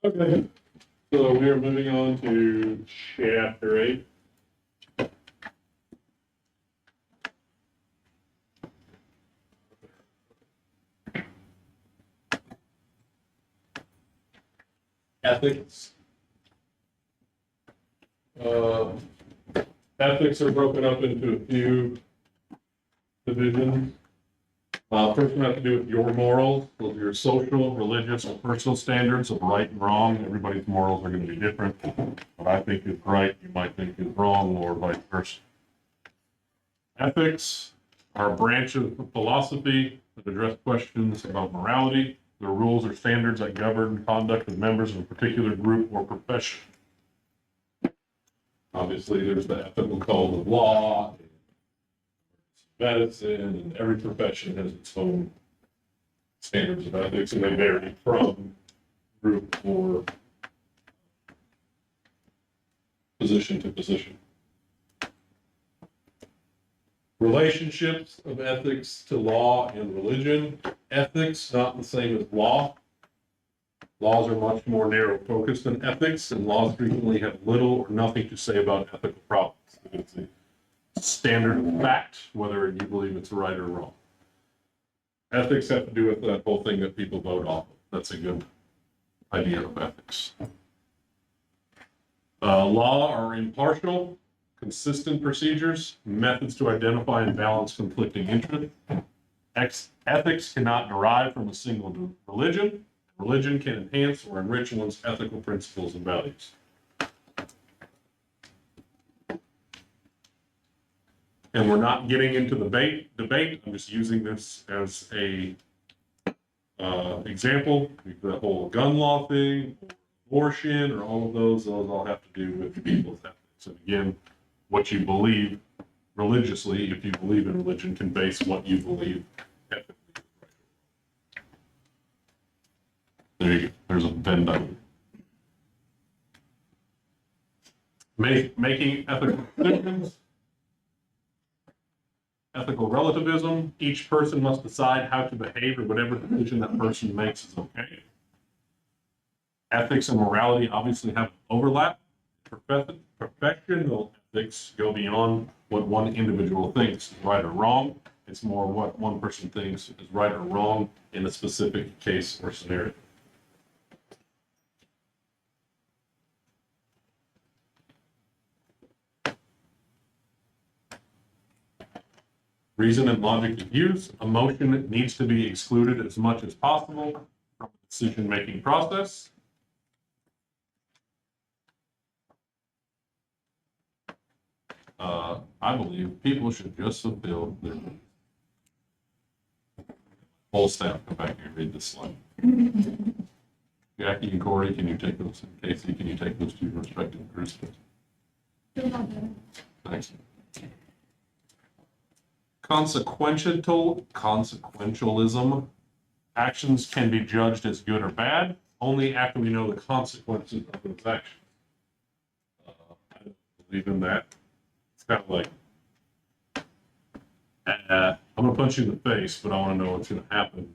Okay, so we are moving on to chapter 8. Ethics. Ethics are broken up into a few divisions. First one has to do with your morals, those are your social, religious, or personal standards of right and wrong. Everybody's morals are going to be different. What I think is right, you might think is wrong, or vice versa. Ethics are a branch of philosophy that address questions about morality. The rules or standards that govern conduct of members of a particular group or profession. Obviously, there's the ethical code of law, medicine, and every profession has its own standards of ethics, and they vary from group or position to position. Relationships of ethics to law and religion. Ethics, not the same as law. Laws are much more narrow focused than ethics, and laws frequently have little or nothing to say about ethical problems. It's a standard of fact, whether you believe it's right or wrong. Ethics have to do with that whole thing that people vote off of. That's a good idea of ethics. Law are impartial, consistent procedures, methods to identify and balance conflicting interests. Ethics cannot derive from a single religion. Religion can enhance or enrich one's ethical principles and values. And we're not getting into the debate. I'm just using this as a example. The whole gun law thing, abortion, or all of those all have to do with people's ethics. And again, what you believe religiously, if you believe in religion, can base what you believe ethically. There you go. There's a Venn diagram. Making ethical decisions. Ethical relativism. Each person must decide how to behave, or whatever decision that person makes is okay. Ethics and morality obviously have overlap. Professional ethics go beyond what one individual thinks is right or wrong. It's more what one person thinks is right or wrong in a specific case or scenario. Reason and logic of use. Emotion needs to be excluded as much as possible from the decision-making process. I believe people should just fulfill their needs. Whole staff, come back here and read this slide. Jackie and Corey, can you take those? And Casey, can you take those to your respective groups? Thanks. Consequentialism. Actions can be judged as good or bad only after we know the consequences of those actions. I don't believe in that. It's kind of like, I'm going to punch you in the face, but I want to know what's going to happen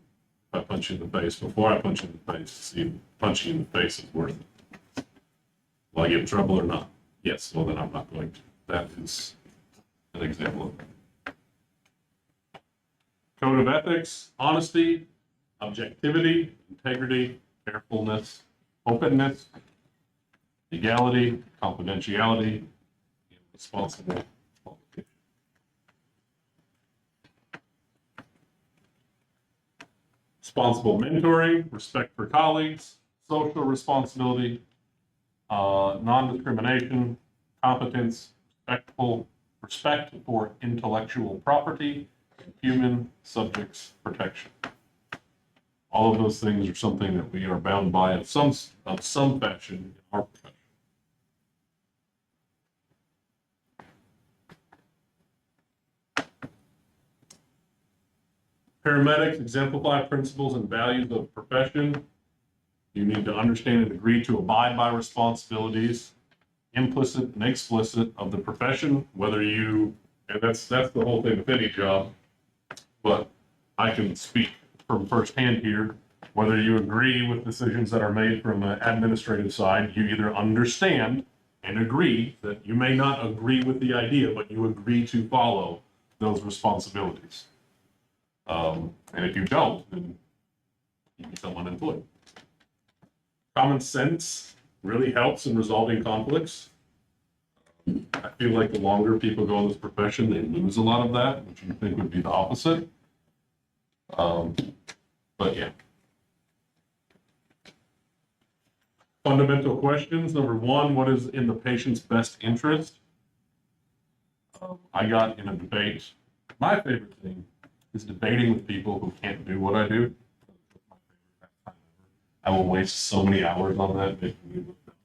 if I punch you in the face before I punch you in the face to see if punching you in the face is worth it. Will I get in trouble or not? Yes, well then I'm not going to. That is an example of that. Code of ethics, honesty, objectivity, integrity, carefulness, openness, legality, confidentiality, and responsible publication. Responsible mentoring, respect for colleagues, social responsibility, non-discrimination, competence, respect for intellectual property, and human subjects protection. All of those things are something that we are bound by of some fashion in our profession. Paramedics exemplify principles and values of profession. You need to understand and agree to abide by responsibilities, implicit and explicit, of the profession, whether you, and that's the whole thing with any job, but I can speak from firsthand here, Whether you agree with decisions that are made from an administrative side, you either understand and agree that you may not agree with the idea, but you agree to follow those responsibilities. And if you don't, then you become unemployed. Common sense really helps in resolving conflicts. I feel like the longer people go in this profession, they lose a lot of that, which you think would be the opposite. But yeah. Fundamental questions. Number one, what is in the patient's best interest? I got in a debate. My favorite thing is debating with people who can't do what I do. I will waste so many hours on that making me look dumb.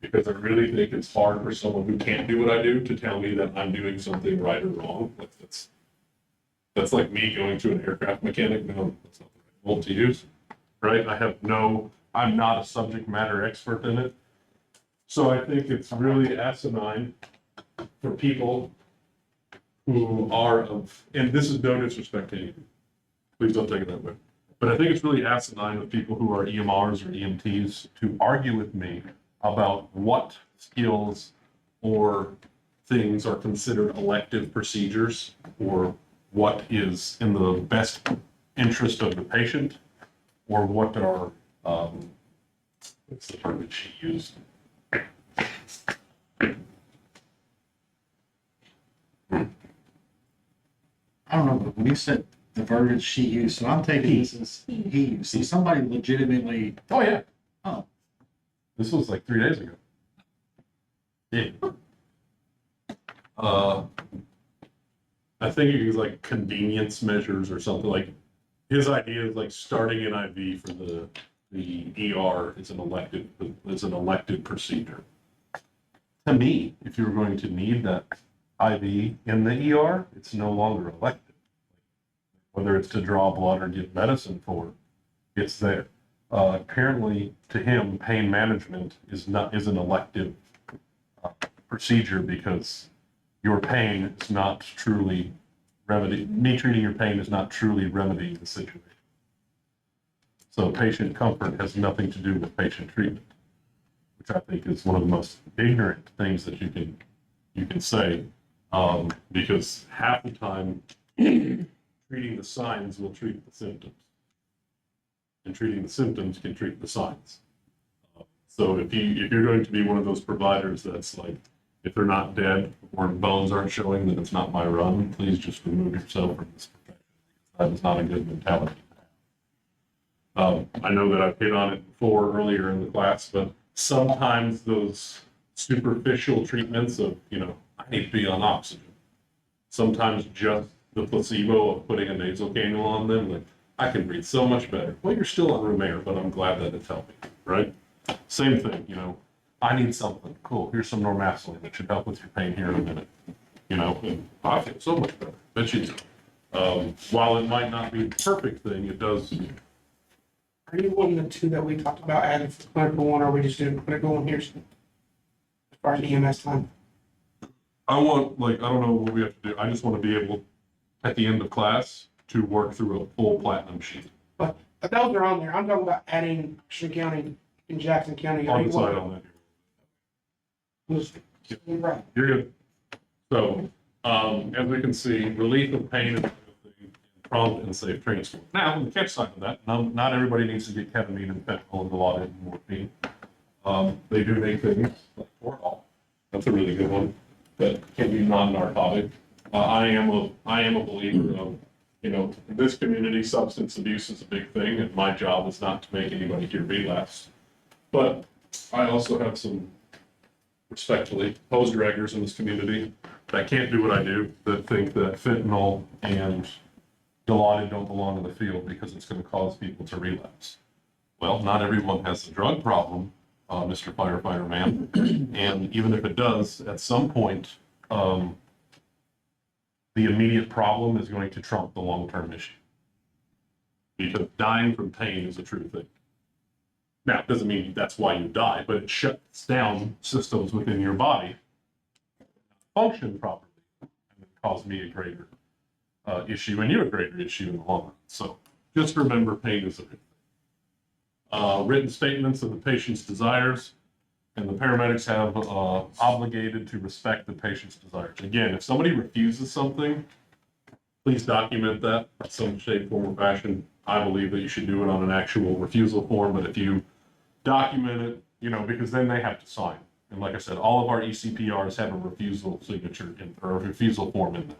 Because I really think it's hard for someone who can't do what I do to tell me that I'm doing something right or wrong. That's like me going to an aircraft mechanic. No, that's not the right word to use, right? I'm not a subject matter expert in it. So I think it's really asinine for people who are and this is no disrespect to anyone. Please don't take it that way. But I think it's really asinine of people who are EMRs or EMTs to argue with me about what skills or things are considered elective procedures or what is in the best interest of the patient or what are, what's the term that she used? I don't know, but when you said the verbiage she used, so I'm taking this as he used. So somebody legitimately. Oh, yeah. Oh. This was like 3 days ago. Yeah. I think it was like convenience measures or something. Like his idea is like starting an IV for the ER is an elective procedure. To me, if you're going to need that IV in the ER, it's no longer elective. Whether it's to draw blood or give medicine for, it's there. Apparently, to him, pain management is an elective procedure because your pain is not truly me treating your pain is not truly remedying the situation. So patient comfort has nothing to do with patient treatment, which I think is one of the most ignorant things that you can say, because half the time treating the signs will treat the symptoms, and treating the symptoms can treat the signs. So if you're going to be one of those providers that's like, if they're not dead or bones aren't showing, then it's not my run. Please just remove yourself from this profession. That is not a good mentality. I know that I've hit on it before earlier in the class, but sometimes those superficial treatments of, I need to be on oxygen. Sometimes just the placebo of putting a nasal cannula on them, like, I can breathe so much better. Well, you're still on room air, but I'm glad that it's helping, right? Same thing, I need something. Cool, here's some Normaceline that should help with your pain here in a minute. And I feel so much better. Bet you do. While it might not be the perfect thing, it does. Are you one of the two that we talked about adding for clinical one, or are we just doing clinical one here as far as EMS time? I don't know what we have to do. I just want to be able, at the end of class, to work through a full platinum sheet. But those are on there. I'm talking about adding Washington County and Jackson County. I'll decide on that. Right. You're good. So, as we can see, relief of pain is a good thing, prompt and safe transport. Now, the catch side of that, not everybody needs to get ketamine and fentanyl and Dilaudid and morphine. They do make things like Toradol. That's a really good one that can be non-narcotic. I am a believer of, in this community, substance abuse is a big thing, and my job is not to make anybody here relapse. But I also have some, respectfully, hose draggers in this community that can't do what I do, that think that fentanyl and Dilaudid don't belong in the field because it's going to cause people to relapse. Well, not everyone has a drug problem, Mr. Firefighter Man, and even if it does, at some point, the immediate problem is going to trump the long-term issue. Because dying from pain is a true thing. Now, it doesn't mean that's why you die, but it shuts down systems within your body that function properly and cause me a greater issue and you a greater issue in the long run. So just remember, pain is a good thing. written statements of the patient's desires, and the paramedics have obligated to respect the patient's desires. Again, if somebody refuses something, please document that in some shape, form, or fashion. I believe that you should do it on an actual refusal form, but if you document it, because then they have to sign. And like I said, all of our ECPRs have a refusal signature or a refusal form in them.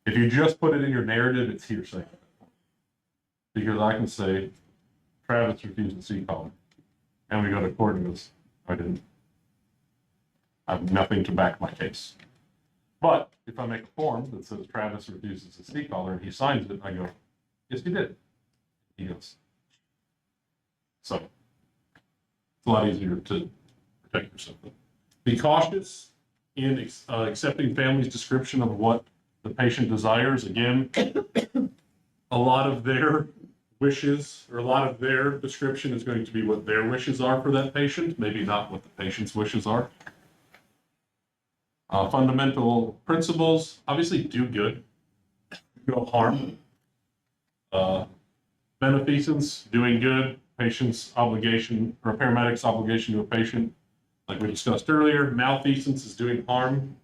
If you just put it in your narrative, it's hearsay. Because I can say, Travis refused the C-collar. And we go to court and goes, I didn't. I have nothing to back my case. But if I make a form that says Travis refuses the C-collar and he signs it, I go, yes, he did. He goes. So it's a lot easier to protect yourself. Be cautious in accepting family's description of what the patient desires. Again, a lot of their wishes or a lot of their description is going to be what their wishes are for that patient, maybe not what the patient's wishes are. Fundamental principles, obviously do good, no harm. Beneficence, doing good, patient's obligation or a paramedic's obligation to a patient, like we discussed earlier. Malfeasance is doing harm.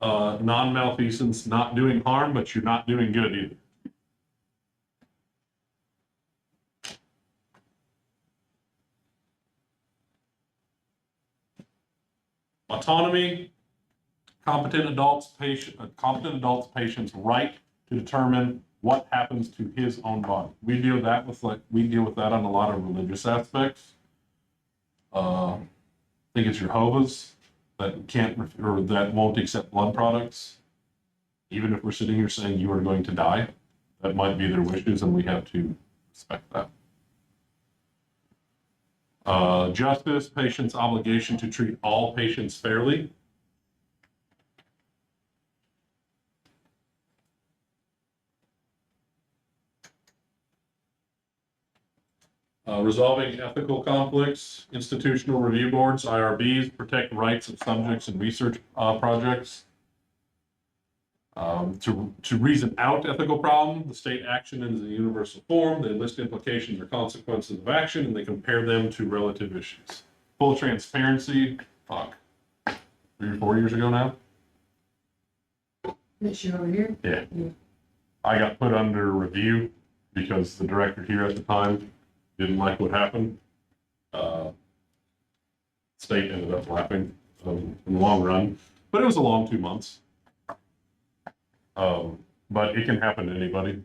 Non-malfeasance, not doing harm, but you're not doing good either. Autonomy, competent adults' patient's right to determine what happens to his own body. We deal with that on a lot of religious aspects. I think it's Jehovah's that can't or that won't accept blood products, even if we're sitting here saying you are going to die. That might be their wishes, and we have to respect that. Justice, patient's obligation to treat all patients fairly. Resolving ethical conflicts, institutional review boards, IRBs, protect rights of subjects in research projects. To reason out ethical problem, the state action is a universal form. They list implications or consequences of action, and they compare them to relative issues. Full transparency, 3 or 4 years ago now. This year over here? Yeah. I got put under review because the director here at the time didn't like what happened. State ended up laughing in the long run, but it was a long 2 months. But it can happen to anybody.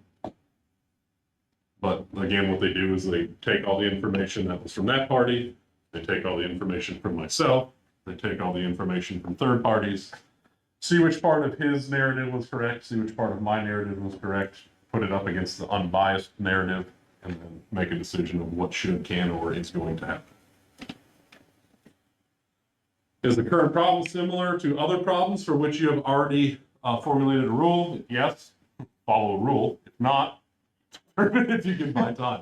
But again, what they do is they take all the information that was from that party, they take all the information from myself, they take all the information from third parties, see which part of his narrative was correct, see which part of my narrative was correct, put it up against the unbiased narrative, and then make a decision of what should, can, or is going to happen. Is the current problem similar to other problems for which you have already formulated a rule? Yes, follow a rule. If not, if you can find time,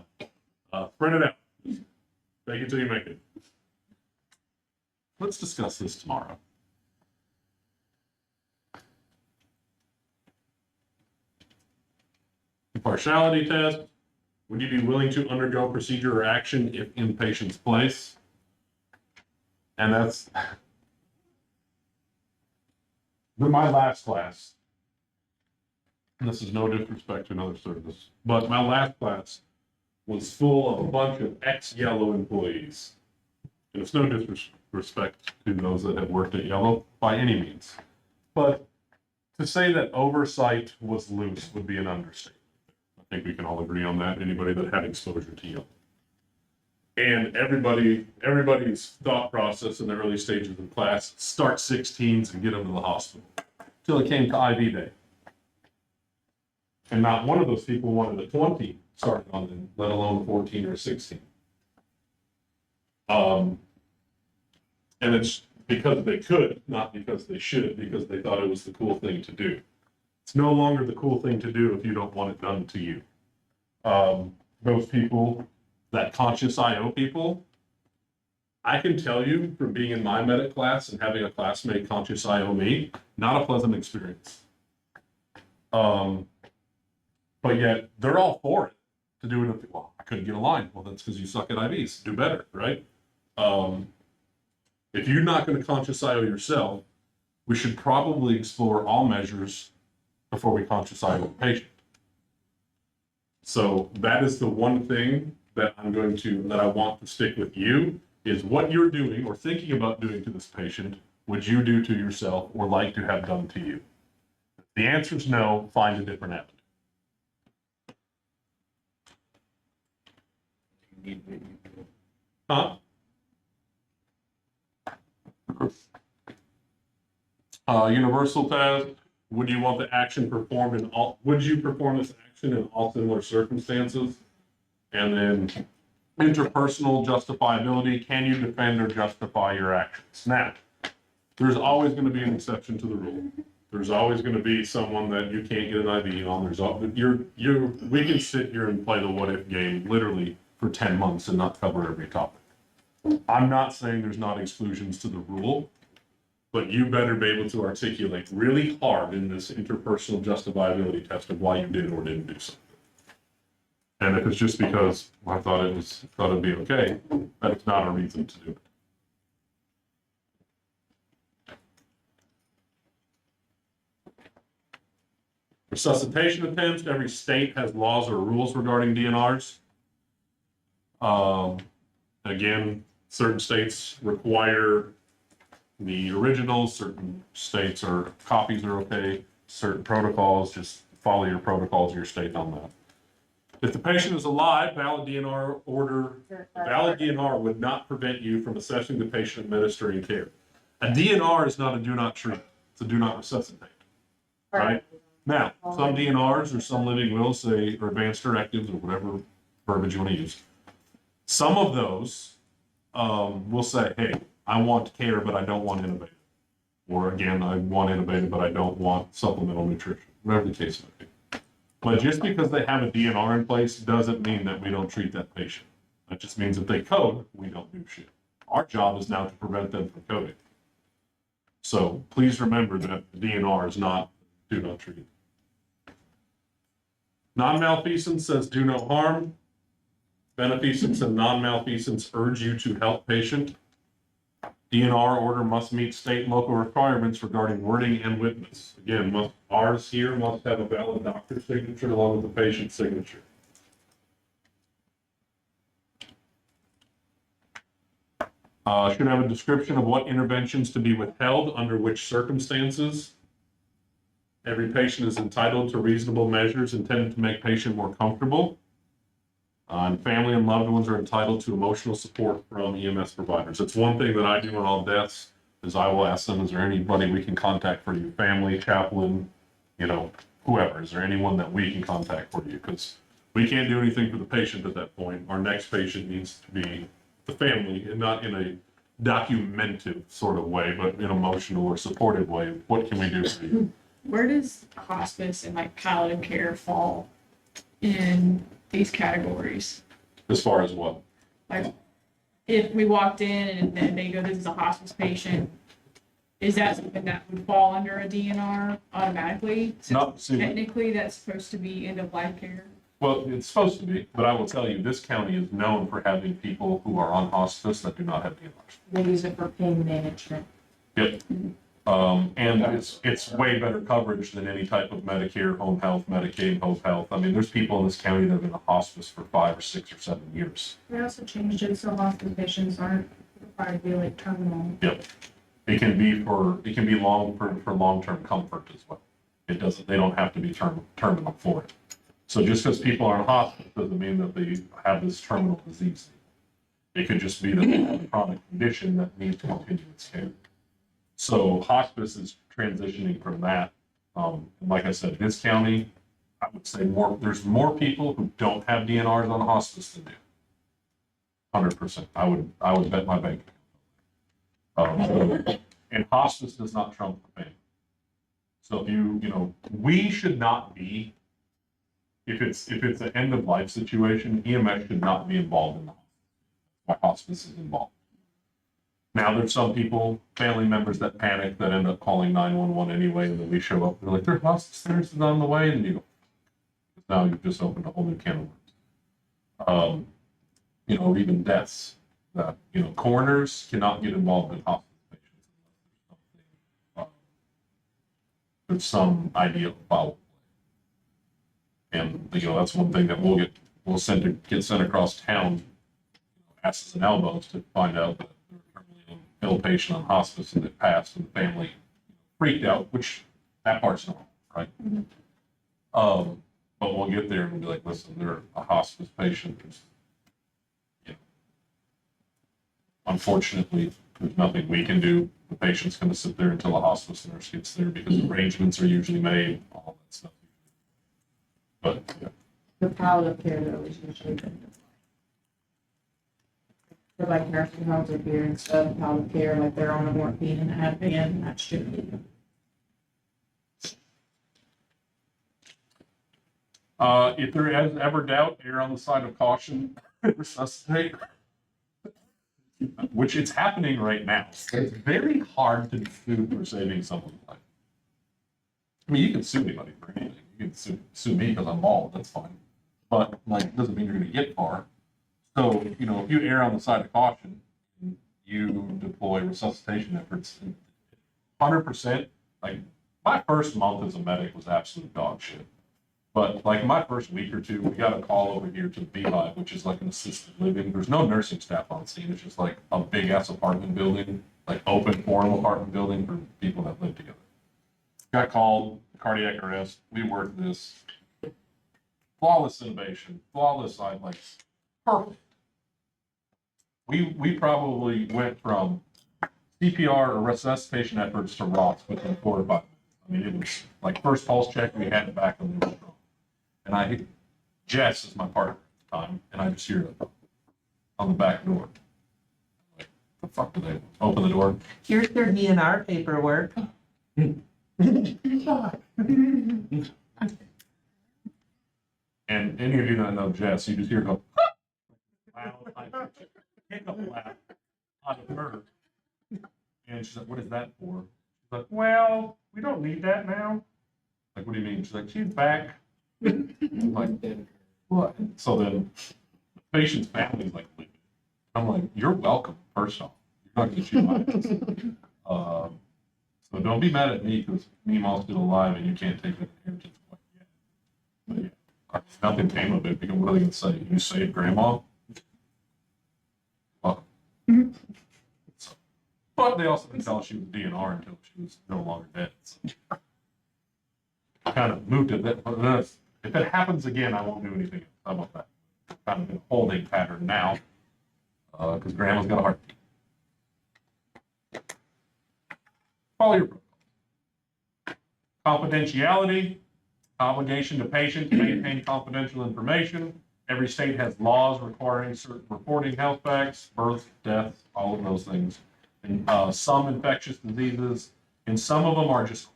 print it out. Make it till you make it. Let's discuss this tomorrow. Impartiality test. Would you be willing to undergo procedure or action if in patient's place? And that's my last class. And this is no disrespect to another service, but my last class was full of a bunch of ex-Yellow employees. And it's no disrespect to those that have worked at Yellow by any means. But to say that oversight was loose would be an understatement. I think we can all agree on that, anybody that had exposure to Yellow. And everybody's thought process in the early stages of class, start 16s and get them to the hospital. Till it came to IV day. And not one of those people wanted a 20 started on them, let alone 14 or 16. And it's because they could, not because they should, because they thought it was the cool thing to do. It's no longer the cool thing to do if you don't want it done to you. Those people, that conscious IO people, I can tell you from being in my medic class and having a classmate conscious IO me, not a pleasant experience. But yet they're all for it to do it. Well, I couldn't get a line. Well, that's because you suck at IVs. Do better, right? If you're not going to conscious IO yourself, we should probably explore all measures before we conscious IO the patient. So that is the one thing that that I want to stick with you, is what you're doing or thinking about doing to this patient, would you do to yourself or like to have done to you? If the answer is no, find a different avenue. Huh? Universal test. Would you want the action performed in all? Would you perform this action in all similar circumstances? And then interpersonal justifiability. Can you defend or justify your actions? Now, there's always going to be an exception to the rule. There's always going to be someone that you can't get an IV on. We can sit here and play the what if game literally for 10 months and not cover every topic. I'm not saying there's not exclusions to the rule, but you better be able to articulate really hard in this interpersonal justifiability test of why you did or didn't do something. And if it's just because I thought it'd be okay, that's not a reason to do it. Resuscitation attempts. Every state has laws or rules regarding DNRs. Again, certain states require the originals, certain states are copies are okay, certain protocols, just follow your protocols of your state on that. If the patient is alive, valid DNR would not prevent you from assessing the patient administering care. A DNR is not a do not treat, it's a do not resuscitate, right? Now, some DNRs or some living wills say, or advanced directives or whatever verbiage you want to use. Some of those will say, hey, I want care, but I don't want innovative. Or again, I want innovative, but I don't want supplemental nutrition, whatever the case may be. But just because they have a DNR in place doesn't mean that we don't treat that patient. That just means if they code, we don't do shit. Our job is now to prevent them from coding. So please remember that the DNR is not do not treat. Non-malfeasance says do no harm. Beneficence and non-malfeasance urge you to help patient. DNR order must meet state and local requirements regarding wording and witness. Again, ours here must have a valid doctor's signature along with the patient's signature. Should have a description of what interventions to be withheld under which circumstances. Every patient is entitled to reasonable measures intended to make patient more comfortable. And family and loved ones are entitled to emotional support from EMS providers. It's one thing that I do on all deaths is I will ask them, is there anybody we can contact for you? Family, chaplain, whoever. Is there anyone that we can contact for you? Because we can't do anything for the patient at that point. Our next patient needs to be the family, and not in a documentative sort of way, but in an emotional or supportive way. What can we do for you? Where does hospice and palliative care fall in these categories? As far as what? Like, if we walked in and then they go, this is a hospice patient, is that something that would fall under a DNR automatically? No, Technically, that's supposed to be end of life care. Well, it's supposed to be, but I will tell you, this county is known for having people who are on hospice that do not have DNRs. They use it for pain management. Yep. And it's way better coverage than any type of Medicare, home health, Medicaid, home health. I mean, there's people in this county that have been in a hospice for 5 or 6 or 7 years. They also changed it so hospice patients aren't required to be terminal. Yep. It can be long for long-term comfort as well. They don't have to be terminal for it. So just because people are in hospice doesn't mean that they have this terminal disease. It could just be that they have a chronic condition that needs continuous care. So hospice is transitioning from that. Like I said, this county, I would say there's more people who don't have DNRs on hospice than do. 100%. I would bet my bank. And hospice does not trump the pain. So if we should not be, if it's an end of life situation, EMS should not be involved in the hospice. Why hospice is involved. Now, there's some people, family members that panic that end up calling 911 anyway, and then we show up, they're like, there's hospice services on the way, and you go, now you've just opened a whole new can of worms. You know, or even deaths. You know, coroners cannot get involved in hospice patients unless there's some idea of foul play. And, you know, that's one thing that we'll get sent across town, asses and elbows to find out that they're a terminally ill patient on hospice and they passed and the family freaked out, which that part's normal, right? But we'll get there and we'll be like, listen, they're a hospice patient. Unfortunately, there's nothing we can do. The patient's going to sit there until a hospice nurse gets there because arrangements are usually made, all that stuff. But yeah. The palliative care though is usually good. For like nursing homes up here and stuff, palliative care, like they're on the morphine and Ativan, and that should be. If there is ever doubt, err on the side of caution, resuscitate, which it's happening right now. It's very hard to sue for saving someone's life. I mean, you can sue anybody for anything. You can sue me because I'm bald, that's fine. But, like, doesn't mean you're going to get far. So, you know, if you err on the side of caution, you deploy resuscitation efforts, 100%, like, my first month as a medic was absolute dog shit. But like my first week or two, we got a call over here to the Beehive, which is like an assisted living. There's no nursing staff on scene. It's just like a big ass apartment building, like open forum apartment building for people that live together. Got called, cardiac arrest. We worked this. Flawless intubation, flawless side legs. Perfect. We probably went from CPR or resuscitation efforts to ROTS within 4 to 5 minutes. I mean, it was like first pulse check, we had it back on the strong. And Jess is my partner at the time, and I just hear it on the back door. Like, the fuck do they open the door? Here's their DNR paperwork. And any of you that know Jess, you just hear her go, loud, hiccup laugh out of her. And she's like, what is that for? She's like, well, we don't need that now. Like, what do you mean? She's like, she's back. I'm like, what? So then the patient's family's like, I'm like, you're welcome, first off. You're not going to shoot my ass. So don't be mad at me because Meemaw's still alive and you can't take the inheritance quite yet. But yeah, nothing came of it because what are they going to say? You saved grandma? Welcome. So, but they also didn't tell us she was DNR until she was no longer dead. So. Kind of moved it. If it happens again, I won't do anything. How about that? Kind of in a holding pattern now, because grandma's got a heartbeat. Follow your protocol. Confidentiality, obligation to patient to maintain confidential information. Every state has laws requiring certain reporting health facts, birth, death, all of those things. And some infectious diseases, and some of them are just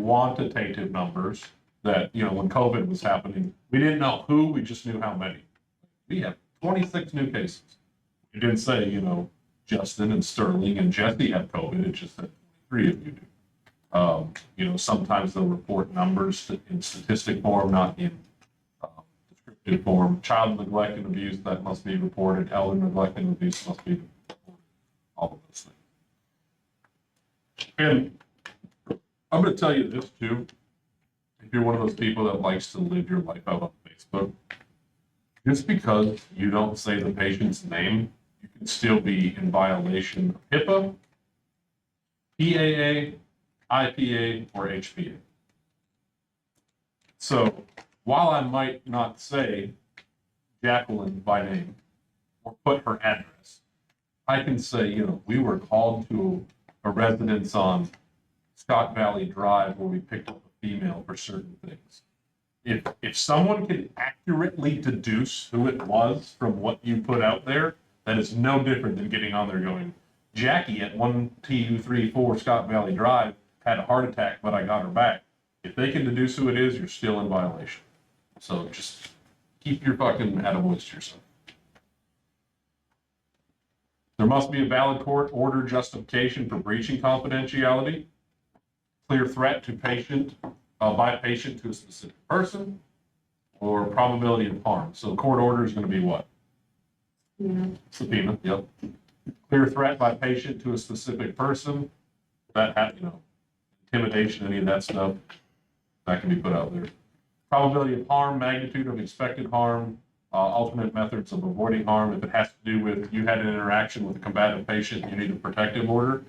quantitative numbers that, you know, when COVID was happening, we didn't know who, we just knew how many. We have 26 new cases. We didn't say, you know, Justin and Sterling and Jesse had COVID, it just said 3 of you do. You know, sometimes they'll report numbers in statistic form, not in descriptive form. Child neglect and abuse, that must be reported. Elder neglect and abuse must be reported. All of those things. And I'm going to tell you this too. If you're one of those people that likes to live your life out on Facebook, just because you don't say the patient's name, you can still be in violation of HIPAA, PAA, IPA, or HPA. So while I might not say Jacqueline by name or put her address, I can say, you know, we were called to a residence on Scott Valley Drive where we picked up a female for certain things. If someone can accurately deduce who it was from what you put out there, that is no different than getting on there going, Jackie at 1234 Scott Valley Drive had a heart attack, but I got her back. If they can deduce who it is, you're still in violation. So just keep your fucking attaboys to yourself. There must be a valid court order justification for breaching confidentiality. Clear threat to patient, by patient to a specific person. or probability of harm. So court order is going to be what? Subpoena, yep. Clear threat by patient to a specific person, that, intimidation, any of that stuff, that can be put out there. Probability of harm, magnitude of expected harm, alternate methods of avoiding harm. If it has to do with you had an interaction with a combative patient, you need a protective order.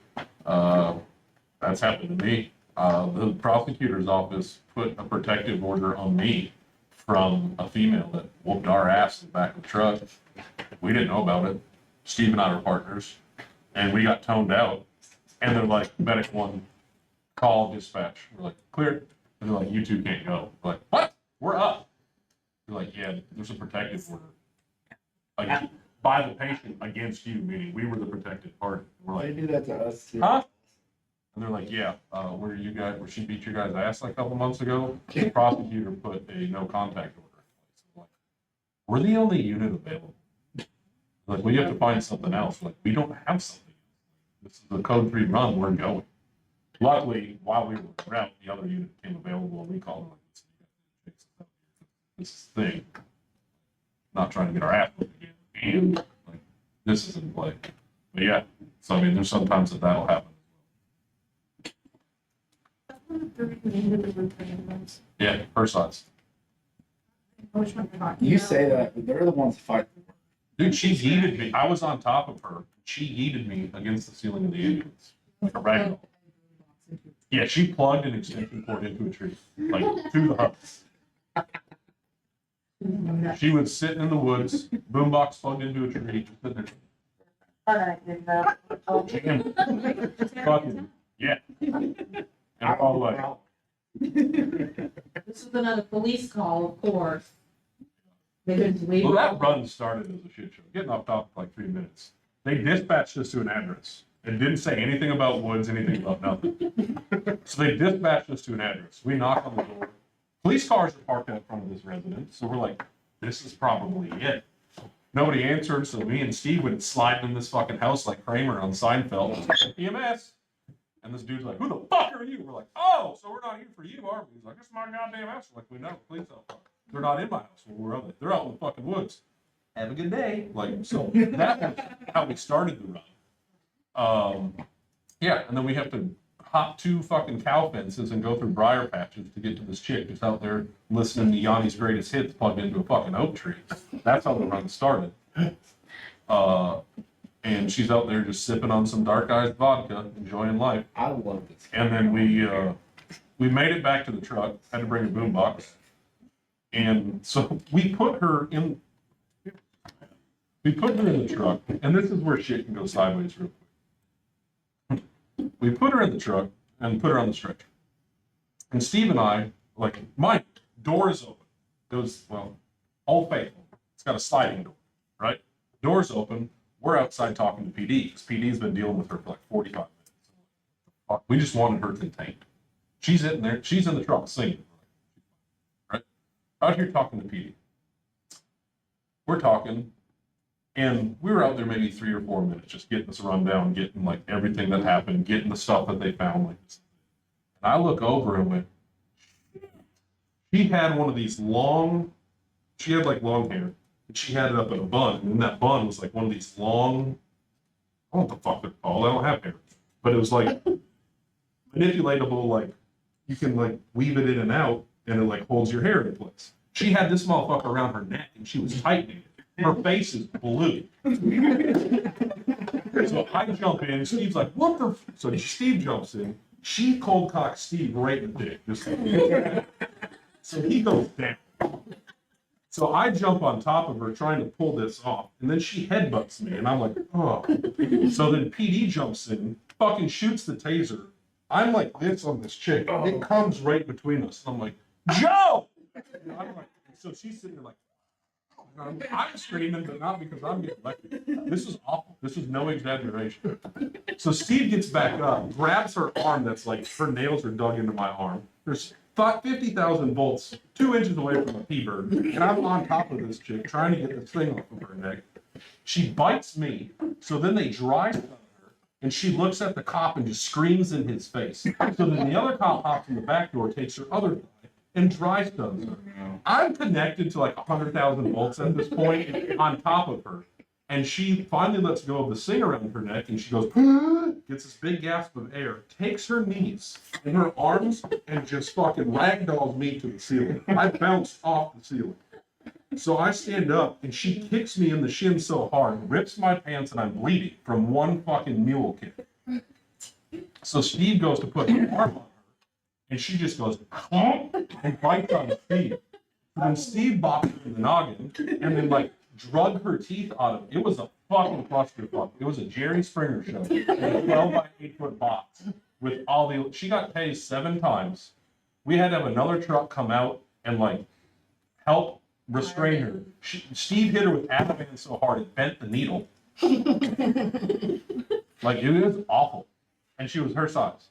That's happened to me. The prosecutor's office put a protective order on me from a female that whooped our ass in the back of the truck. We didn't know about it. Steve and I were partners, and we got toned out. And they're like, medic one, call dispatch. We're like, clear. And they're like, you two can't go. We're like, what? We're up. They're like, yeah, there's a protective order. Like, by the patient against you, meaning we were the protected party. We're Why like, do that to us too? huh? And they're like, yeah, where she beat your guys' ass like a couple months ago, the prosecutor put a no contact order in place. I'm like, we're the only unit available. Like, we have to find something else. Like, we don't have something. This is a code 3 run, we're going. Luckily, while we were en route, the other unit became available and we called them like, this is the thing. Not trying to get our ass whooped again. And like, this is in play. But yeah, so I mean, there's sometimes that'll happen. Yeah, her sides. You say that, but they're the ones fighting. Dude, she yeeted me. I was on top of her. She yeeted me against the ceiling of the ambulance. Like a ragdoll. Yeah, she plugged an extension cord into a tree. Like, to the hub. She was sitting in the woods, boombox plugged into a tree, sitting there. Fucking, yeah. And I'm all like, This is another police call, of course. They didn't leave. well, that run started as a shit show. Getting off topic like 3 minutes. They dispatched us to an address and didn't say anything about woods, anything about nothing. So they dispatched us to an address. We knock on the door. Police cars are parked out front of this residence. So we're like, this is probably it. Nobody answered. So me and Steve went sliding in this fucking house like Kramer on Seinfeld. EMS. And this dude's like, who the fuck are you? We're like, oh, so we're not here for you, are we? He's like, it's my goddamn house. We're like, we know, please don't. They're not in my house. Well, where are they? They're out in the fucking woods. Have a good day. Like, so that was how we started the run. Yeah, and then we have to hop 2 fucking cow fences and go through briar patches to get to this chick who's out there listening to Yanni's greatest hits plugged into a fucking oak tree. That's how the run started. And she's out there just sipping on some dark eyes vodka, enjoying life. I love this. And then we made it back to the truck, had to bring a boombox. And so we put her in the truck, and this is where shit can go sideways real quick. We put her in the truck and put her on the stretcher. And Steve and I, like, my door is open. Goes, well, Old Faithful. It's got a sliding door, right? Door's open. We're outside talking to PD, because PD's been dealing with her for like 45 minutes. We just wanted her contained. She's in there. She's in the truck singing. Right? Out here talking to PD. We're talking, and we were out there maybe 3 or 4 minutes, just getting this rundown, getting like everything that happened, getting the stuff that they found. Like this. And I look over and went, she had one of these she had like long hair. And she had it up in a bun, and in that bun was like one of these long, I don't know what the fuck they're called, I don't have hair. But it was like manipulatable, like you can like weave it in and out, and it like holds your hair in place. She had this motherfucker around her neck, and she was tightening it. Her face is blue. So I jump in, and Steve's like, what the so Steve jumps in, she cold cocks Steve right in the dick. Just so he goes down. So I jump on top of her trying to pull this off, and then she headbutts me, and I'm like, oh. So then PD jumps in, fucking shoots the taser. I'm like this on this chick. It comes right between us. And I'm like, Joe! And I'm like, so she's sitting there like, I'm screaming, but not because I'm getting electrocuted. This is awful. This is no exaggeration. So Steve gets back up, grabs her arm that's like, her nails are dug into my arm. There's 50,000 volts 2 inches away from a P-bird, and I'm on top of this chick trying to get this thing off of her neck. She bites me, so then they drive on her, and she looks at the cop and just screams in his face. So then the other cop hops in the back door, takes her other thigh, and dry stubs her. I'm connected to like 100,000 volts at this point on top of her. And she finally lets go of the thing around her neck and she goes, gets this big gasp of air, takes her knees in her arms and just fucking ragdolls me to the ceiling. I bounced off the ceiling. So I stand up and she kicks me in the shin so hard, rips my pants, and I'm bleeding from one fucking mule kick. So Steve goes to put an arm on her and she just goes, and bites on Steve. And then Steve bopped her in the noggin and then like drug her teeth out of it. It was a fucking clusterfuck. It was a Jerry Springer show. A 12 by 8 foot box with all the, she got tased 7 times. We had to have another truck come out and like help restrain her. Steve hit her with Ativan so hard it bent the needle. Like it was awful. And she was her size.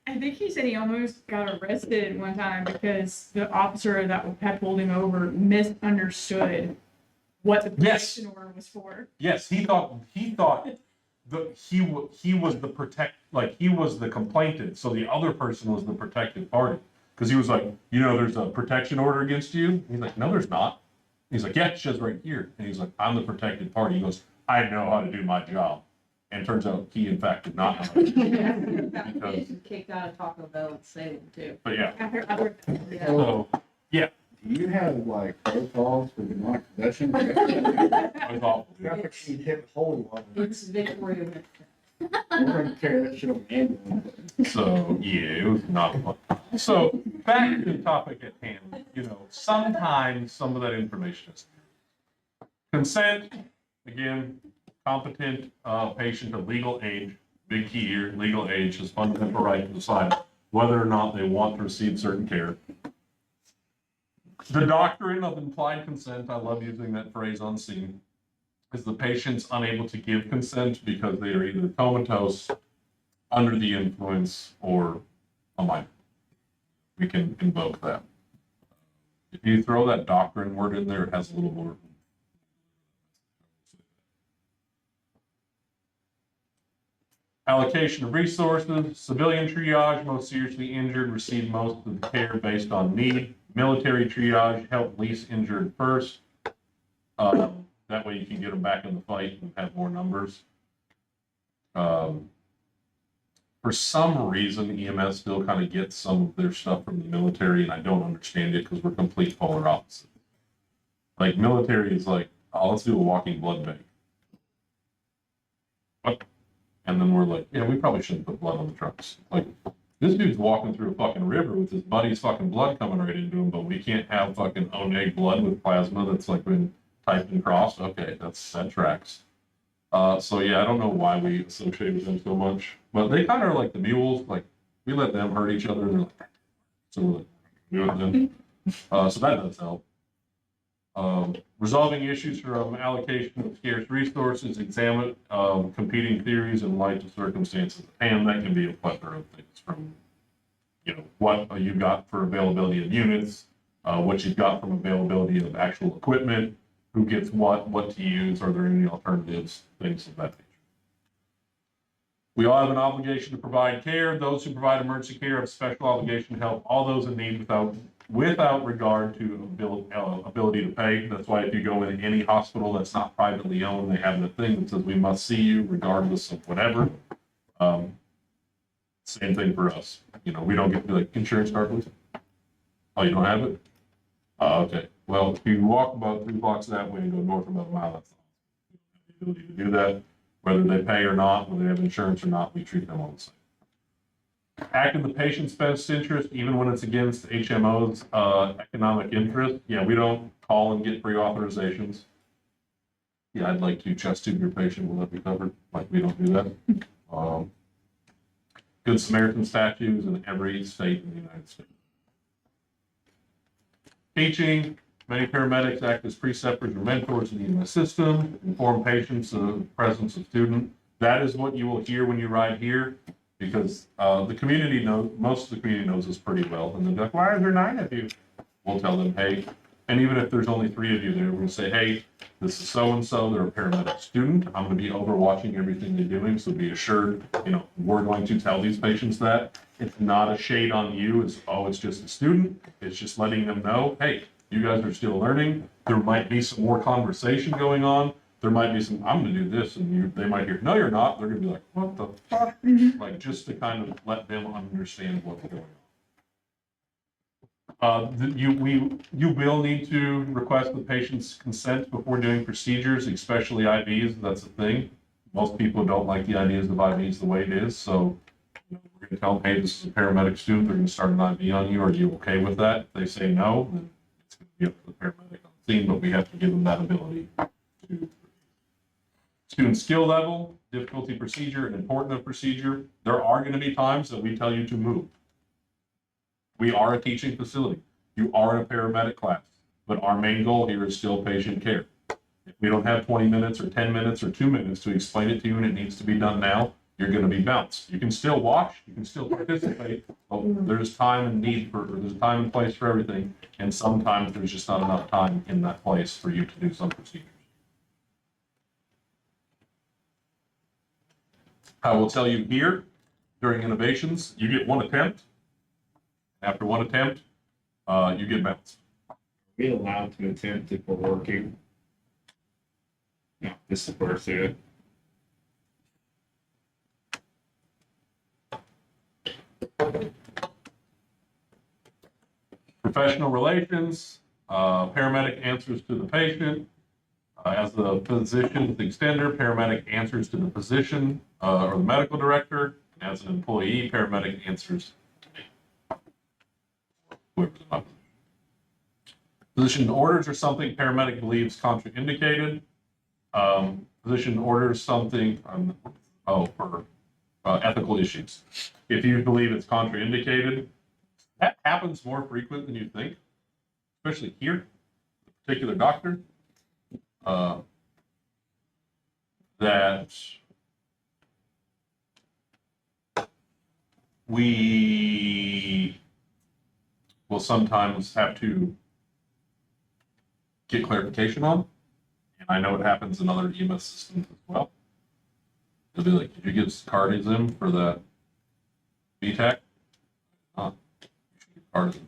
I think he said he almost got arrested one time because the officer that had pulled him over misunderstood what the Yes. protection order was for. Yes, he thought that he was the he was the complainant, so the other person was the protected party. Because he was like, there's a protection order against you. He's like, no, there's not. He's like, yeah, it says right here. And he's like, I'm the protected party. He goes, I know how to do my job. And it turns out he, in fact, did not know how to do it. Because, Kicked out of Taco Bell in Salem too. but yeah, I heard that. so, Do you have like protocols for demonic possession? it was awful. Graphics need hit holy water. It's Victoria. We're gonna carry that shit on the ambulance. So, yeah, it was not fun. So, back to the topic at hand, sometimes some of that information is consent, again, competent patient of legal age, big key here, legal age is fundamental right to decide whether or not they want to receive certain care. The doctrine of implied consent, I love using that phrase on scene, is the patient's unable to give consent because they are either comatose, under the influence, or a minor. We can invoke that. If you throw that doctrine word in there, it has a little more. Allocation of resources, civilian triage, most seriously injured receive most of the care based on need. Military triage, help least injured first. That way you can get them back in the fight and have more numbers. For some reason, EMS still kind of gets some of their stuff from the military, and I don't understand it because we're complete polar opposites. Like military is like, oh, let's do a walking blood bank. What? And then we're like, yeah, we probably shouldn't put blood on the trucks. Like, this dude's walking through a fucking river with his buddy's fucking blood coming right into him, but we can't have fucking Oneg blood with plasma that's like been typed and crossed. Okay, that tracks. So yeah, I don't know why we associate with them so much, but they kind of are like the mules. Like we let them hurt each other, and they're like, so we're like, do it then. So that does help. Resolving issues from allocation of scarce resources, examine competing theories in light of circumstances, and that can be a plethora of things from, what you've got for availability of units, what you've got from availability of actual equipment, who gets what to use, are there any alternatives, things of that nature. We all have an obligation to provide care. Those who provide emergency care have a special obligation to help all those in need without regard to ability to pay. That's why if you go in any hospital that's not privately owned, they have the thing that says we must see you regardless of whatever. Same thing for us. We don't get to be like, insurance card, please. Oh, you don't have it? Okay. Well, if you walk about 3 blocks that way and go north about a mile, that's the ability to do that. Whether they pay or not, whether they have insurance or not, we treat them all the same. Act in the patient's best interest, even when it's against HMO's economic interest. Yeah, we don't call and get pre-authorizations. Yeah, I'd like to chest tube your patient. Will that be covered? Like, we don't do that. Good Samaritan statutes in every state in the United States. Teaching. Many paramedics act as preceptors or mentors in the EMS system, inform patients of the presence of student. That is what you will hear when you ride here, because the community knows, most of the community knows us pretty well. And they're like, why are there 9 of you? We'll tell them, hey, and even if there's only 3 of you there, we're gonna say, hey, this is so-and-so, they're a paramedic student. I'm gonna be overwatching everything they're doing, so be assured, we're going to tell these patients that. It's not a shade on you, it's just a student. It's just letting them know, hey, you guys are still learning. There might be some more conversation going on. There might be some, I'm gonna do this, and they might hear, no, you're not. They're gonna be like, what the fuck? Like, just to kind of let them understand what's going on. You will need to request the patient's consent before doing procedures, especially IVs. That's the thing. Most people don't like the ideas of IVs the way it is. So we're going to tell them, hey, this is a paramedic student. They're going to start an IV on you. Are you okay with that? If they say no, then it's going to be up to the paramedic on scene, but we have to give them that ability to. Student skill level, difficulty procedure, and importance of procedure. There are going to be times that we tell you to move. We are a teaching facility. You are in a paramedic class, but our main goal here is still patient care. If we don't have 20 minutes or 10 minutes or 2 minutes to explain it to you and it needs to be done now, you're going to be bounced. You can still watch, you can still participate, but there's time and there's time and place for everything, and sometimes there's just not enough time in that place for you to do some procedures. I will tell you here, during innovations, you get one attempt. After one attempt, you get bounced. Be allowed to attempt if we're working. No, this is where it's at. Professional relations, paramedic answers to the patient. As the physician's extender, paramedic answers to the physician or the medical director. As an employee, paramedic answers to me. Whoever's not. Physician orders or something paramedic believes contraindicated. Physician orders something for ethical issues. If you believe it's contraindicated, that happens more frequent than you think, especially here, the particular doctor. That we will sometimes have to get clarification on. And I know it happens in other EMS systems as well. They'll be like, did you get cardism for that VTAC? You should get cardism.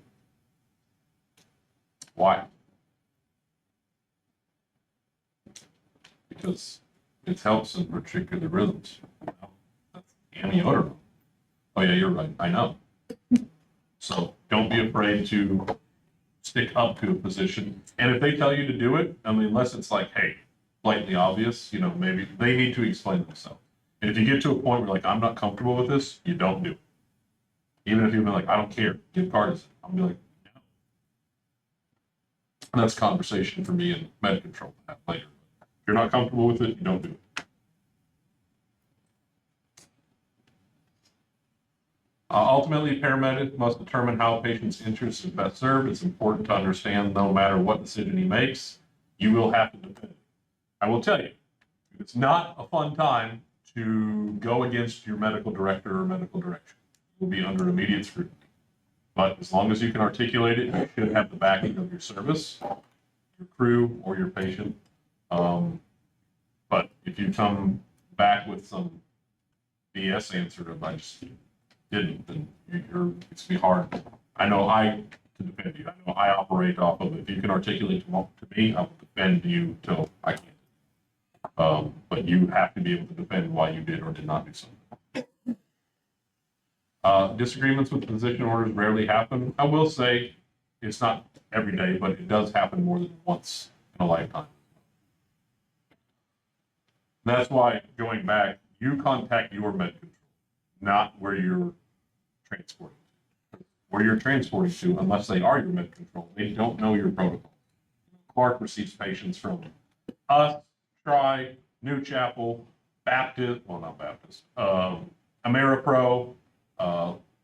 Why? Because it helps in particular rhythms. That's amiodarone. Oh yeah, you're right. I know. So don't be afraid to stick up to a physician. And if they tell you to do it, I mean, unless it's like, hey, blatantly obvious, maybe they need to explain themselves. And if you get to a point where like, I'm not comfortable with this, you don't do it. Even if you've been like, I don't care, give cardism. I'll be like, no. And that's conversation for me and med control to have later. If you're not comfortable with it, you don't do it. Ultimately, paramedic must determine how a patient's interest is best served. It's important to understand no matter what decision he makes, you will have to defend it. I will tell you, it's not a fun time to go against your medical director or medical direction. You will be under immediate scrutiny. But as long as you can articulate it, you should have the backing of your service, your crew, or your patient. But if you come back with some BS answer of I just didn't, then it's gonna be hard. I know to defend you. I know I operate off of it. If you can articulate to me, I will defend you till I can't. But you have to be able to defend why you did or did not do something. Disagreements with physician orders rarely happen. I will say it's not every day, but it does happen more than once in a lifetime. That's why, going back, you contact your med control, not where you're transporting. Where you're transporting to, unless they are your med control, they don't know your protocol. Clark receives patients from us, Tri, New Chapel, Baptist, well, not Baptist, AmeriPro,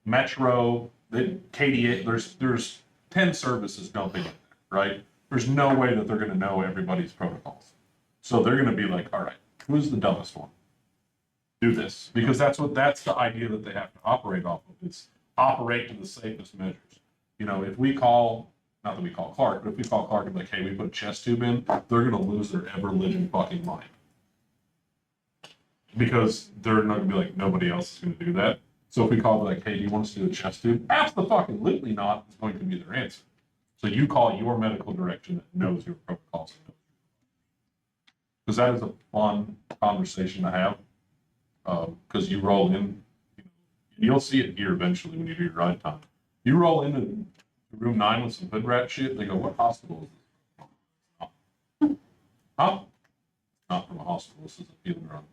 Metro, KDA, there's 10 services dumping in there, right? There's no way that they're going to know everybody's protocols. So they're going to be like, all right, who's the dumbest one? Do this. Because that's the idea that they have to operate off of. It's operate to the safest measures. If we call not that we call Clark, but if we call Clark and be like, hey, we put a chest tube in, they're gonna lose their ever living fucking mind. Because they're not gonna be like, nobody else is gonna do that. So if we call like, hey, do you want us to do a chest tube? Absolutely not is going to be their answer. So you call your medical direction that knows your protocols. Because that is a fun conversation to have. Because you roll in, you'll see it here eventually when you do your ride time. You roll into room 9 with some hood rat shit, they go, what hospital is this? Huh? Not from a hospital, this is a field run.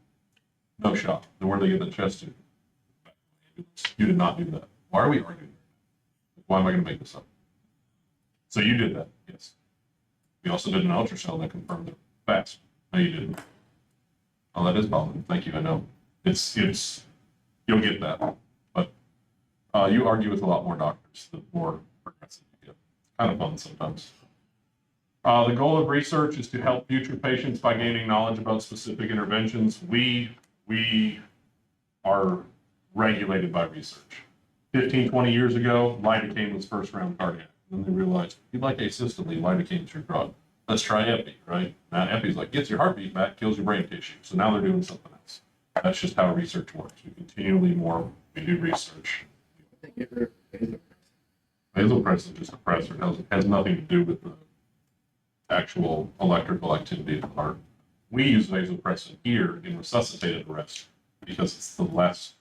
No shot. Then where they get the chest tube? You did not do that. Why are we arguing? Why am I going to make this up? So you did that, yes. We also did an ultrasound that confirmed it fast. No, you didn't. Oh, that is valid. Thank you. I know. It's you'll get that. But you argue with a lot more doctors, the more progressive you get. Kind of fun sometimes. The goal of research is to help future patients by gaining knowledge about specific interventions. We are regulated by research. 15, 20 years ago, lidocaine was first round cardiac. And then they realized, if you like asystole, lidocaine's your drug. Let's try epi, right? Now epi's like, gets your heartbeat back, kills your brain tissue. So now they're doing something else. That's just how research works. We continually we do research. Vasopressin is just a pressor. It has nothing to do with the actual electrical activity of the heart. We use vasopressin here in resuscitated arrest because it's the less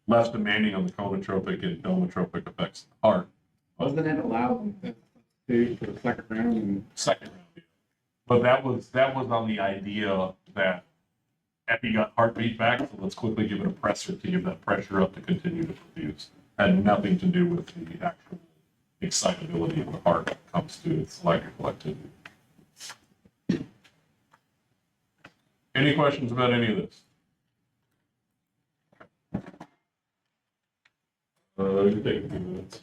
demanding on the conotropic and domotropic effects of the heart. Wasn't it allowed to for the second round? And Second round, yeah. But that was on the idea that epi got heartbeat back, so let's quickly give it a pressor to give that pressure up to continue to produce. Had nothing to do with the actual excitability of the heart when it comes to its electrical activity. Any questions about any of this? You can take a few minutes.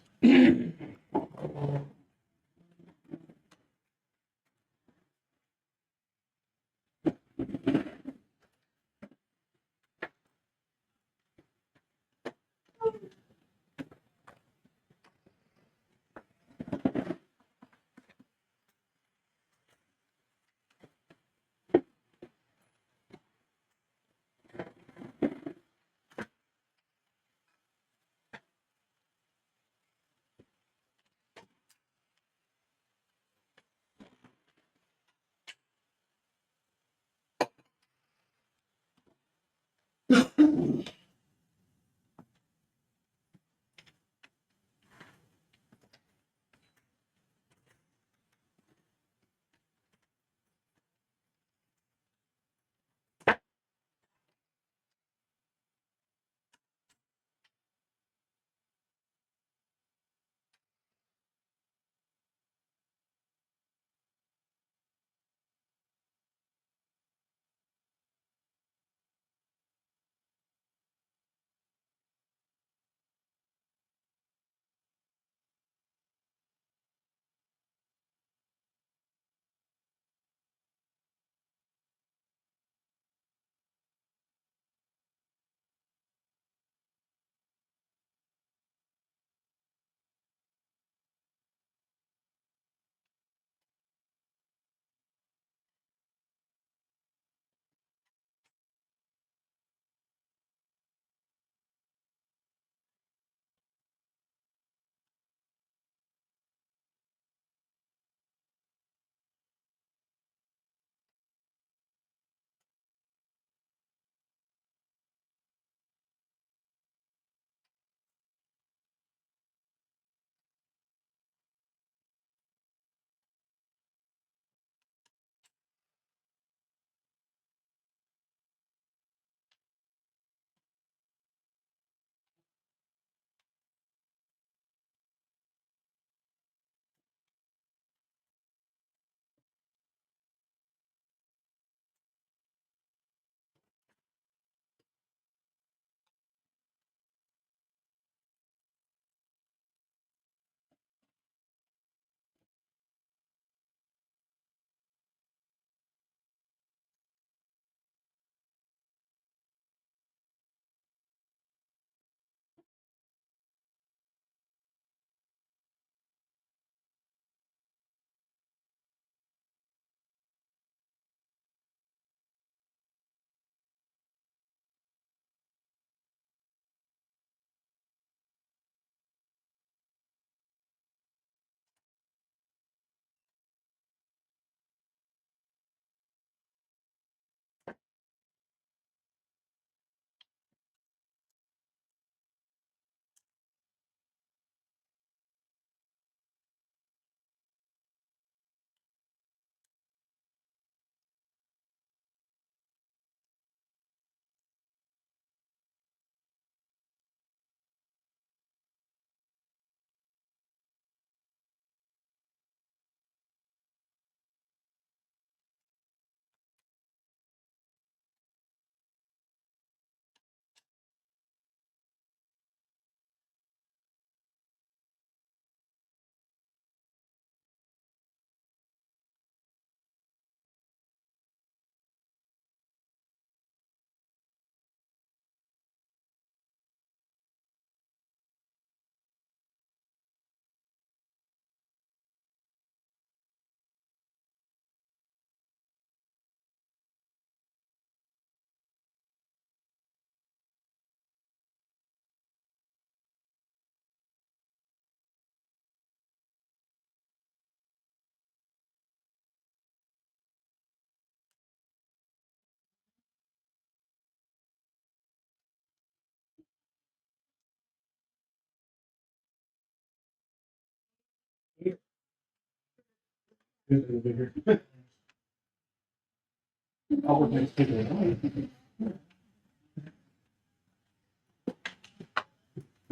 I'm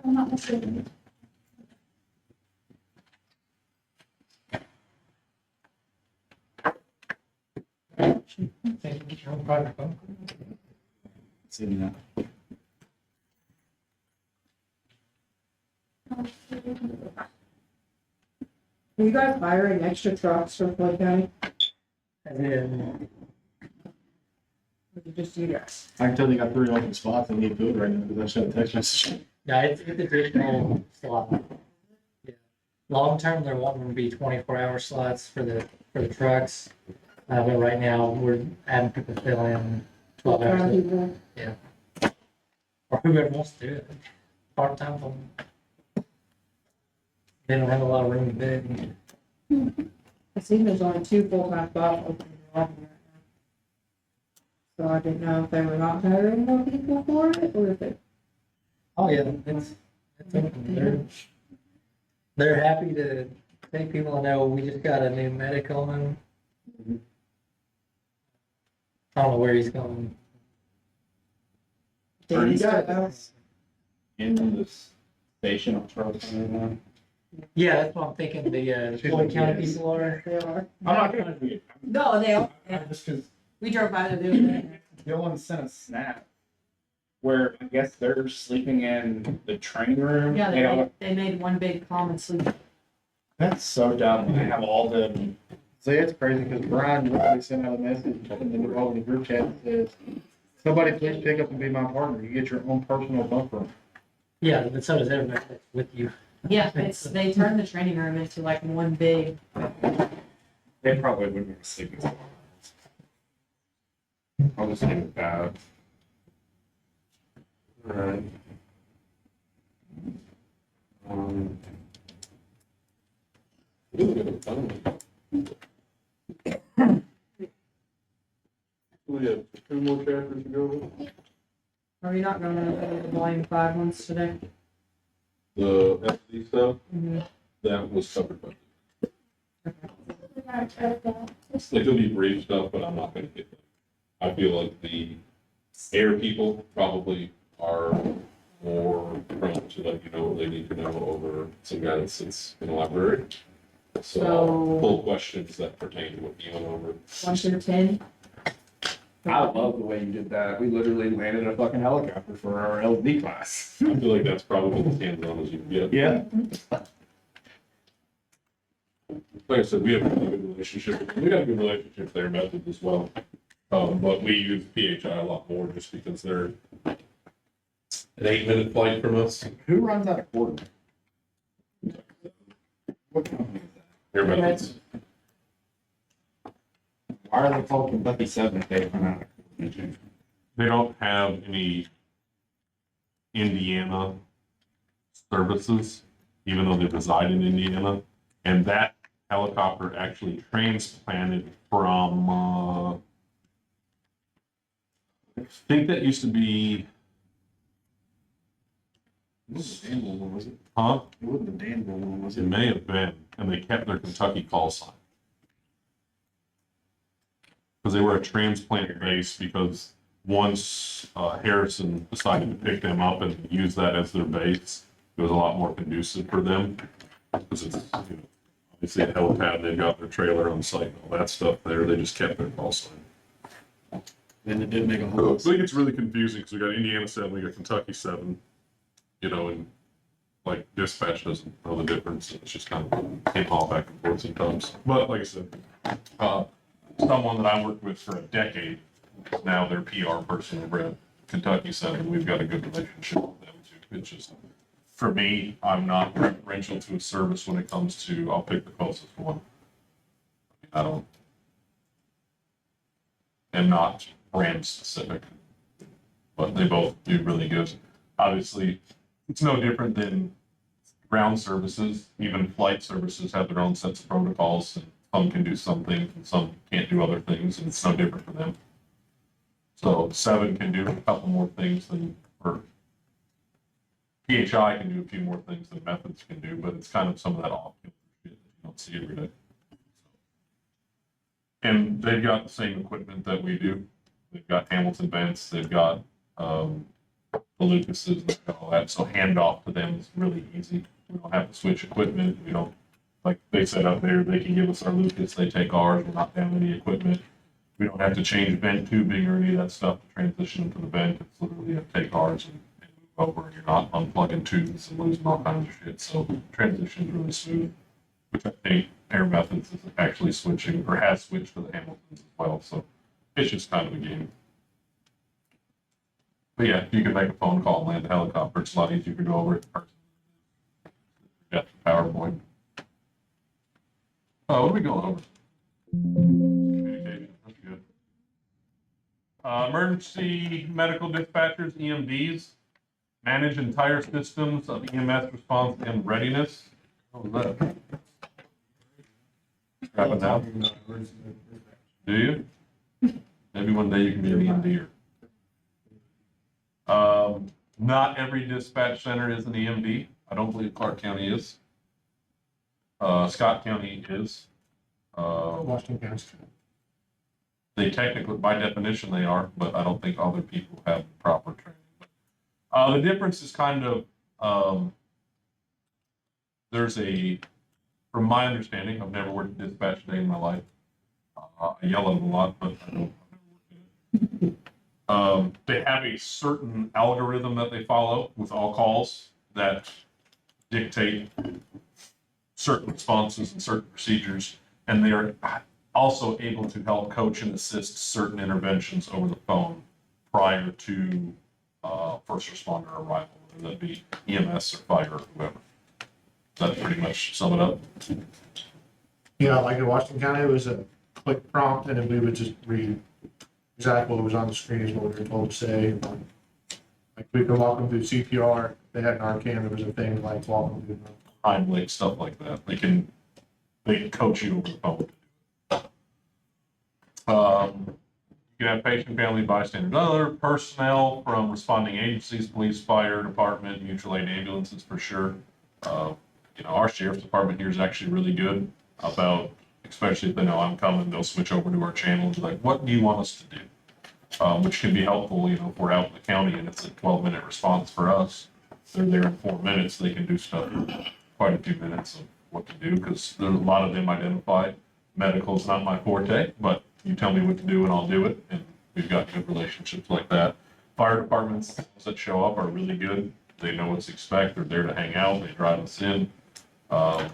not mistaken. Seen that. Are you guys hiring extra trucks for Floyd County? And then, Or is it just you guys? I can tell they got 3 open spots and need food right now because I sent a text message. yeah, it's additional slot. Yeah. Long term, they're wanting to be 24-hour slots for the trucks. But right now, we're having people fill in 12 hours. People? Or whoever wants to do it. Part-time. They don't have a lot of room to bid. I seen there's only 2 full-time spots open in the lobby right now. So I didn't know if they were not hiring more people for it, or if it. Oh, yeah, it's open. They're happy to take people. I know we just got a new medic on. I don't know where he's going. Are you Danny's got guys in this station on Charleston? Yeah, that's what I'm thinking. The Floyd County Yes. people are. They are. I'm not trying to be. No, they are. Just because We drove by the building. Dylan sent a snap where I guess they're sleeping in the training room. Yeah, They don't- they made one big common sleep. That's so dumb. They have all the. See, it's crazy because Brian literally sent out a message in all the group chat that says, somebody please pick up and be my partner. You get your own personal bunk room. Yeah, but so does everybody that's with you. Yeah, they turned the training room into like one big. They probably wouldn't want to sleep in someone else. I'll just leave it that. Alright. We have 2 more chapters to go. Are we not gonna go to the volume 5 ones today? The SD stuff, Mm-hmm. that was covered by. Like, there'll be brief stuff, but I'm not gonna get them. I feel like the air people probably are more prone to let you know what they need to know over some guy that sits in the library. So I'll pull questions that pertain to what you went over. 1 through 10. I love the way you did that. We literally landed a fucking helicopter for our LD class. I feel like that's probably as hands-on as you can get. Yeah. Like I said, we have a really good relationship. We got a good relationship with their method as well. But we use PHI a lot more just because they're an 8-minute flight from us. Who runs out of Gordon? What company is that? Their methods. Why are they called Kentucky 7 if they run out of Gordon? They don't have any Indiana services, even though they reside in Indiana. And that helicopter actually transplanted from, I think that used to be, It wasn't Danville one, was it? huh? It wasn't the Danville one, was It it? may have been, and they kept their Kentucky call sign. Because they were a transplant base, because once Harrison decided to pick them up and use that as their base, it was a lot more conducive for them. Because it's, obviously a helipad, they've got their trailer on site and all that stuff there, they just kept their call sign. Then it did make a whole. So it gets really confusing, because we got Indiana 7, we got Kentucky 7, and like dispatch doesn't know the difference, it's just kind of can't haul back and forth sometimes. But like I said, someone that I worked with for a decade is now their PR person over at Kentucky 7. We've got a good relationship with them too. It's just, for me, I'm not preferential to a service when it comes to, I'll pick the closest one. I don't, am not brand specific, but they both do really good. Obviously, it's no different than ground services. Even flight services have their own sets of protocols, and some can do some things and some can't do other things, and it's no different for them. So 7 can do a couple more things than, or PHI can do a few more things than methods can do, but it's kind of some of that off shit that you don't see every day. And they've got the same equipment that we do. They've got Hamilton vents, they've got, the Lucases and all that, so handoff to them is really easy. We don't have to switch equipment, we don't, like they said out there, they can give us our Lucas, they take ours, we're not down any equipment. We don't have to change vent tubing or any of that stuff to transition to the vent, it's literally have to take ours and move over, and you're not unplugging tubes and losing all kinds of shit, so transition's really smooth. Which I think Air Methods is actually switching, or has switched to the Hamiltons as well, so it's just kind of a game. But yeah, you can make a phone call and land a helicopter. It's a lot easier to go over it in person. Got the PowerPoint. What are we going over? Communication. That's good. Emergency medical dispatchers, EMDs, manage entire systems of EMS response and readiness. What was that? Wrap it down. Do you? Maybe one day you can be an EMD. Not every dispatch center is an EMD. I don't believe Clark County is. Scott County is. Washington County. They technically, by definition, they are, but I don't think other people have proper training. The difference is kind of, there's a, from my understanding, I've never worked a dispatch day in my life. I yell at them a lot, but I don't. They have a certain algorithm that they follow with all calls that dictate certain responses and certain procedures, and they are also able to help coach and assist certain interventions over the phone prior to first responder arrival, whether that be EMS or fire or whoever. That pretty much sum it up. Yeah, like in Washington County, it was a click prompt, and then we would just read exactly what was on the screen is what we were told to say. Like we could walk them through CPR. They had Narcan. There was a thing like walk them through. Heimlich, stuff like that. They can coach you over the phone. You can have patient, family, bystanders, other personnel from responding agencies, police, fire department, mutual aid ambulances for sure. Our sheriff's department here is actually really good about, especially if they know I'm coming, they'll switch over to our channel and be like, what do you want us to do? Which can be helpful, if we're out in the county and it's a 12-minute response for us. They're there in 4 minutes, they can do stuff in quite a few minutes of what to do, because there's a lot of them identify. Medical's not my forte, but you tell me what to do and I'll do it, and we've got good relationships like that. Fire departments that show up are really good. They know what to expect, they're there to hang out, they drive us in. Why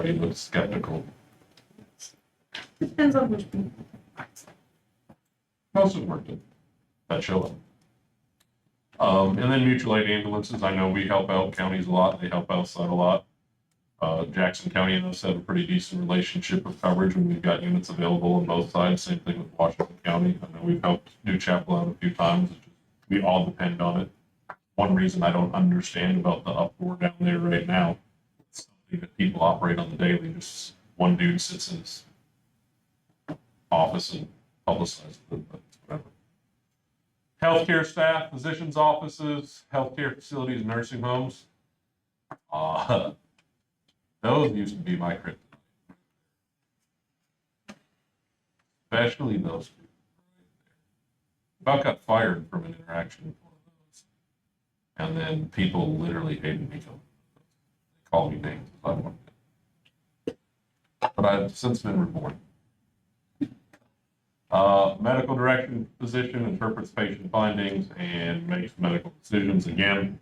do you look skeptical? Depends on which people. Most of them are good that show up. And then mutual aid ambulances, I know we help out counties a lot, they help outside a lot. Jackson County and us have a pretty decent relationship of coverage when we've got units available on both sides. Same thing with Washington County. I know we've helped New Chapel out a few times. We all depend on it. One reason I don't understand about the uproar down there right now, it's something that people operate on the daily. Just one dude sits in his office and publicizes it, but whatever. Healthcare staff, physicians' offices, healthcare facilities, nursing homes. Those used to be my kryptonite. Especially those two. About got fired from an interaction with one of those. And then people literally hated me. They called me names if I wanted to. But I've since been reborn. Medical direction physician interprets patient findings and makes medical decisions. Again,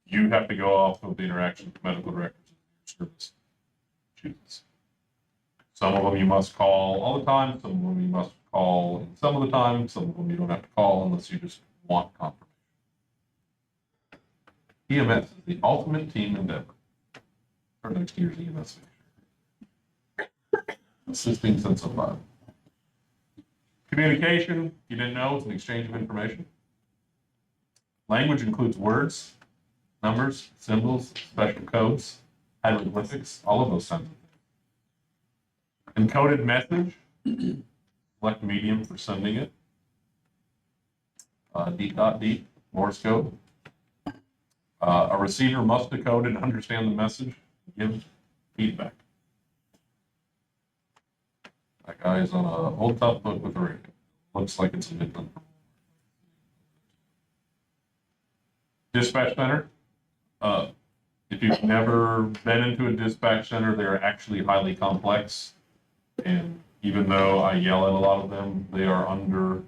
you have to go off of the interaction with the medical directors of your service. Chooses. Some of them you must call all the time. Some of them you must call in some of the time. Some of them you don't have to call unless you just want confirmation. EMS is the ultimate team endeavor for next year's EMS assisting since 05. Communication, you didn't know, is an exchange of information. Language includes words, numbers, symbols, special codes, hieroglyphics, all of those kinds of things. Encoded message, select medium for sending it. D.D, Morse code. A receiver must decode and understand the message, give feedback. Guy's on a old tough book with a radio. Looks like it's a Midland. Dispatch center. If you've never been into a dispatch center, they're actually highly complex. And even though I yell at a lot of them, they are under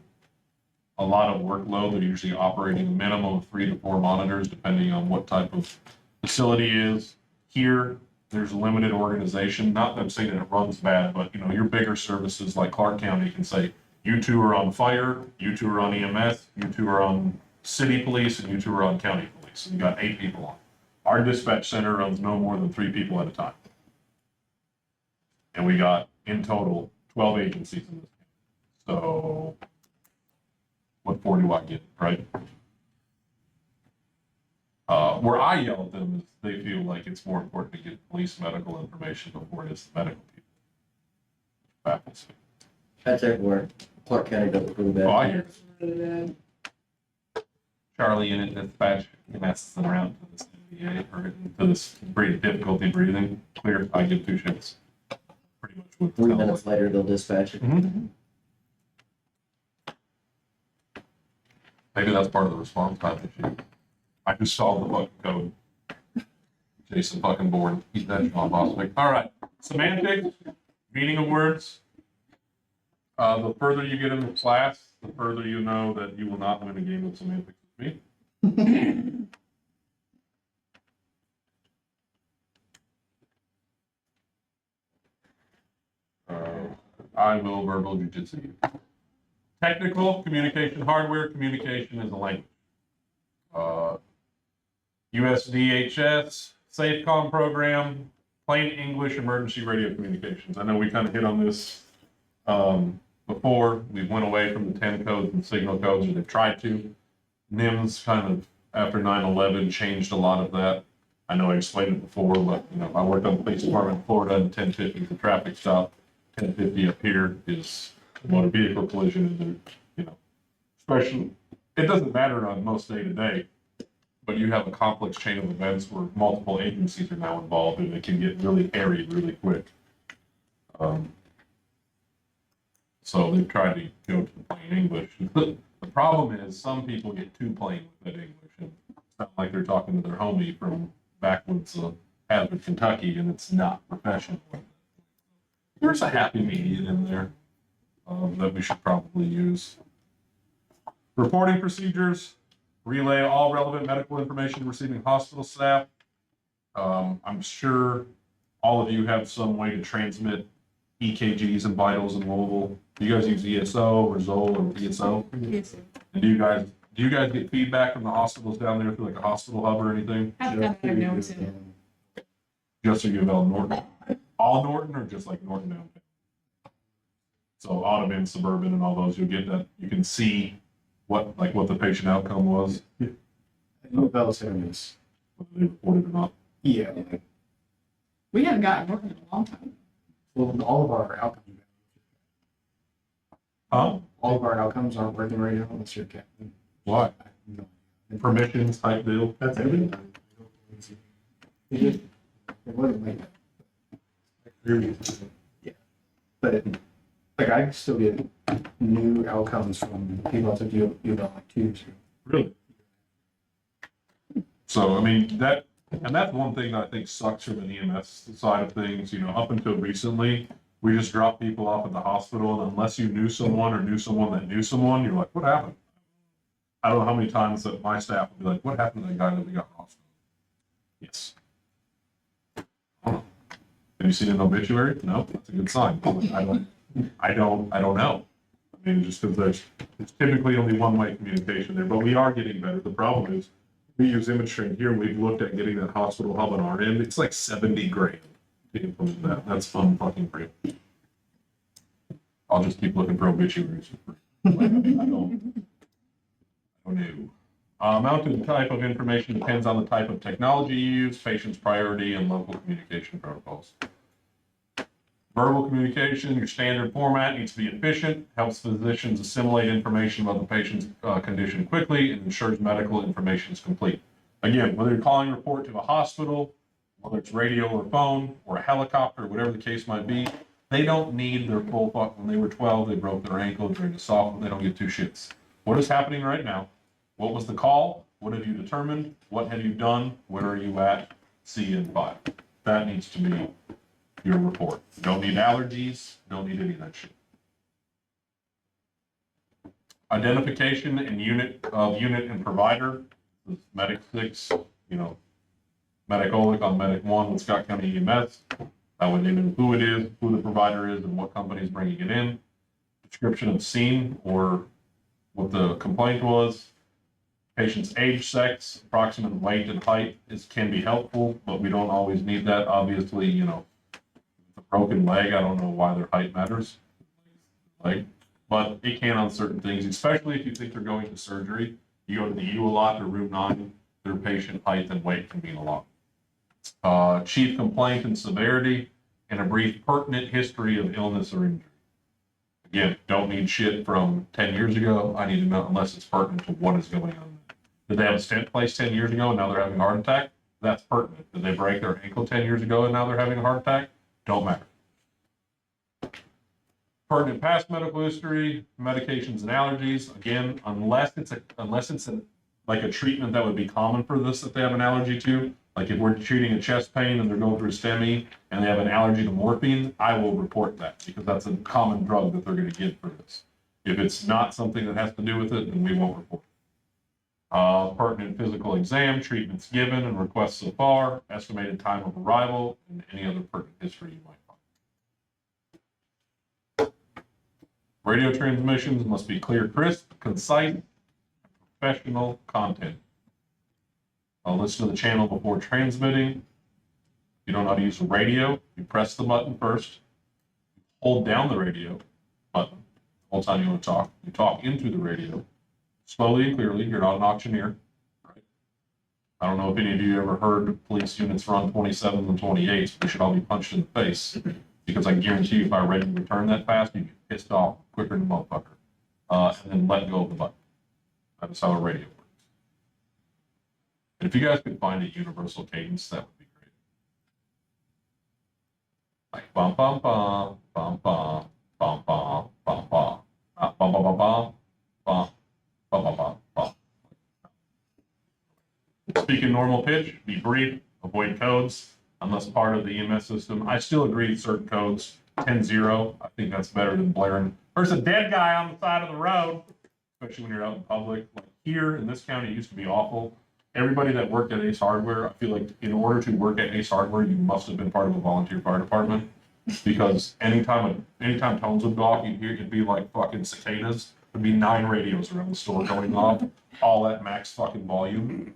a lot of workload. They're usually operating a minimum of 3 to 4 monitors, depending on what type of facility it is. Here, there's limited organization. Not that I'm saying that it runs bad, but your bigger services like Clark County can say, you two are on fire, you two are on EMS, you two are on city police, and you two are on county police. And you got 8 people on. Our dispatch center runs no more than 3 people at a time. And we got, in total, 12 agencies in this. So, what for do I get, right? Where I yell at them is they feel like it's more important to get police medical information before it is the medical people. Baffles me. That's everywhere. Clark County does pretty bad. Oh, I hear it. Really bad. Charlie in it, dispatch, he messes them around to this NDA or to this difficulty breathing. Clear, I give 2 shifts. Pretty much what 3 minutes later, they'll dispatch it. Mhm. Maybe that's part of the response time issue. I just solved the fucking code. Jason fucking Bourne, eat that John Boswick. All right, semantics, meaning of words. The further you get into class, the further you know that you will not win a game of semantics with me. I will verbal jujitsu you. Technical communication hardware, communication is a language. USDHS, SafeCom program, plain English emergency radio communications. I know we kind of hit on this before. We went away from the 10 codes and signal codes, or they've tried to. NIMS kind of, after 9/11, changed a lot of that. I know I explained it before, but I worked on the police department in Florida, and 1050 is a traffic stop. 1050 up here is a motor vehicle collision, and especially, it doesn't matter on most day to day, but you have a complex chain of events where multiple agencies are now involved, and it can get really hairy really quick. So they've tried to go to the plain English. The problem is some people get too plain with that English, and it's not like they're talking to their homie from backwoods of Hazard, Kentucky, and it's not professional. There's a happy median in there that we should probably use. Reporting procedures, relay all relevant medical information to receiving hospital staff. I'm sure all of you have some way to transmit EKGs and vitals in Louisville. Do you guys use ESO or ZOL or ESO? Yes. And do you guys get feedback from the hospitals down there through like a hospital hub or anything? Have that I've noticed. Just so you have Norton, all Norton, or just like Norton downtown? So Audubon, Suburban, and all those, you'll get that. You can see what the patient outcome was, Bell Cinemas. whether they reported or not. Yeah. We haven't gotten working in a long time. Well, all of our outcomes. Huh? All of our outcomes aren't working right now unless you're captain. Why? No. Permissions type deal. That's everything. It wasn't like that. Yeah. But like I still get new outcomes from people that took you about like 2 years ago. Really? So, I mean, that's one thing that I think sucks from an EMS side of things. Up until recently, we just dropped people off at the hospital, and unless you knew someone or knew someone that knew someone, you're like, what happened? I don't know how many times that my staff would be like, what happened to that guy that we got in the hospital? Yes. Have you seen an obituary? No, that's a good sign. I don't know. I mean, just because it's typically only one-way communication there, but we are getting better. The problem is we use imagery here. We've looked at getting that hospital hub on our end. It's like 70 grand to implement that. That's fun fucking free. I'll just keep looking for obituaries. I don't know. Mounted type of information depends on the type of technology you use, patient's priority, and local communication protocols. Verbal communication, your standard format needs to be efficient, helps physicians assimilate information about the patient's condition quickly, and ensures medical information is complete. Again, whether you're calling a report to a hospital, whether it's radio or phone, or a helicopter, whatever the case might be, They don't need their full, when they were 12, they broke their ankle during a softball, they don't give two shits. What is happening right now? What was the call? What have you determined? What have you done? Where are you at? See you in 5. That needs to be your report. You don't need allergies, don't need any of that shit. Identification and unit and provider. Medic 6, Medic Olic on Medic 1 with Scott County EMS. That way they know who it is, who the provider is, and what company is bringing it in. Description of scene or what the complaint was. Patient's age, sex, approximate weight, and height can be helpful, but we don't always need that. Obviously, a broken leg, I don't know why their height matters. But it can on certain things, especially if you think they're going to surgery. You go to the U a lot or room 9, their patient height and weight can mean a lot. Chief complaint and severity, and a brief pertinent history of illness or injury. Again, don't need shit from 10 years ago. I need to know unless it's pertinent to what is going on. Did they have a stent placed 10 years ago and now they're having a heart attack? That's pertinent. Did they break their ankle 10 years ago and now they're having a heart attack? Don't matter. Pertinent past medical history, medications and allergies. Again, unless it's like a treatment that would be common for this that they have an allergy to. Like if we're treating a chest pain and they're going through a STEMI and they have an allergy to morphine, I will report that because that's a common drug that they're going to give for this. If it's not something that has to do with it, then we won't report it. Pertinent physical exam, treatments given and requests so far, estimated time of arrival, and any other pertinent history you might find. Radio transmissions must be clear, crisp, concise, professional content. I'll listen to the channel before transmitting. You don't know how to use the radio. You press the button first. Hold down the radio button the whole time you want to talk. You talk into the radio slowly and clearly. You're not an auctioneer. Right? I don't know if any of you ever heard police units run 27s and 28s. We should all be punched in the face because I guarantee you if I read you return that fast, you'd get pissed off quicker than a motherfucker. And then let go of the button. That's how a radio works. And if you guys could find a universal cadence, that would be great. Like bum bum bum bum bum bum bum bum bum bum bum bum bum bum bum bum bum bum. Speak in normal pitch, be brief, avoid codes unless part of the EMS system. I still agree with certain codes. 10-0, I think that's better than blaring. There's a dead guy on the side of the road, especially when you're out in public. Like here in this county, it used to be awful. Everybody that worked at Ace Hardware, I feel like in order to work at Ace Hardware, you must have been part of a volunteer fire department. Because anytime tones would go off, it'd be like fucking cicadas. There'd be 9 radios around the store going off, all at max fucking volume.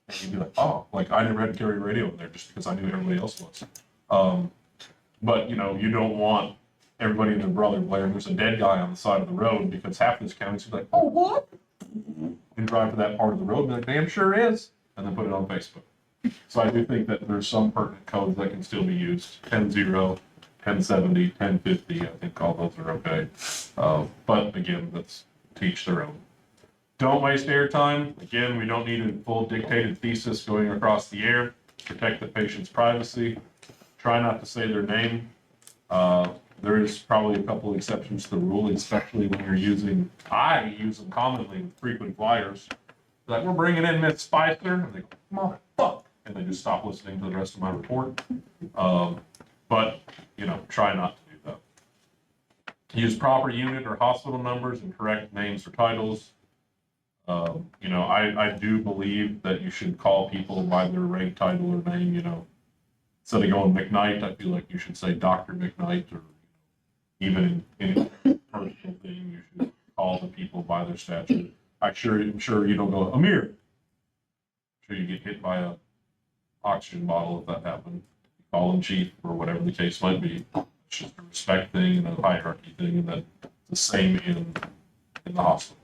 And you'd be like, oh, like I never had to carry a radio in there just because I knew everybody else was. But you don't want everybody and their brother blaring, there's a dead guy on the side of the road because half this county's like, oh, what? And drive to that part of the road and be like, damn sure is, and then put it on Facebook. So I do think that there's some pertinent codes that can still be used. 10-0, 1070, 1050, I think all those are okay. But again, let's teach their own. Don't waste airtime. Again, we don't need a full dictated thesis going across the air. Protect the patient's privacy. Try not to say their name. There is probably a couple exceptions to the rule, especially when I use them commonly with frequent flyers. Like, we're bringing in Miss Spicer, and they go, motherfuck, and they just stop listening to the rest of my report. But, try not to do that. Use proper unit or hospital numbers and correct names or titles. I do believe that you should call people by their rank, title, or name, Instead of going McKnight, I feel like you should say Dr. McKnight, or even in any personal thing, you should call the people by their stature. I'm sure you don't go, Amir. I'm sure you get hit by a oxygen bottle if that happened. You call him chief or whatever the case might be. It's just a respect thing and a hierarchy thing, and that's the same in the hospital.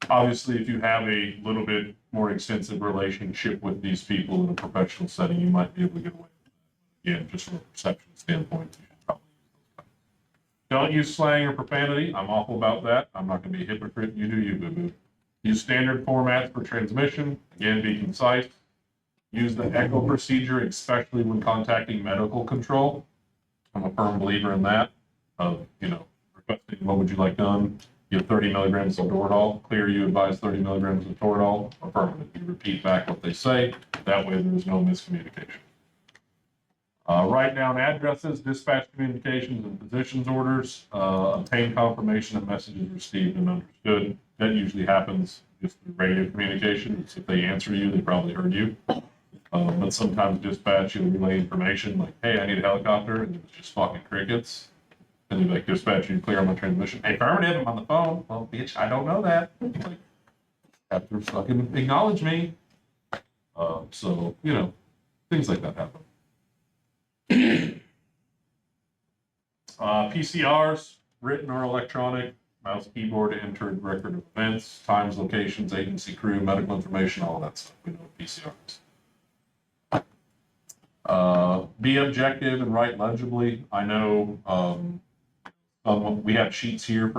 Obviously, if you have a little bit more extensive relationship with these people in a professional setting, you might be able to get away with that. Again, just from a perception standpoint, you should probably use those. Don't use slang or profanity. I'm awful about that. I'm not going to be a hypocrite. You do you, boo-boo. Use standard formats for transmission. Again, be concise. Use the echo procedure, especially when contacting medical control. I'm a firm believer in that, of, requesting, what would you like done? You have 30 milligrams of Toradol, clear, you advise 30 milligrams of Toradol, affirmative. You repeat back what they say, that way there's no miscommunication. Write down addresses, dispatch communications, and positions orders. Obtain confirmation that message is received and understood. That usually happens just through radio communication. So if they answer you, they probably heard you. But sometimes dispatch, you'll relay information like, hey, I need a helicopter, and it's just fucking crickets. And you're like, dispatch, you clear on my transmission. Hey, affirmative, I'm on the phone. Well, bitch, I don't know that. Like, have to fucking acknowledge me. So, things like that happen. PCRs, written or electronic, mouse, keyboard, entered record of events, times, locations, agency, crew, medical information, all of that stuff. We know what PCR is. Be objective and write legibly. I know we have sheets here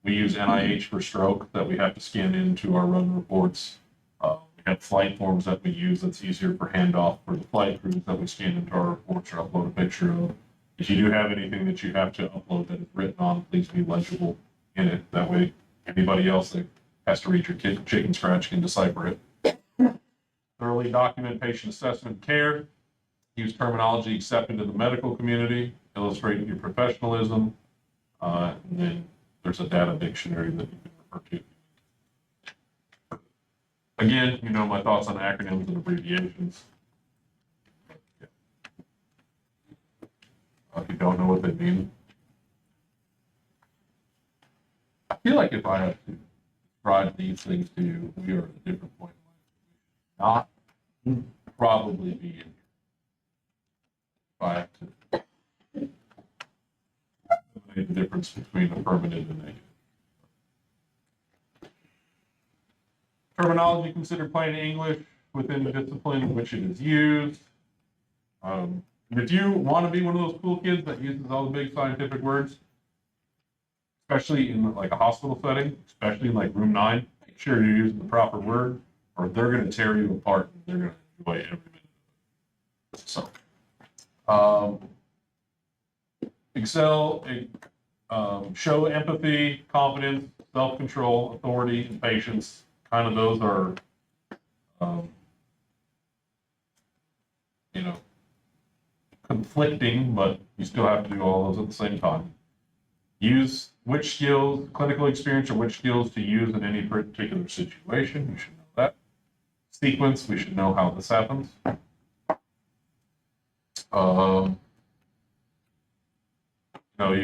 we use NIH for stroke that we have to scan into our run reports. We have flight forms that we use that's easier for handoff for the flight crews that we scan into our reports or upload a picture of. If you do have anything that you have to upload that is written on, please be legible in it. That way, anybody else that has to read your chicken scratch can decipher it. Thoroughly document patient assessment care. Use terminology accepted in the medical community. Illustrate your professionalism. And then there's a data dictionary that you can refer to. Again, my thoughts on acronyms and abbreviations. If you don't know what they mean. I feel like if I have to describe these things to you, we are at a different point in life. Not probably be in here. If I have to make the difference between affirmative and negative. Terminology considered plain English within the discipline in which it is used. If you want to be one of those cool kids that uses all the big scientific words, especially in like a hospital setting, especially in like room 9, make sure you're using the proper word or they're going to tear you apart. They're going to enjoy every minute of it. So, excel, show empathy, confidence, self-control, authority, and patience. Kind of those are, conflicting, but you still have to do all those at the same time. Use which skills, clinical experience, or which skills to use in any particular situation. You should know that. Sequence, we should know how this happens. You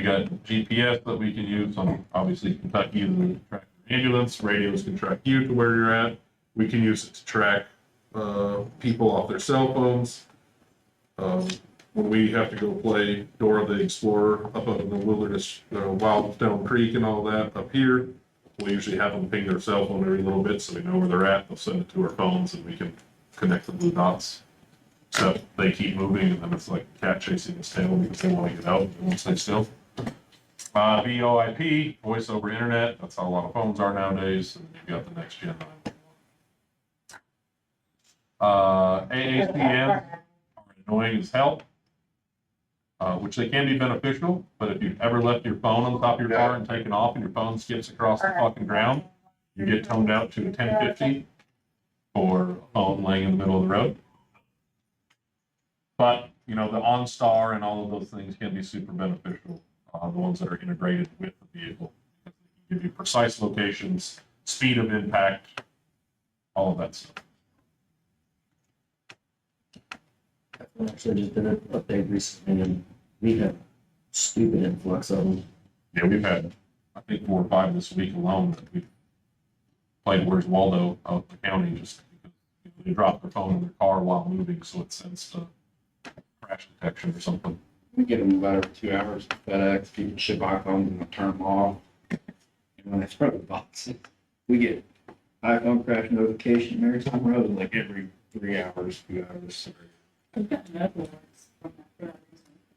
got GPS that we can use on, obviously, Kentucky to track the ambulance. Radios can track you to where you're at. We can use it to track people off their cell phones. When we have to go play Dora the Explorer up in the wilderness, Wildstone Creek and all that up here, we usually have them ping their cell phone every little bit so we know where they're at. They'll send it to our phones and we can connect the blue dots. So they keep moving and then it's like a cat chasing its tail because they want to get out and won't stay still. VoIP, voice over internet. That's how a lot of phones are nowadays. And you've got the next gen. AACM are annoying as hell. Which they can be beneficial, but if you've ever left your phone on the top of your car and taken off and your phone skips across the fucking ground, you get toned out to a 1050 for a phone laying in the middle of the road. But, the OnStar and all of those things can be super beneficial, the ones that are integrated with the vehicle. They can give you precise locations, speed of impact, all of that stuff. Actually just did an update recently and we have stupid influx of them. Yeah, we've had, I think, 4 or 5 this week alone that we've played Where's Waldo out in the county just because they dropped their phone in their car while moving, so it sends to crash detection or something. We get them about every 2 hours. FedEx, people ship iPhones and turn them off. And when they spread the boxes, we get iPhone crash notification Maritime Road like every 3 hours, 2 hours.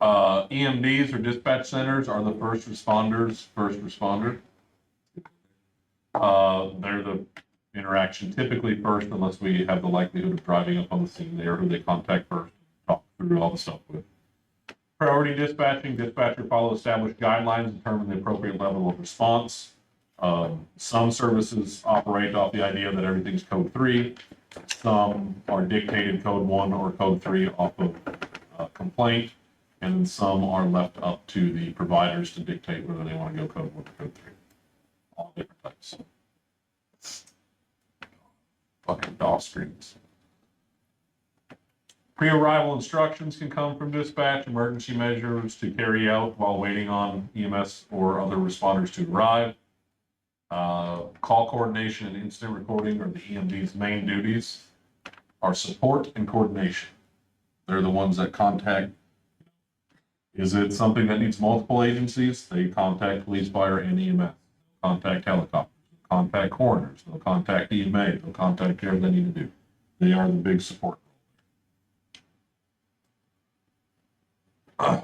EMDs or dispatch centers are the first responder. They're the interaction typically first, unless we have the likelihood of driving up on the scene there, who they contact first, talk through all the stuff with. Priority dispatching, dispatcher follow established guidelines, determine the appropriate level of response. Some services operate off the idea that everything's code 3. Some are dictated code 1 or code 3 off of complaint, and then some are left up to the providers to dictate whether they want to go code 1 or code 3. All different types. Fucking DOS screens. Pre-arrival instructions can come from dispatch, emergency measures to carry out while waiting on EMS or other responders to arrive. Call coordination and incident recording are the EMD's main duties. Our support and coordination. They're the ones that contact. Is it something that needs multiple agencies? They contact police, fire, and EMS. Contact helicopters, contact coroners, they'll contact EMA, they'll contact whatever they need to do. They are the big support. Okay.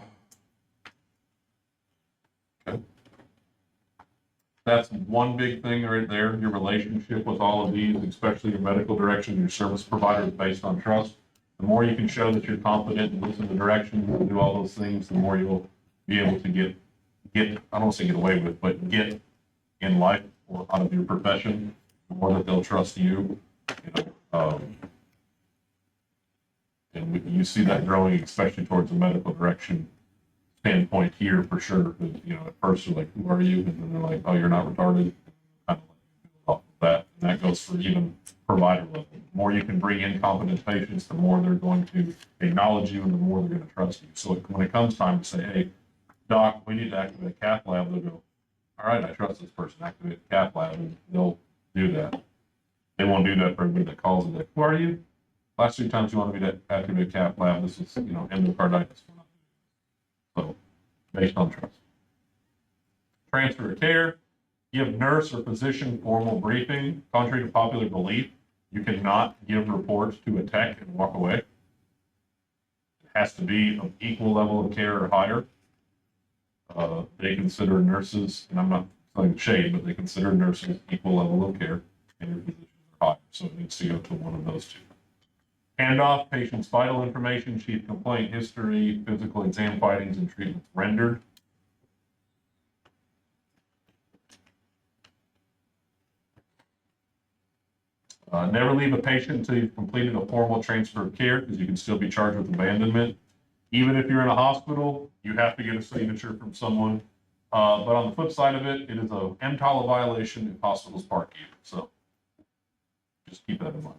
That's one big thing right there, your relationship with all of these, especially your medical direction, your service provider is based on trust. The more you can show that you're confident and listen to directions and do all those things, the more you'll be able to get, I don't want to say get away with, but get in life or out of your profession, the more that they'll trust you, and you see that growing, especially towards the medical direction standpoint here for sure. At first they're like, who are you? And then they're like, oh, you're not retarded. Kind of off of that. And that goes for even provider level. The more you can bring in competent patients, the more they're going to acknowledge you and the more they're going to trust you. So when it comes time to say, hey, doc, we need to activate a cath lab, they'll go, all right, I trust this person, activate the cath lab, and they'll do that. They won't do that for everybody that calls and like, who are you? Last 2 times you wanted me to activate a cath lab, this is, endocarditis. So, based on trust. Transfer of care, give nurse or physician formal briefing. Contrary to popular belief, you cannot give reports to a tech and walk away. It has to be of equal level of care or higher. They consider nurses, and I'm not saying shade, but they consider nurses equal level of care, and your physicians are higher. So it needs to go to one of those 2. Handoff, patient's vital information, chief complaint history, physical exam findings, and treatments rendered. Never leave a patient until you've completed a formal transfer of care, because you can still be charged with abandonment. Even if you're in a hospital, you have to get a signature from someone. But on the flip side of it, it is a EMTALA violation if hospitals park you. So just keep that in mind.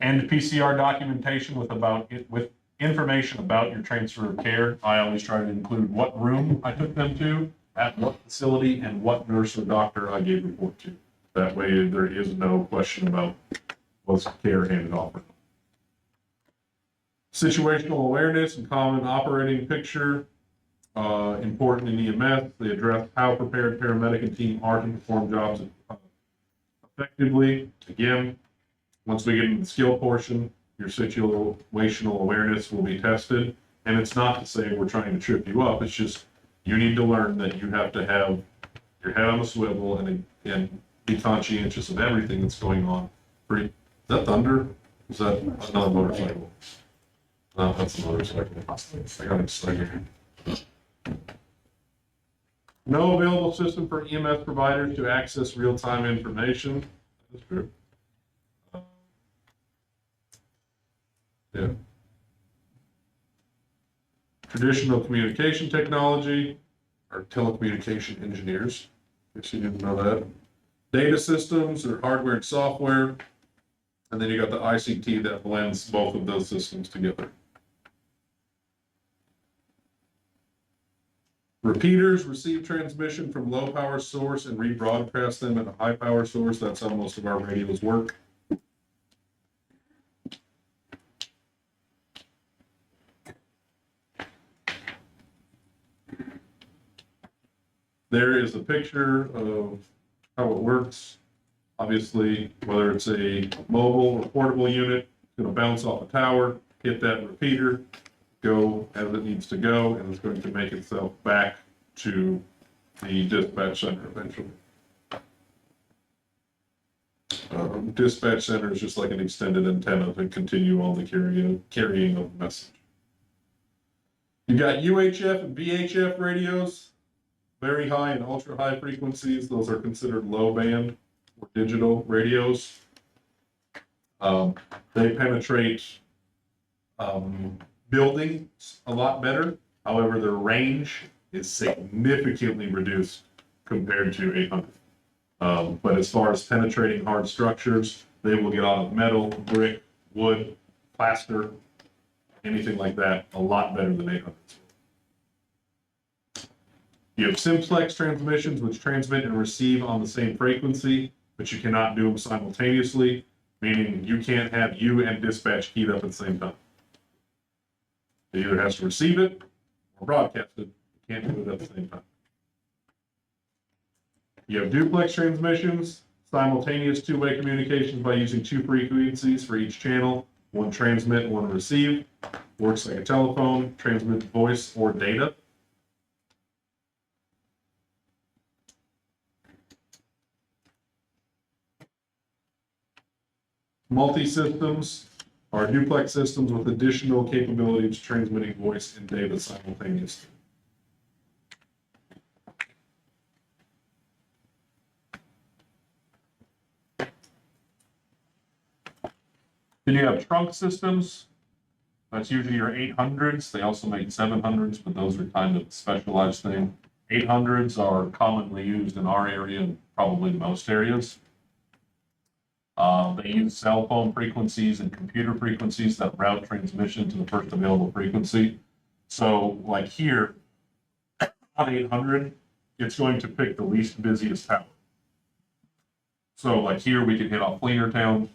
And PCR documentation with information about your transfer of care. I always try to include what room I took them to, at what facility, and what nurse or doctor I gave report to. That way there is no question about what's care handed off. Situational awareness and common operating picture. Important in EMS. They address how prepared paramedic and team are to perform jobs effectively. Again, once we get into the skill portion, your situational awareness will be tested. And it's not to say we're trying to trip you up. It's just you need to learn that you have to have your head on a swivel and be conscientious of everything that's going on. Is that thunder? Is that another motorcycle? No, that's a motorcycle. I got excited. No available system for EMS providers to access real-time information. That's true. Yeah. Traditional communication technology, or telecommunication engineers. Guess you didn't know that. Data systems or hardware and software. And then you got the ICT that blends both of those systems together. Repeaters receive transmission from low power source and rebroadcast them at a high power source. That's how most of our radios work. There is a picture of how it works. Obviously, whether it's a mobile or portable unit, it's going to bounce off a tower, hit that repeater, go as it needs to go, and it's going to make itself back to the dispatch center eventually. Dispatch center is just like an extended antenna to continue all the carrying of the message. You got UHF and VHF radios, very high and ultra high frequencies. Those are considered low band or digital radios. They penetrate buildings a lot better. However, their range is significantly reduced compared to 800. But as far as penetrating hard structures, they will get out of metal, brick, wood, plaster, anything like that, a lot better than 800s. You have simplex transmissions, which transmit and receive on the same frequency, but you cannot do them simultaneously, meaning you can't have you and dispatch keyed up at the same time. It either has to receive it or broadcast it. You can't do it at the same time. You have duplex transmissions, simultaneous two-way communications by using two frequencies for each channel, one transmit, one receive. Works like a telephone, transmits voice or data. Multi-systems are duplex systems with additional capabilities transmitting voice and data simultaneously. Then you have trunk systems. That's usually your 800s. They also make 700s, but those are kind of a specialized thing. 800s are commonly used in our area and probably most areas. They use cell phone frequencies and computer frequencies that route transmission to the first available frequency. So like here, on 800, it's going to pick the least busiest tower. So like here, we can hit off Fleenertown,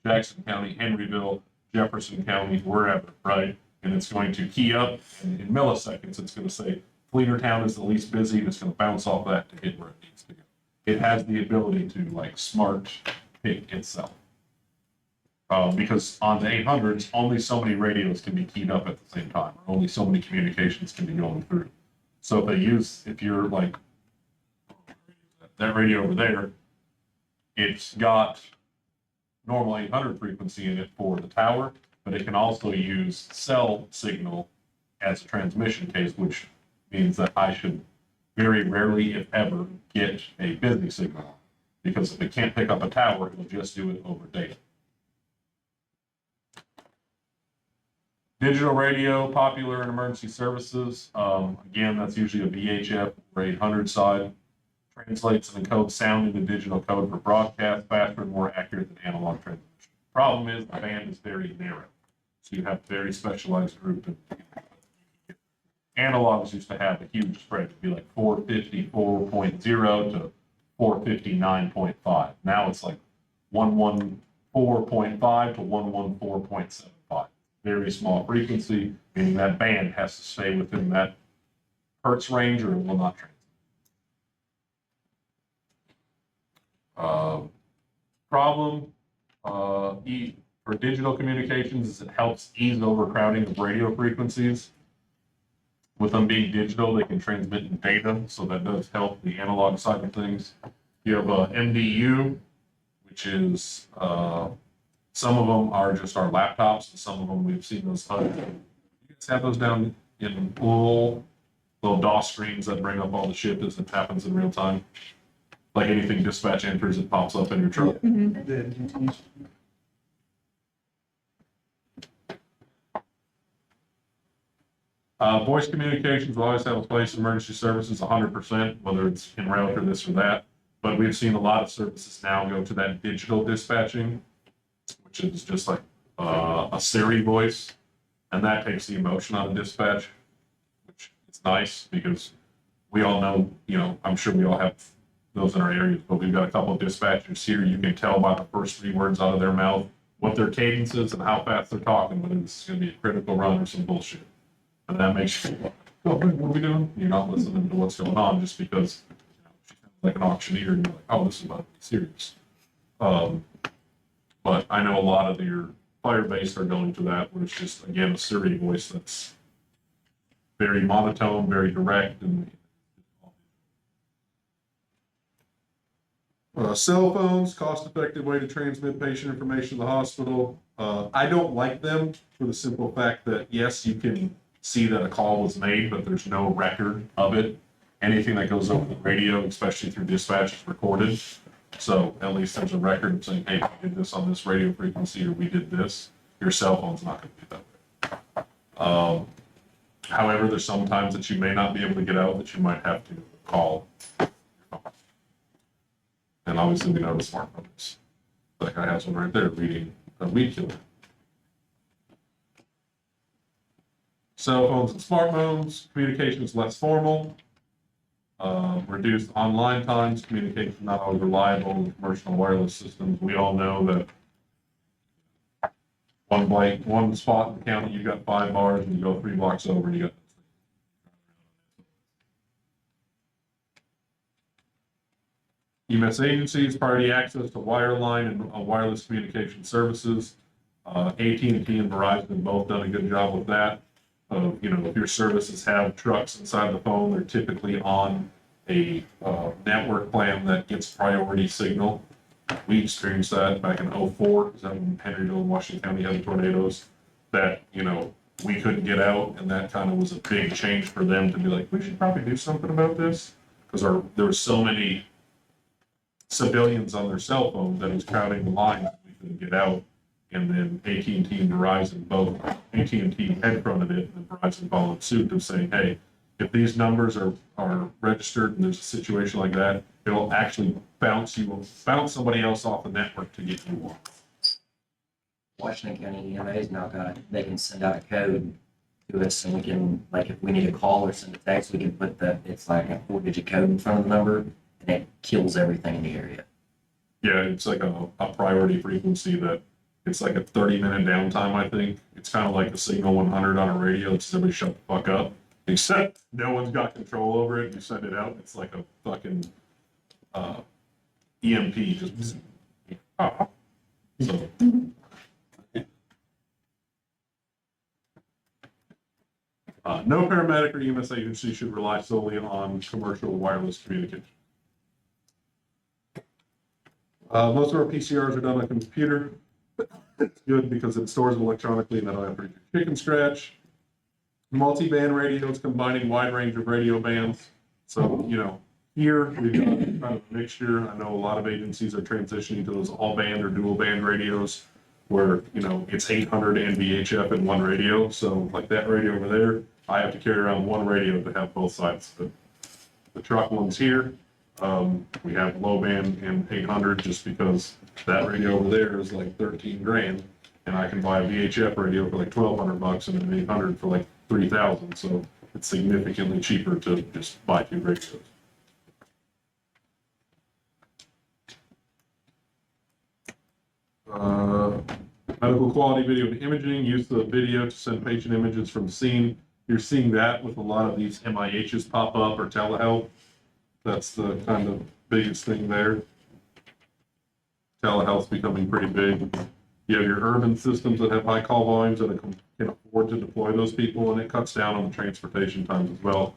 Jackson County, Henryville, Jefferson County, wherever, right? And it's going to key up, and in milliseconds, it's going to say Fleenertown is the least busy, and it's going to bounce off that to hit where it needs to go. It has the ability to like smart pick itself. Because on the 800s, only so many radios can be keyed up at the same time, or only so many communications can be going through. So if you're like, that radio over there, it's got normal 800 frequency in it for the tower, but it can also use cell signal as a transmission case, which means that I should very rarely, if ever, get a busy signal. Because if it can't pick up a tower, it'll just do it over data. Digital radio, popular in emergency services. Again, that's usually a VHF or 800 side. Translates and encodes sound into digital code for broadcast faster and more accurate than analog transmission. Problem is the band is very narrow. So you have a very specialized group. Analogs used to have a huge spread. It'd be like 454.0 to 459.5. Now it's like 114.5 to 114.75. Very small frequency, meaning that band has to stay within that hertz range or it will not transmit. Problem for digital communications is it helps ease overcrowding of radio frequencies. With them being digital, they can transmit data, so that does help the analog side of things. You have a MDU, which is some of them are just our laptops, and some of them we've seen those. You guys have those down in little DOS screens that bring up all the shit as it happens in real time. Like anything dispatch enters, it pops up in your truck. Voice communications will always have a place in emergency services 100%, whether it's en route or this or that. But we've seen a lot of services now go to that digital dispatching, which is just like a Siri voice. And that takes the emotion out of dispatch, which is nice because we all know, I'm sure we all have those in our areas, but we've got a couple of dispatchers here. You can tell by the first 3 words out of their mouth what their cadence is and how fast they're talking, whether this is going to be a critical run or some bullshit. And that makes you feel, oh, what are we doing? You're not listening to what's going on just because she sounds like an auctioneer and you're like, oh, this is about to be serious. But I know a lot of your fire-based are going to that, where it's just, again, a Siri voice that's very monotone, very direct, and cell phones, cost-effective way to transmit patient information to the hospital. I don't like them for the simple fact that, yes, you can see that a call was made, but there's no record of it. Anything that goes over the radio, especially through dispatch, is recorded. So at least there's a record of saying, hey, we did this on this radio frequency, or we did this. Your cell phone's not going to do that. However, there's some times that you may not be able to get out that you might have to call. And obviously, we know the smartphones. That guy has one right there reading a weed killer. Cell phones and smartphones, communication is less formal. Reduced online times, communication not always reliable in commercial wireless systems. We all know that one spot in the county, you got 5 bars, and you go 3 blocks over, and you got. EMS agencies, priority access to wireline and wireless communication services. AT&T and Verizon have both done a good job with that. If your services have trucks inside the phone, they're typically on a network plan that gets priority signal. We experienced that back in 04, because that when Henryville and Washington County had the tornadoes, that, we couldn't get out, and that kind of was a big change for them to be like, we should probably do something about this, because there were so many civilians on their cell phones that it was crowding the lines, we couldn't get out. And then AT&T and Verizon, both AT&T head fronted it, and Verizon followed suit of saying, hey, if these numbers are registered and there's a situation like that, it'll actually bounce somebody else off the network to get you on. Washington County EMA's now they can send out a code to us, and we can, like, if we need a call or send a text, we can put it's like a 4-digit code in front of the number, and it kills everything in the area. Yeah, it's like a priority frequency that it's like a 30-minute downtime, I think. It's kind of like the Signal 100 on a radio. It's everybody shut the fuck up. Except no one's got control over it. You send it out, it's like a fucking EMP. Just so. No paramedic or EMS agency should rely solely on commercial wireless communication. Most of our PCRs are done on a computer. It's good because it stores them electronically and I don't have to chicken scratch. Multi-band radios combining wide range of radio bands. So, here we've got kind of a mixture. I know a lot of agencies are transitioning to those all band or dual band radios where, it's 800 and VHF in one radio. So like that radio over there, I have to carry around one radio to have both sides. The truck ones here, we have low band and 800 just because that radio over there is like 13 grand, and I can buy a VHF radio for like $1,200 and an 800 for like 3,000. So it's significantly cheaper to just buy 2 radios. Medical quality video and imaging, use of video to send patient images from the scene. You're seeing that with a lot of these MIHs pop up or telehealth. That's the kind of biggest thing there. Telehealth's becoming pretty big. You have your urban systems that have high call volumes that can afford to deploy those people, and it cuts down on the transportation times as well.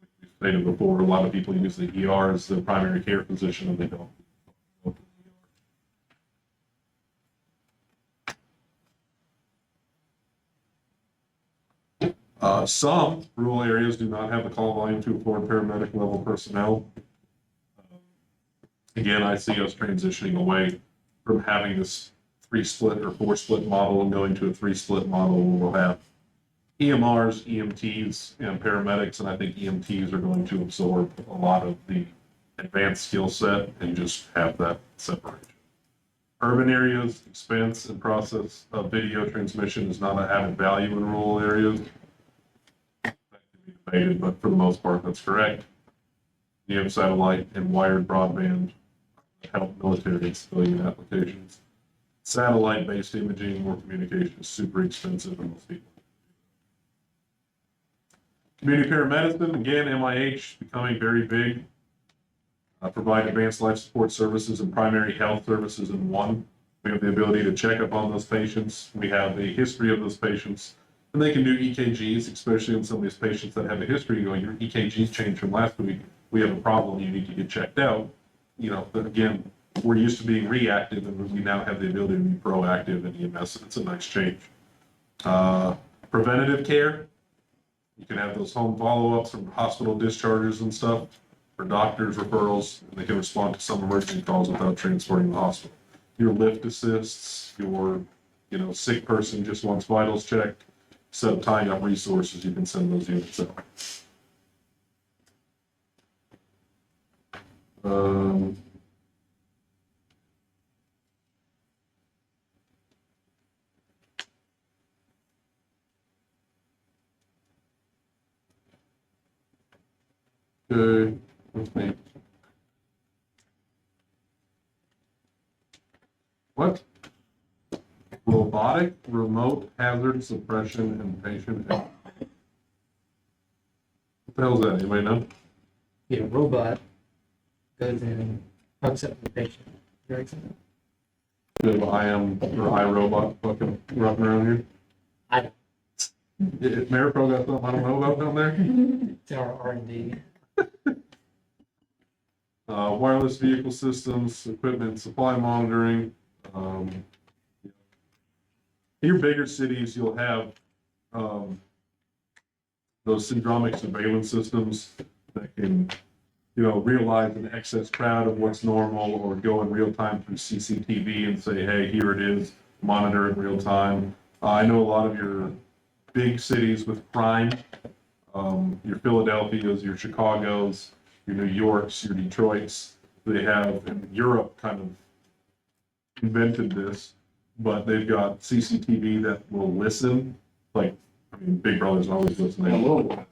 Like we stated before, a lot of people use the ER as their primary care physician, and they don't. Some rural areas do not have the call volume to afford paramedic level personnel. Again, I see us transitioning away from having this 3-split or 4-split model and going to a 3-split model where we'll have EMRs, EMTs, and paramedics, and I think EMTs are going to absorb a lot of the advanced skill set and just have that separation. Urban areas, expense and process of video transmission is not an added value in rural areas. That can be debated, but for the most part, that's correct. You have satellite and wired broadband that help military and civilian applications. Satellite-based imaging or communication is super expensive and most people. Community paramedicine, again, MIH becoming very big. Provide advanced life support services and primary health services in one. We have the ability to check up on those patients. We have a history of those patients, and they can do EKGs, especially in some of these patients that have a history. Your EKGs changed from last week. We have a problem. You need to get checked out. But again, we're used to being reactive, and we now have the ability to be proactive in EMS. It's a nice change. Preventative care. You can have those home follow-ups from hospital discharges and stuff, for doctors' referrals, and they can respond to some emergency calls without transporting the hospital. Your lift assists, your, sick person just wants vitals checked, instead of tying up resources, you can send those units out. Okay, with me. What? Robotic remote hazard suppression and patient. What the hell is that? Anybody know? Yeah, robot goes in and hooks up the patient. Drags him. Good IM or iRobot fucking running around here. I don't. If Maripro got something I don't know about down there. It's our R&D. Wireless vehicle systems, equipment, supply monitoring. In your bigger cities, you'll have those syndromic surveillance systems that can, realize an excess crowd of what's normal, or go in real time through CCTV and say, hey, here it is, monitor it in real time. I know a lot of your big cities with crime, your Philadelphias, your Chicagos, your New Yorks, your Detroits, they have, and Europe kind of invented this, but they've got CCTV that will listen, Big Brother's always listening.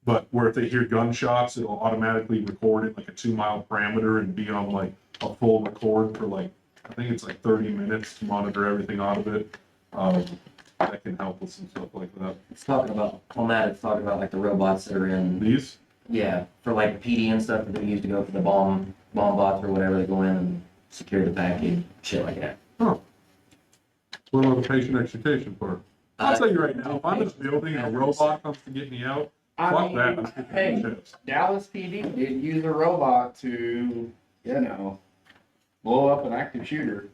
But where if they hear gunshots, it'll automatically record it like a 2-mile parameter and be on like a full record for I think it's 30 minutes to monitor everything out of it. That can help with some stuff like that. It's talking about, on that, it's talking about like the robots that are in, These? yeah, for like PD and stuff that they use to go for the bomb bots or whatever, they go in and secure the package, shit like that. Oh. What about the patient extrication part? I'll tell you right now, if I'm in a building and a robot comes to get me out, fuck that. I'm kicking hey, in the chest. Dallas PD did use a robot to, blow up an active shooter.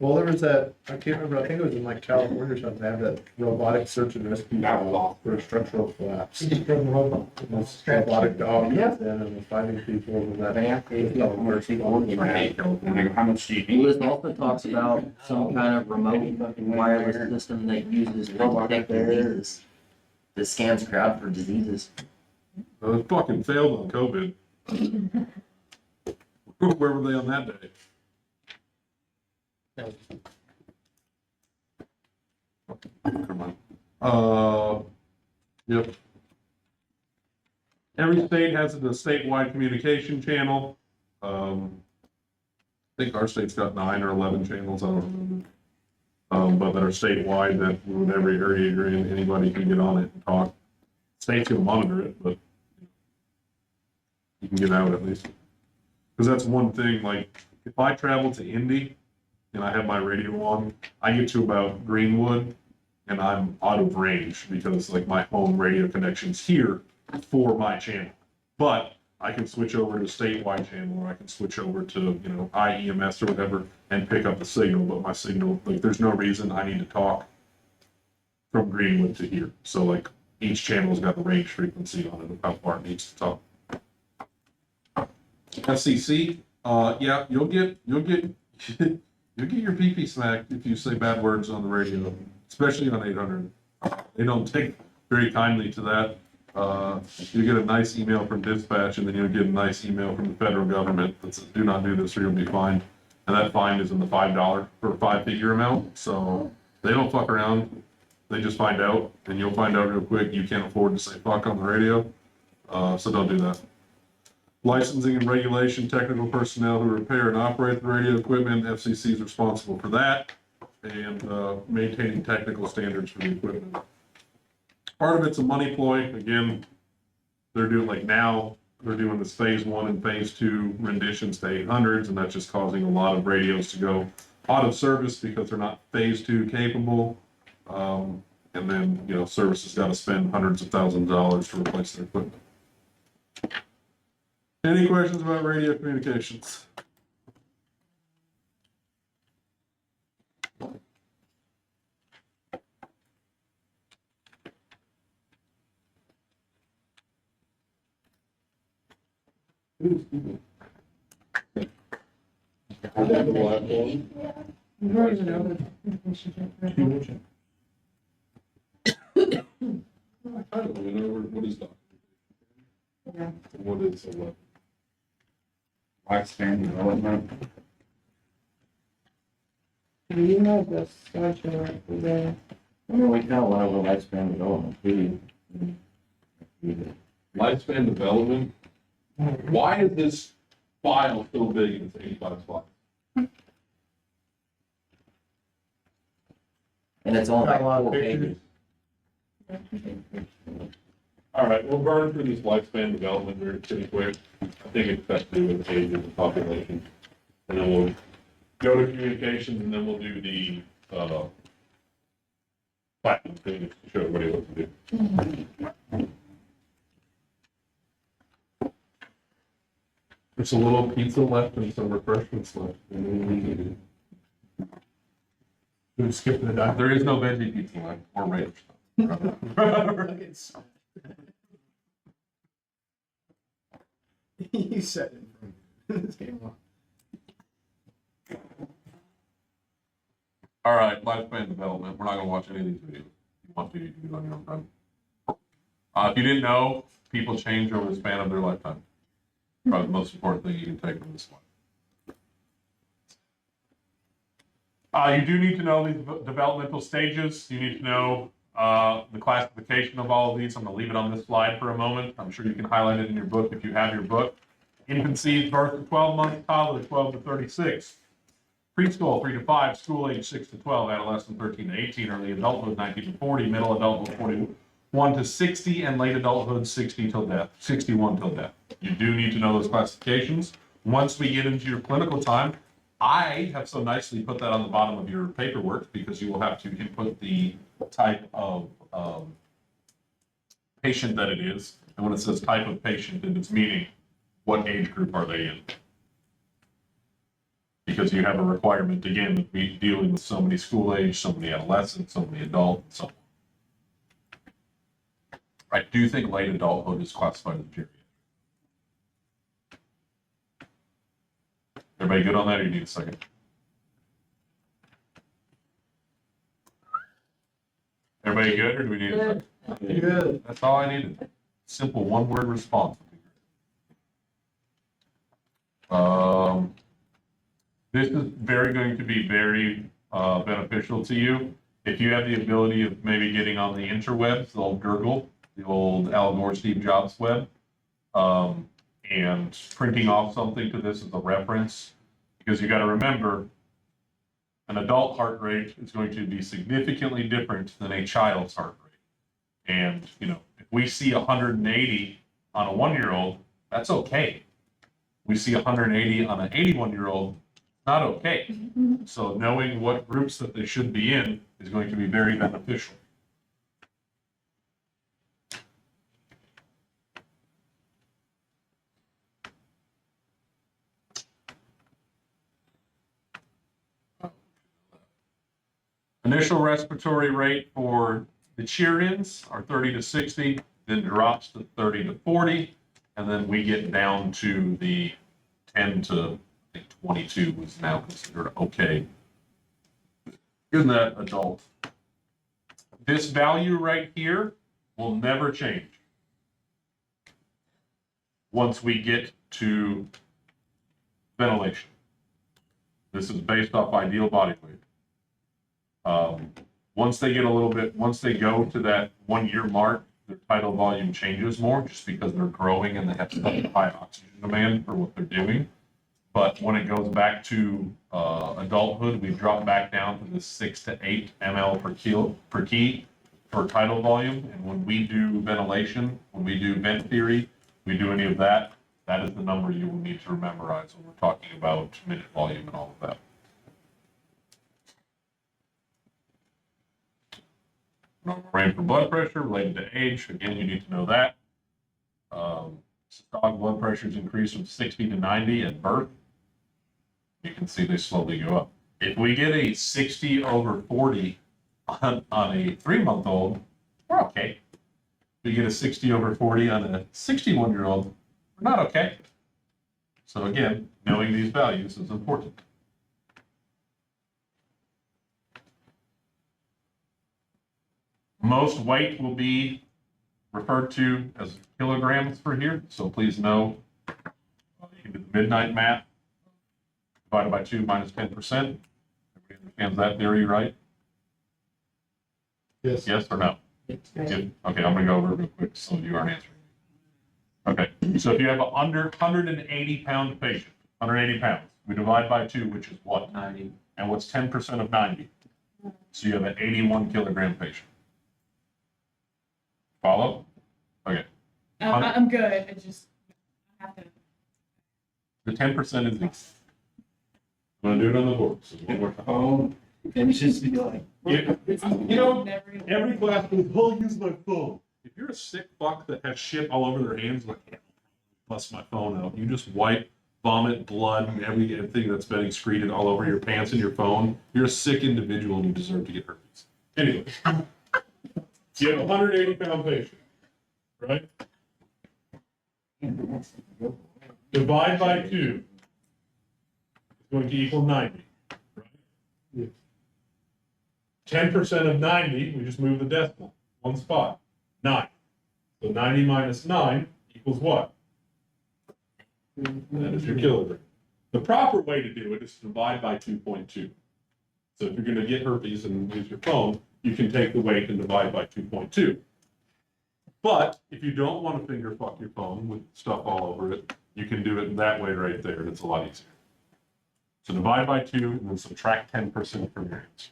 Well, there was that, I can't remember, I think it was in like California or something, they have that robotic search and rescue That was awesome. for a structural collapse. You just bring the robot. It's robotic dog Yeah. comes in and was finding people and that. They have to tell them where to go, and I go, how much do you Well, need? this also talks about some kind of remote wireless system that uses to detect diseases, that scans crowd for diseases. It fucking failed on COVID. Where were they on that day? That was Come on. Yep. Every state has a statewide communication channel. I think our state's got 9 or 11 channels, I don't remember. But that are statewide, that in every area you're in, anybody can get on it and talk. State's gonna monitor it, but you can get out at least. Because that's one thing, if I travel to Indy and I have my radio on, I get to about Greenwood and I'm out of range because my home radio connection's here for my channel. But I can switch over to a statewide channel, or I can switch over to, IEMS or whatever and pick up the signal, but my signal, there's no reason I need to talk from Greenwood to here. So each channel's got the range frequency on it of how far it needs to talk. FCC, yeah, you'll get your pee smacked if you say bad words on the radio, especially on 800. They don't take very kindly to that. You get a nice email from dispatch, and then you'll get a nice email from the federal government that says, do not do this or you'll be fined. And that fine is in the $5 for a 5-figure amount. So they don't fuck around. They just find out, and you'll find out real quick. You can't afford to say fuck on the radio. So don't do that. Licensing and regulation, technical personnel who repair and operate the radio equipment, FCC is responsible for that, and maintaining technical standards for the equipment. Part of it's a money ploy. Again, they're doing now, they're doing this phase 1 and phase 2 renditions to 800s, and that's just causing a lot of radios to go out of service because they're not phase 2 capable. And then, service has got to spend hundreds of thousands of dollars to replace their equipment. Any questions about radio communications? Version of it. I don't even know what is documentation. Yeah. What is a what? Lifespan development. You have this slideshow right there. I mean, we kind of went over lifespan development too. Lifespan development. Why is this file so big and it's 85 slides? And it's only Got like a lot of 4 pictures. pages. All right, we'll burn through this lifespan development very pretty quick. I think it's best to do with age of the population. And then we'll go to communications and then we'll do the, platinum thing to show everybody what to do. There's a little pizza left and some refreshments left. We're skipping the doc. There is no veggie pizza left or ranch. You said it from this game on. All right, lifespan development. We're not gonna watch any of these videos. If you want to, you can do it on your own time. If you didn't know, people change over the span of their lifetime. Probably the most important thing you can take from this one. You do need to know these developmental stages. You need to know the classification of all of these. I'm gonna leave it on this slide for a moment. I'm sure you can highlight it in your book if you have your book. Infancy, birth to 12 months, toddler 12 to 36. Preschool, 3 to 5, school age 6 to 12, adolescent 13 to 18, early adulthood 19 to 40, middle adulthood 41 to 60, and late adulthood 60 till death, 61 till death. You do need to know those classifications. Once we get into your clinical time, I have so nicely put that on the bottom of your paperwork because you will have to input the type of patient that it is. And when it says type of patient, it's meaning what age group are they in? Because you have a requirement, again, of be dealing with so many school age, so many adolescents, so many adults, and so on. I do think late adulthood is classified as period. Everybody good on that, or you need a second? Everybody good, or do we need a second? Good. That's all I needed. Simple one-word response. This is going to be very beneficial to you. If you have the ability of maybe getting on the interwebs, the old Gurgle, the old Al Gore, Steve Jobs web, and printing off something to this as a reference, because you got to remember, an adult heart rate is going to be significantly different than a child's heart rate. And, you know, if we see 180 on a 1-year-old, that's okay. We see 180 on an 81-year-old, not okay. So knowing what groups that they should be in is going to be very beneficial. Initial respiratory rate for the cheer-ins are 30 to 60, then drops to 30 to 40, and then we get down to the 10 to, I think 22 is now considered okay in that adult. This value right here will never change once we get to ventilation. This is based off ideal body weight. Once they get a little bit, once they go to that 1-year mark, their tidal volume changes more just because they're growing and they have such a high oxygen demand for what they're doing. But when it goes back to adulthood, we drop back down to the 6 to 8 ml per key for tidal volume. And when we do ventilation, when we do vent theory, we do any of that, that is the number you will need to memorize when we're talking about minute volume and all of that. Normal range for blood pressure related to age. Again, you need to know that. Systolic blood pressures increase from 60 to 90 at birth. You can see they slowly go up. If we get a 60 over 40 on a 3-month-old, we're okay. If we get a 60 over 40 on a 61-year-old, we're not okay. So again, knowing these values is important. Most weight will be referred to as kilograms for here, so please know you can do the midnight math. Divided by 2 minus 10%. Everybody understands that theory, right? Yes. Yes or no? Good. Okay, I'm gonna go over it real quick, some of you aren't answering. Okay, so if you have an under 180-pound patient, 180 pounds, we divide by 2, which is what? 90. And what's 10% of 90? So you have an 81-kilogram patient. Follow? Okay, I'm good, I just, I have to. the 10% is easy. I'm gonna do it on the board. So one more time. phone, and it's just be like, You know, Never even- every class goes, I'll use my phone. If you're a sick fuck that has shit all over their hands, like, yeah, bust my phone out. You just wipe, vomit, blood, and everything that's been excreted all over your pants and your phone. You're a sick individual and you deserve to get herpes. Anyway, you have a 180-pound patient, right? Divide by 2 is going to equal 90, right? 10% of 90, we just move the decimal, one spot, 9. So 90 minus 9 equals what? That is your kilogram. The proper way to do it is to divide by 2.2. So if you're going to get herpes and use your phone, you can take the weight and divide by 2.2. But if you don't want to finger fuck your phone with stuff all over it, you can do it that way right there, and it's a lot easier. So divide by 2 and then subtract 10% from your answer.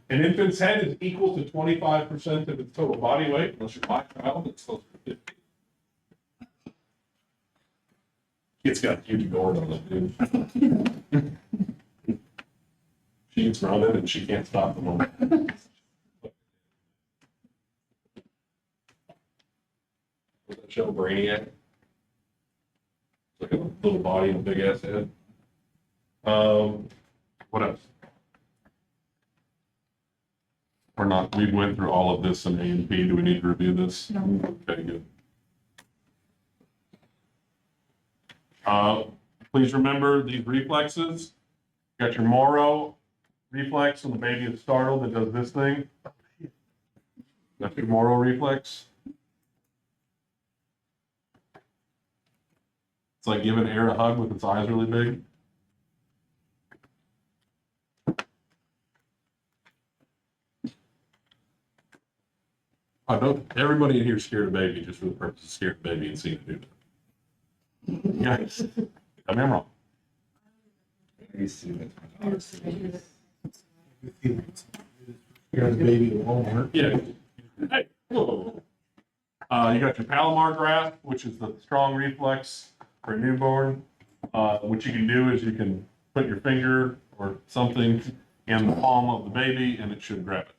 An infant's head is equal to 25% of its total body weight, unless you're my child, it's closer to 50. It's got a huge gourd on it, dude. She's running and she can't stop the moment. Was that show Brainiac? It's like a little body and a big ass head. What else? We're not, we went through all of this in A and P. Do we need to review this? No. Okay, good. Please remember these reflexes. You got your Moro reflex when the baby is startled, it does this thing. That's your Moro reflex. It's like giving air a hug with its eyes really big. I don't, everybody in here is scared of baby just for the purpose of scared of baby and seeing it do that. Yes. I mean, I'm wrong. very soon. You're the baby at Walmart. Yeah. Hey. Whoa. You got your Palomar grasp, which is the strong reflex for a newborn. What you can do is you can put your finger or something in the palm of the baby and it should grab it.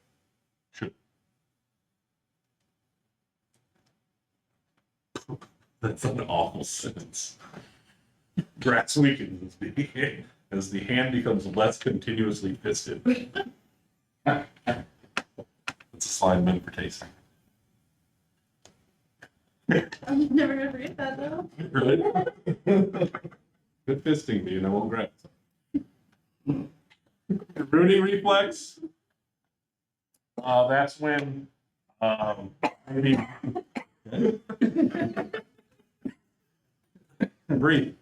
Should. That's an awful sentence. Grasp weakens as the hand becomes less continuously fisted. That's a slide meant for tasting. I'm never gonna forget that though. Right? Good fisting me, and I won't grab it. Rooting reflex. That's when maybe breathe.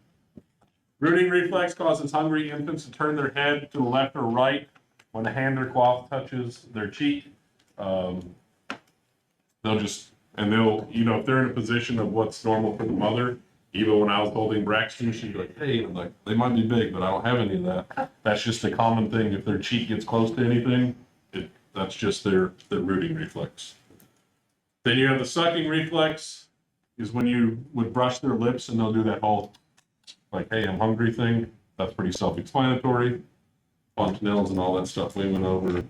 Rooting reflex causes hungry infants to turn their head to the left or right when the hand or cloth touches their cheek. They'll just, and they'll, you know, if they're in a position of what's normal for the mother, even when I was holding Braxton, she'd be like, hey, I'm like, they might be big, but I don't have any of that. That's just a common thing. If their cheek gets close to anything, that's just their rooting reflex. Then you have the sucking reflex, is when you would brush their lips and they'll do that whole, like, hey, I'm hungry thing. That's pretty self-explanatory. Fontanelles and all that stuff we went over.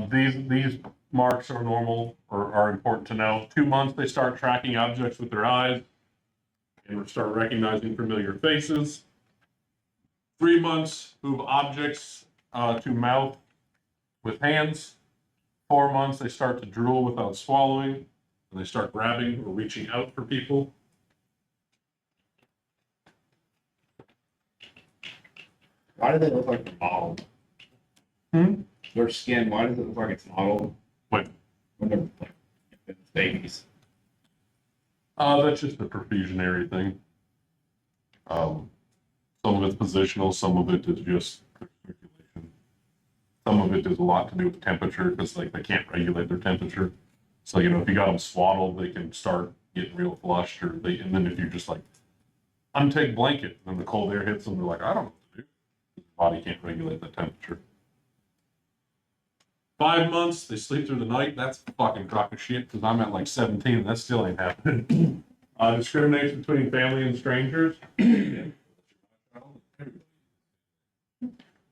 These marks are normal or are important to know. 2 months, they start tracking objects with their eyes and start recognizing familiar faces. 3 months, move objects to mouth with hands. 4 months, they start to drool without swallowing, and they start grabbing or reaching out for people. Why do they look like they're mottled? Their skin, why does it look like it's mottled? What? When they're like infant babies. That's just a perfusion area thing. Some of it's positional, some of it is just circulation. Some of it is a lot to do with temperature, because like they can't regulate their temperature. So, you know, if you got them swaddled, they can start getting real flushed, and then if you just like untake blanket, and the cold air hits them, they're like, I don't know what to do. The body can't regulate the temperature. 5 months, they sleep through the night. That's a fucking crock of shit, because I'm at like 17, and that still ain't happening. Discrimination between family and strangers.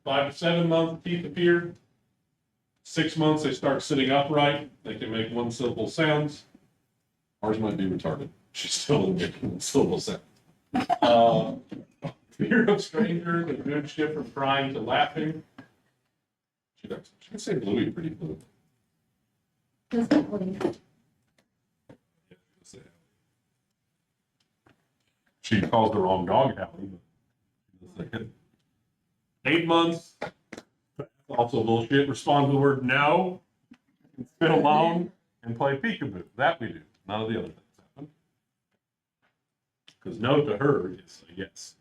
5 to 7 months, teeth appear. 6 months, they start sitting upright. They can make one syllable sounds. Ours might be retarded. She's still making one syllable sounds. Fear of strangers, a good shift from crying to laughing. She can say Louis pretty fluent. She calls the wrong dog Hallie, but 8 months. That's also bullshit. Respond to the word no, sit alone, and play peekaboo. That we do. None of the other things happen. Because no to her is a yes.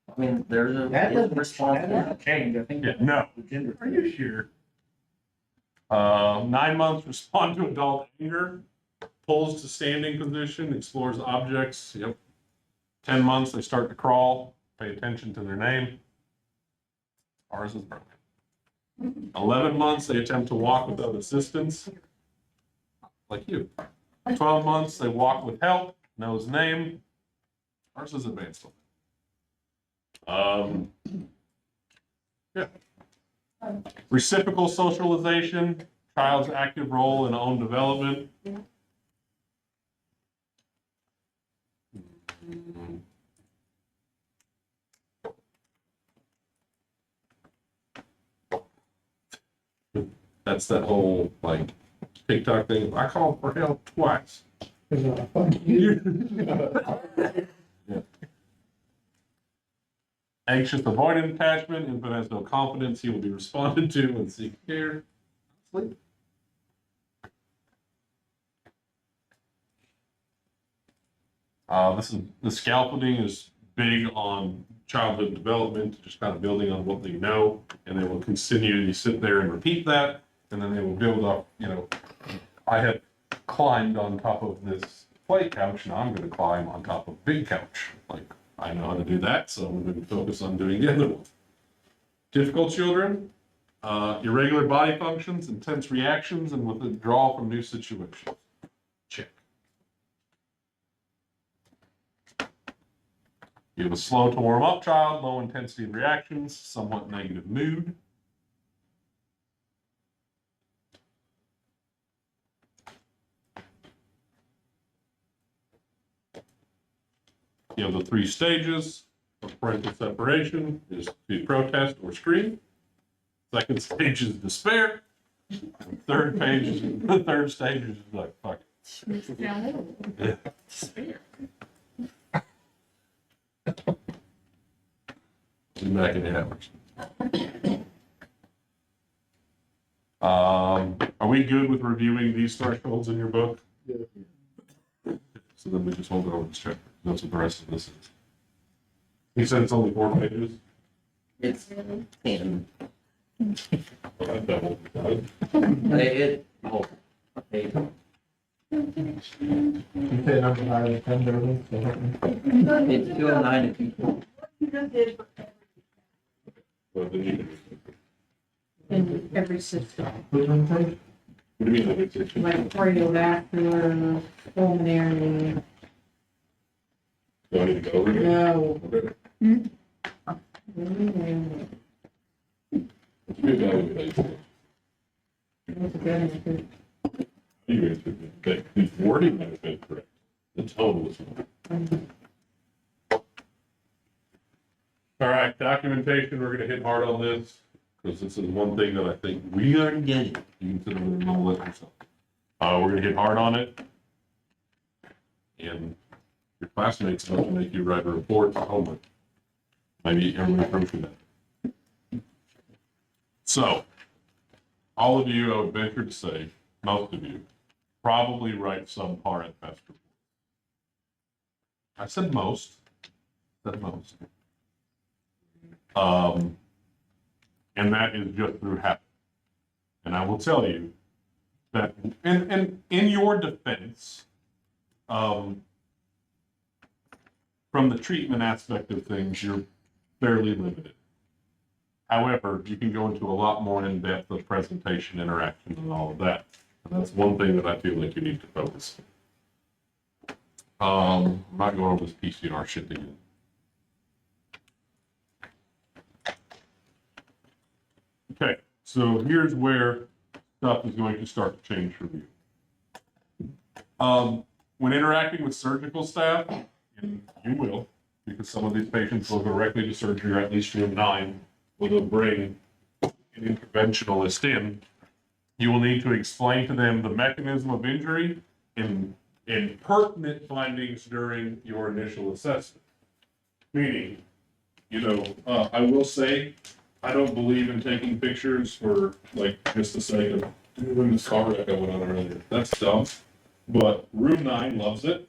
I mean, there's a That doesn't response. that doesn't change, I think. Yeah, no. The gender. Are you sure? 9 months, respond to adult anger, pulls to standing position, explores objects. Yep. 10 months, they start to crawl, pay attention to their name. Ours is broken. 11 months, they attempt to walk without assistance, like you. 12 months, they walk with help, knows name. Ours is advanced. Yeah. Reciprocal socialization, child's active role in own development. That's that whole like TikTok thing. I called for help twice. Yeah. Anxious avoidant attachment. Infant has no confidence. He will be responded to and seek care. Sleep. The scaffolding is big on childhood development, just kind of building on what they know, and they will continue to sit there and repeat that, and then they will build up. You know, I have climbed on top of this play couch, and I'm going to climb on top of big couch. Like, I know how to do that, so I'm going to focus on doing the other one. Difficult children, irregular body functions, intense reactions, and withdrawal from new situations. Check. You have a slow to warm up child, low intensity of reactions, somewhat negative mood. You have the 3 stages of parental separation is to protest or scream. Second stage is despair. Third stage is like, fuck it. Makes it sound horrible. Yeah. Despair. Be back in the hours. Are we good with reviewing these thresholds in your book? Yeah. So then we just hold it over this chapter. That's what the rest of this is. You said it's only 4 pages? It's 10. Well, I doubled it. Oh, hey, You say number 9 and 10, Durban, so help me. it's 209 and 220. Well, then you can- In every system, Which one page? What do you mean? Like, it's- like cardiovascular, pulmonary, Do I need to go over it? no. Okay. It's good evaluation. That's a good one, You answered it. Okay, the wording might have been correct. The tone was wrong. too. All right, documentation, we're gonna hit hard on this. because this is one thing that I think we are getting. You can sit over there and all that yourself. We're gonna hit hard on it. And your classmates have to make you write a report at homework. Maybe everybody goes through that. So, all of you, I would venture to say, most of you, probably write subpar at best reports. I said most. And that is just through habit. And I will tell you that, and in your defense, from the treatment aspect of things, you're fairly limited. However, you can go into a lot more in depth of presentation, interaction, and all of that. And that's one thing that I feel like you need to focus on. I'm not going over this PCR shit again. Okay, so here's where stuff is going to start to change for you. When interacting with surgical staff, and you will, because some of these patients will go directly to surgery, or at least room 9, where they'll bring an interventionalist in, you will need to explain to them the mechanism of injury and pertinent findings during your initial assessment. Meaning, I will say, I don't believe in taking pictures for like just the sake of doing this car wreck I went on earlier. That's dumb. But room 9 loves it.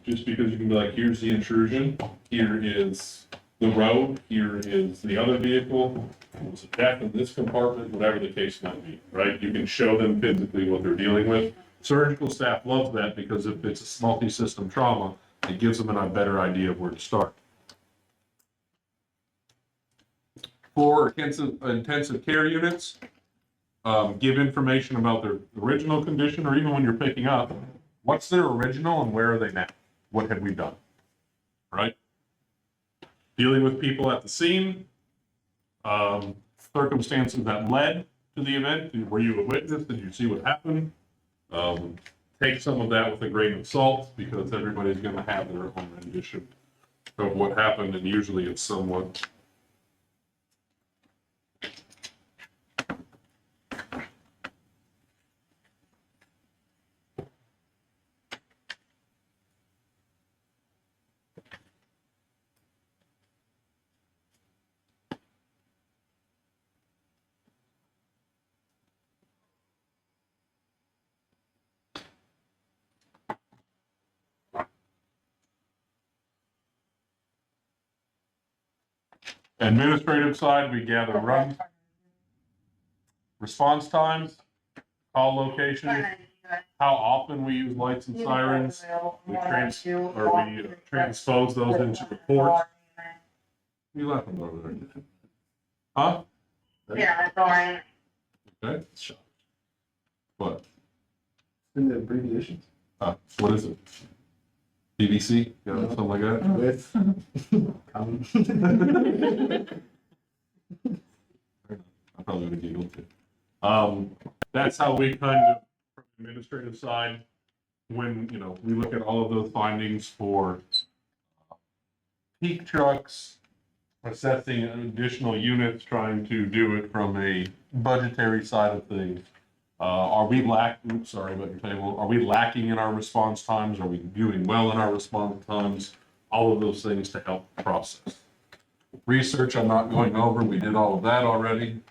Just because you can be like, here's the intrusion, here is the road, here is the other vehicle, there was a death in this compartment, whatever the case might be, right? You can show them physically what they're dealing with. Surgical staff loves that because if it's a multi-system trauma, it gives them a better idea of where to start. For intensive care units, give information about their original condition, or even when you're picking up, what's their original and where are they now? What have we done? Right? Dealing with people at the scene, circumstances that led to the event. Were you a witness? Did you see what happened? Take some of that with a grain of salt, because everybody's going to have their own rendition of what happened, and usually it's somewhat administrative side. We gather run response times, call locations, how often we use lights and sirens. We transpose those into reports. You left them over there. Huh? Yeah, sorry. Okay. What? In the abbreviations. What is it? BBC? Yeah, something like that? With. I probably would have giggled too. That's how we kind of, from the administrative side, when, we look at all of those findings for peak trucks, assessing additional units, trying to do it from a budgetary side of things. Are we lacking, sorry about your table, are we lacking in our response times? Are we doing well in our response times? All of those things to help the process. Research, I'm not going over. We did all of that already.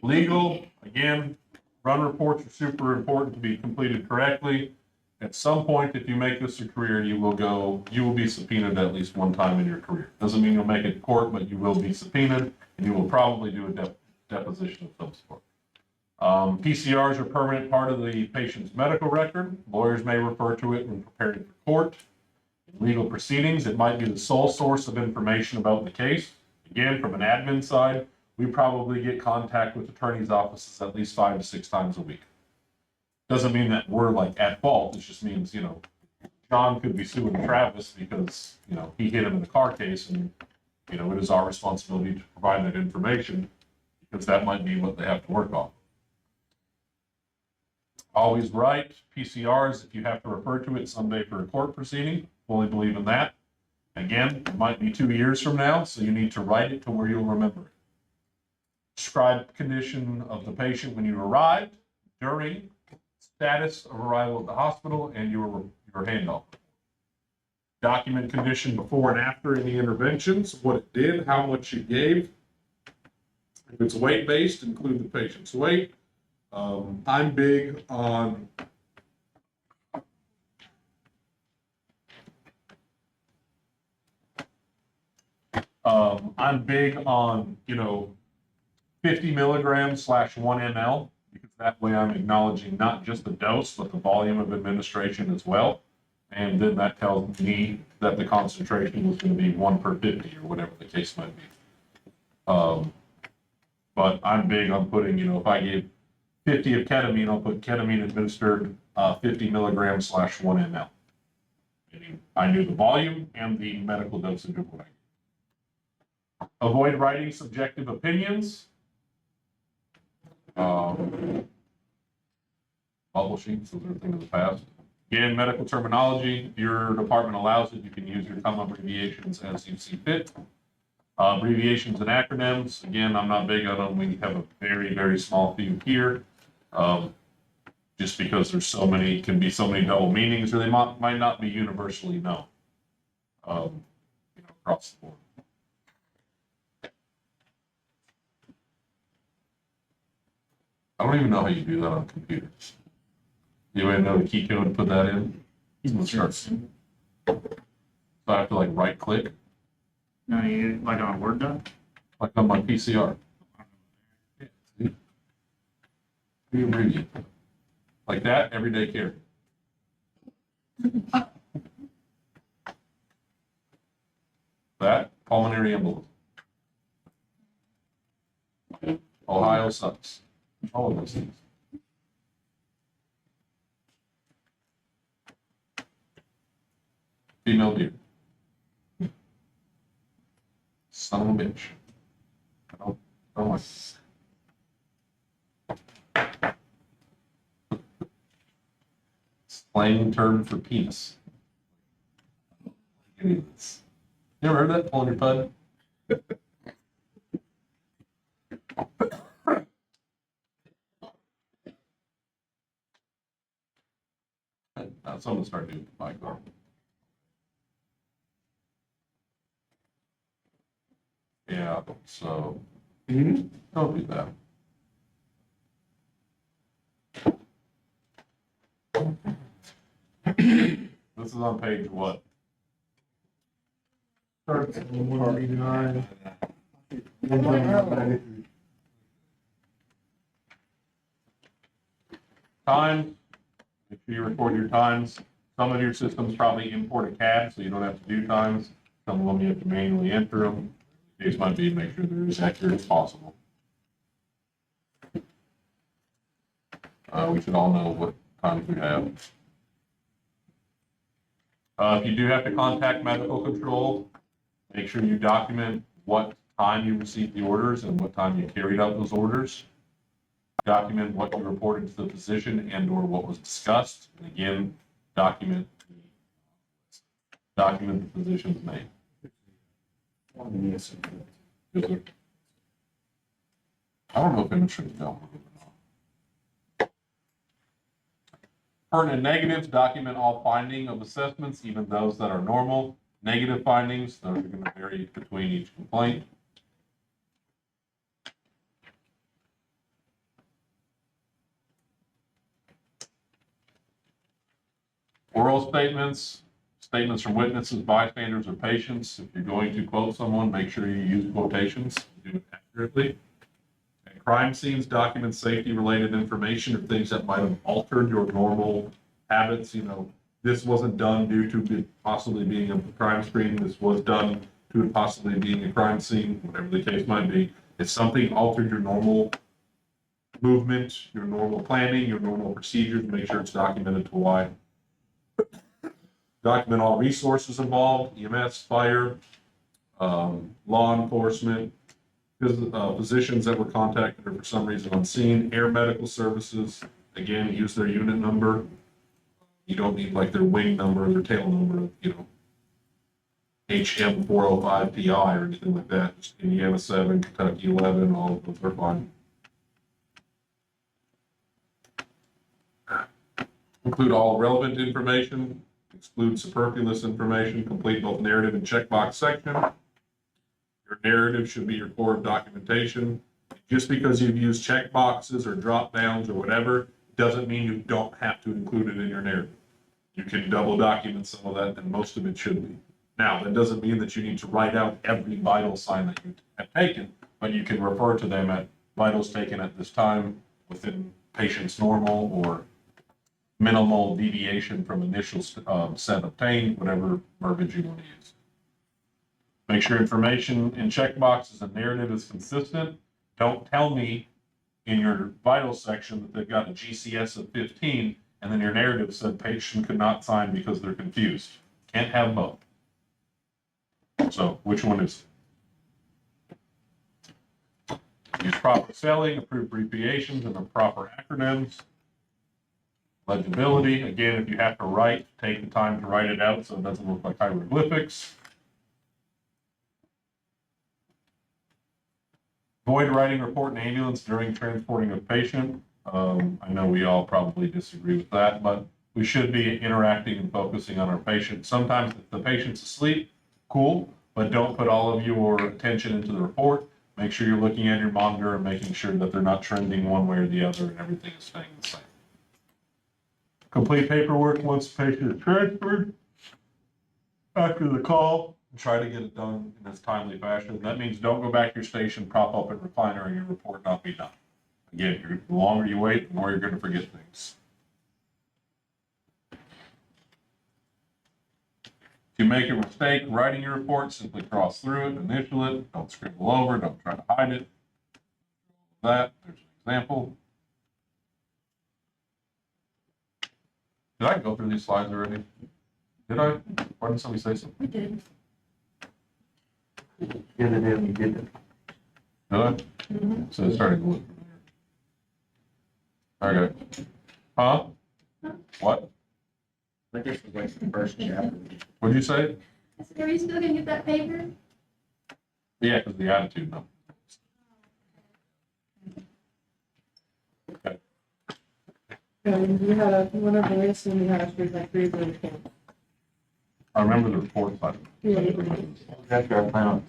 Legal, again, run reports are super important to be completed correctly. At some point, if you make this a career, you will be subpoenaed at least one time in your career. Doesn't mean you'll make it to court, but you will be subpoenaed, and you will probably do a deposition of some sort. PCRs are a permanent part of the patient's medical record. Lawyers may refer to it when preparing for court. In legal proceedings, it might be the sole source of information about the case. Again, from an admin side, we probably get contact with attorneys' offices at least 5 to 6 times a week. Doesn't mean that we're like at fault. It just means, John could be suing Travis because, he hit him in the car case, and, it is our responsibility to provide that information, because that might be what they have to work on. Always write PCRs if you have to refer to it someday for a court proceeding. Fully believe in that. Again, it might be 2 years from now, so you need to write it to where you'll remember it. Describe condition of the patient when you arrived, during, status of arrival at the hospital, and your handoff. Document condition before and after any interventions, what it did, how much you gave. If it's weight-based, include the patient's weight. I'm big on I'm big on, 50 milligrams / 1 ml, because that way I'm acknowledging not just the dose, but the volume of administration as well. And then that tells me that the concentration was going to be 1 per 50 or whatever the case might be. But I'm big on putting, if I give 50 of ketamine, I'll put ketamine administered 50 milligrams / 1 ml. Meaning I knew the volume and the medical dosage of what I gave. Avoid writing subjective opinions. Bubble sheets, those are a thing of the past. Again, medical terminology, if your department allows it, you can use your common abbreviations as you see fit. Abbreviations and acronyms, again, I'm not big on them. We have a very, very small few here. Just because there's so many, can be so many double meanings, or they might not be universally known, across the board. I don't even know how you do that on computers. You even know the key code to put that in? So I have to right click, No, you, like on a Word doc? like on my PCR. You abbreviate that. Like that, everyday care. That, pulmonary embolism. Ohio sucks. All of those things. Female deer. Son of a bitch. I don't like slang term for penis. You ever heard that? Pulling your pud? That's what I'm gonna start doing with my car. Yeah, so don't do that. This is on page what? Starts at 189. Time. Make sure you record your times. Some of your systems probably import a CAD, so you don't have to do times. Some of them you have to manually enter them. These might be to make sure they're as accurate as possible. We should all know what times we have. If you do have to contact medical control, make sure you document what time you received the orders and what time you carried out those orders. Document what you reported to the physician and or what was discussed. And again, document the physician's name. I don't know if insurance is done. Pertinent negatives, document all finding of assessments, even those that are normal. Negative findings, those are going to vary between each complaint. Oral statements, statements from witnesses, bystanders, or patients. If you're going to quote someone, make sure you use quotations, do it accurately. And crime scenes, document safety-related information or things that might have altered your normal habits. This wasn't done due to it possibly being a crime scene. This was done due to possibly being a crime scene, whatever the case might be. If something altered your normal movement, your normal planning, your normal procedures, make sure it's documented to why. Document all resources involved, EMS, fire, law enforcement, physicians that were contacted or for some reason unseen, air medical services, again, use their unit number. You don't need their wing number, their tail number, HM 405 PI or anything like that. Just Indiana 7, Kentucky 11, all of those are fine. Include all relevant information, exclude superfluous information, complete both narrative and checkbox section. Your narrative should be your core of documentation. Just because you've used checkboxes or drop downs or whatever, doesn't mean you don't have to include it in your narrative. You can double document some of that, and most of it should be. Now, that doesn't mean that you need to write out every vital sign that you have taken, but you can refer to them at vitals taken at this time within patient's normal or minimal deviation from initial set obtained, whatever verbiage you want to use. Make sure information in checkboxes and narrative is consistent. Don't tell me in your vital section that they've got a GCS of 15 and then your narrative said patient could not sign because they're confused. Can't have both. So which one is it? Use proper spelling, approved abbreviations, and the proper acronyms. Legibility, again, if you have to write, take the time to write it out so it doesn't look like hieroglyphics. Avoid writing report in ambulance during transporting a patient. I know we all probably disagree with that, but we should be interacting and focusing on our patient. Sometimes if the patient's asleep, cool, but don't put all of your attention into the report. Make sure you're looking at your monitor and making sure that they're not trending one way or the other and everything is staying the same. Complete paperwork once the patient is transferred. After the call, try to get it done in as timely fashion. That means don't go back to your station, prop up in recliner, and your report not be done. Again, the longer you wait, the more you're going to forget things. If you make a mistake writing your report, simply cross through it, initial it, don't scribble over, don't try to hide it. There's an example. Did I go through these slides already? Did I? Why didn't somebody say something? We did. The other day we did it. Did I? So it started to look familiar. Okay. Huh? What? I guess it was like the first chapter. What'd you say? I said, are you still gonna get that paper? Yeah, because the attitude, no. You had a, whenever we assume you had a street like 3 bullet points. I remember the report, but Yeah. That's our plan.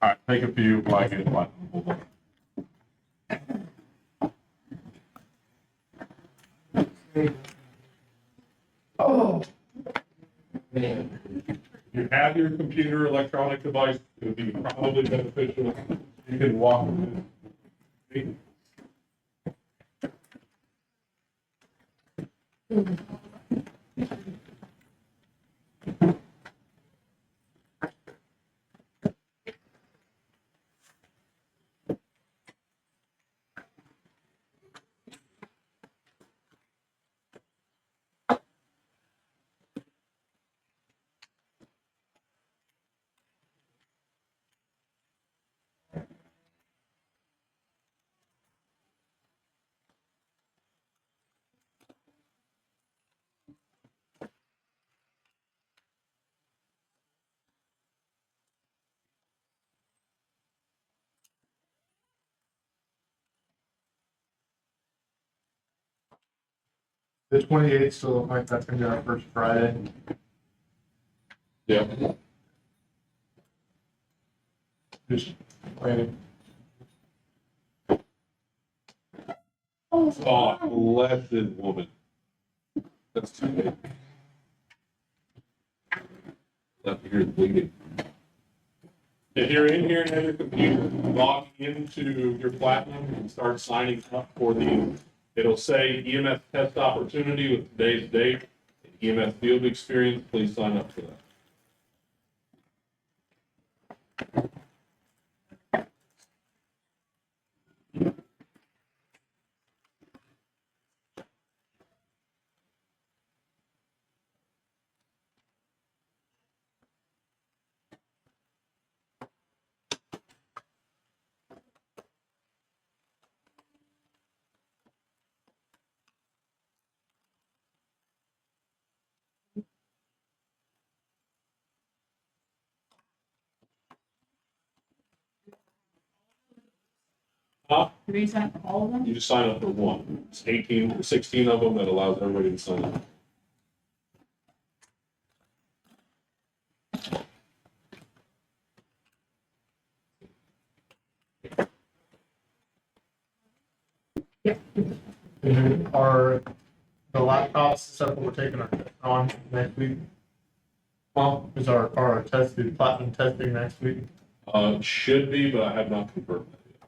all right, take a few, like it, like. Oh. Man. You have your computer electronic device, it would be probably beneficial. You can walk with it. The 28th still look like that's gonna be our first Friday. Yeah. Just planning. Oh, blessed woman. That's too late. Left here bleeding. If you're in here and have your computer, log into your Platinum and start signing up for it'll say EMS test opportunity with today's date, EMS field experience, please sign up for that. Do we sign up for all of them? You just sign up for one. It's 18 or 16 of them that allows everybody to sign up. Are the laptops stuff that we're taking on next week? Is our tested, platinum testing next week? Should be, but I have not confirmed that yet.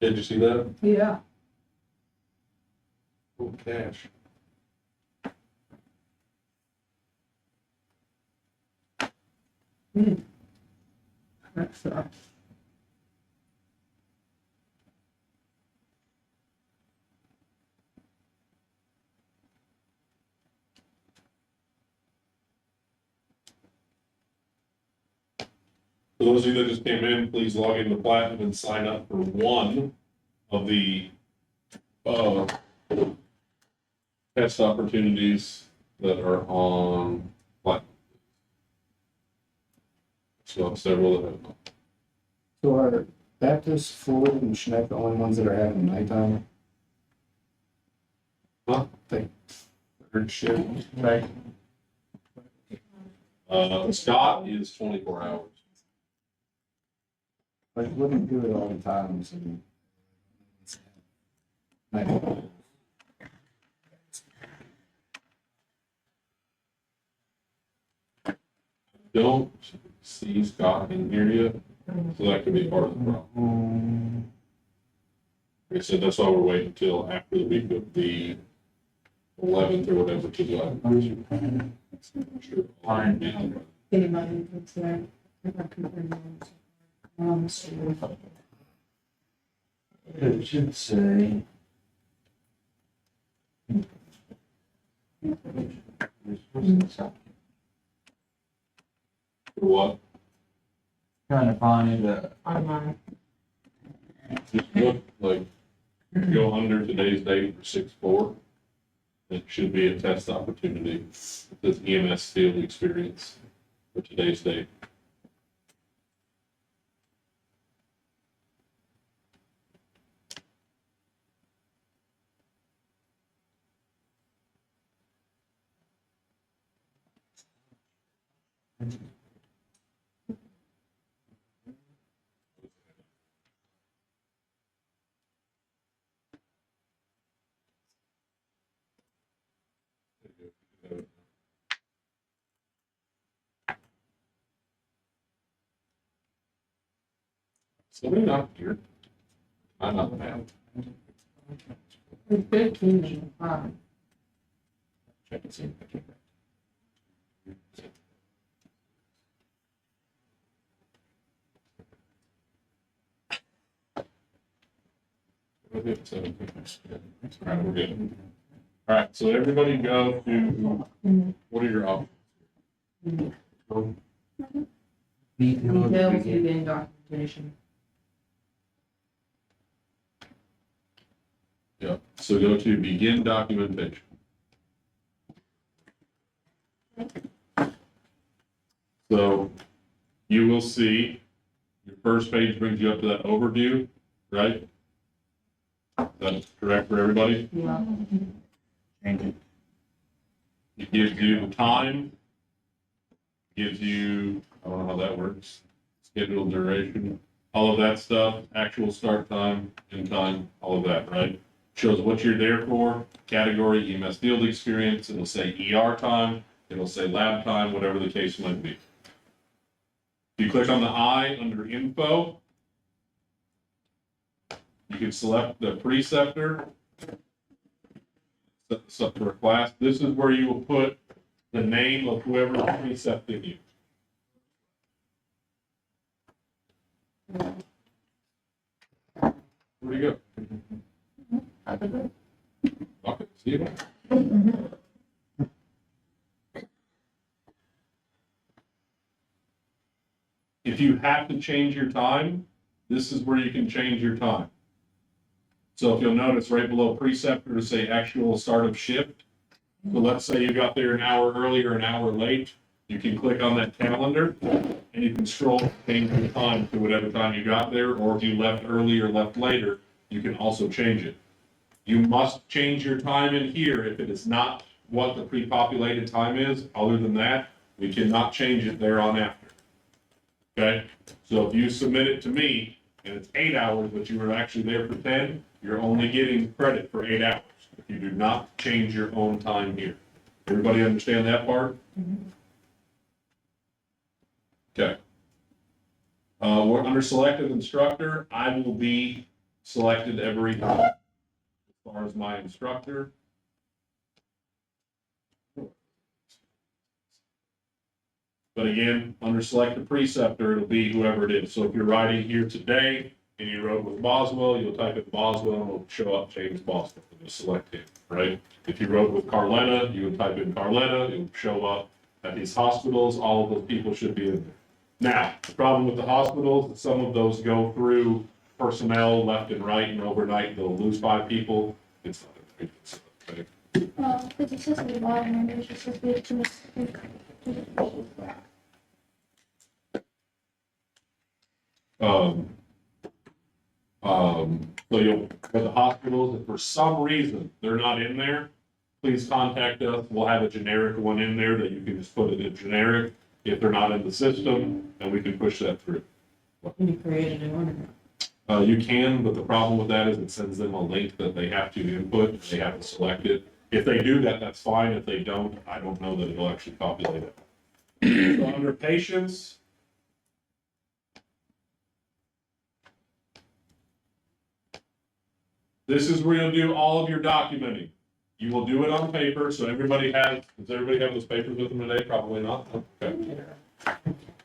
Did you see that? Yeah. Oh, cash. That sucks. For those of you that just came in, please log into Platinum and sign up for one of the uh, test opportunities that are on Platinum. So several of them. So are Baptist, Floyd, and Schneck the only ones that are having nighttime? Huh? Like, third shift, right? Scott is 24 hours. Like, wouldn't do it all the time, so. Night. Don't see Scott in here yet, so that could be part of the problem. Like I said, that's why we're waiting until after the week of the 11th or whatever to do it. Sure. Fine. Anybody that's there. If I could bring them. Sure. It should say. For what? Trying to find it, Online. Just look, like, go under today's date for 6/4. It should be a test opportunity. It says EMS field experience for today's date. Somebody not here. I'm not mad. It's good teaming. Check and see. We're good, so, all right, we're good. All right, so everybody go to, what are your options? Details begin documentation. Yeah, so go to begin documentation. So you will see your first page brings you up to that overview, right? That's correct for everybody? Yeah. Change it. It gives you the time, gives you, I don't know how that works, scheduled duration, all of that stuff, actual start time, end time, all of that, right? Shows what you're there for, category, EMS field experience, it'll say ER time, it'll say lab time, whatever the case might be. If you click on the I under info, you can select the preceptor, set this up for a class. This is where you will put the name of whoever's precepting you. Where'd he go? Okay, see you later. If you have to change your time, this is where you can change your time. So if you'll notice right below preceptor to say actual start of shift. So let's say you got there an hour early or an hour late, you can click on that calendar and you can scroll, change the time to whatever time you got there, or if you left early or left later, you can also change it. You must change your time in here if it is not what the pre-populated time is. Other than that, we cannot change it there on after. Okay? So if you submit it to me and it's 8 hours, but you were actually there for 10, you're only getting credit for 8 hours. If you do not change your own time here. Everybody understand that part? Okay. We're under selected instructor. I will be selected every time as far as my instructor. But again, under selected preceptor, it'll be whoever it is. So if you're writing here today and you wrote with Boswell, you'll type in Boswell and it'll show up James Boswell and you'll select him, right? If you wrote with Carletta, you would type in Carletta, it will show up at these hospitals. All of those people should be in there. Now, the problem with the hospitals is some of those go through personnel left and right, and overnight they'll lose 5 people. It's not a big deal, okay? Because it says at the bottom, there's just a bit too much. So you'll, for the hospitals, if for some reason they're not in there, please contact us. We'll have a generic one in there that you can just put it in generic if they're not in the system, and we can push that through. Can you create a new one? You can, but the problem with that is it sends them a link that they have to input, and they have to select it. If they do that, that's fine. If they don't, I don't know that it'll actually populate it. So under patients, this is where you'll do all of your documenting. You will do it on paper, so everybody has, does everybody have those papers with them today? Probably not. Okay.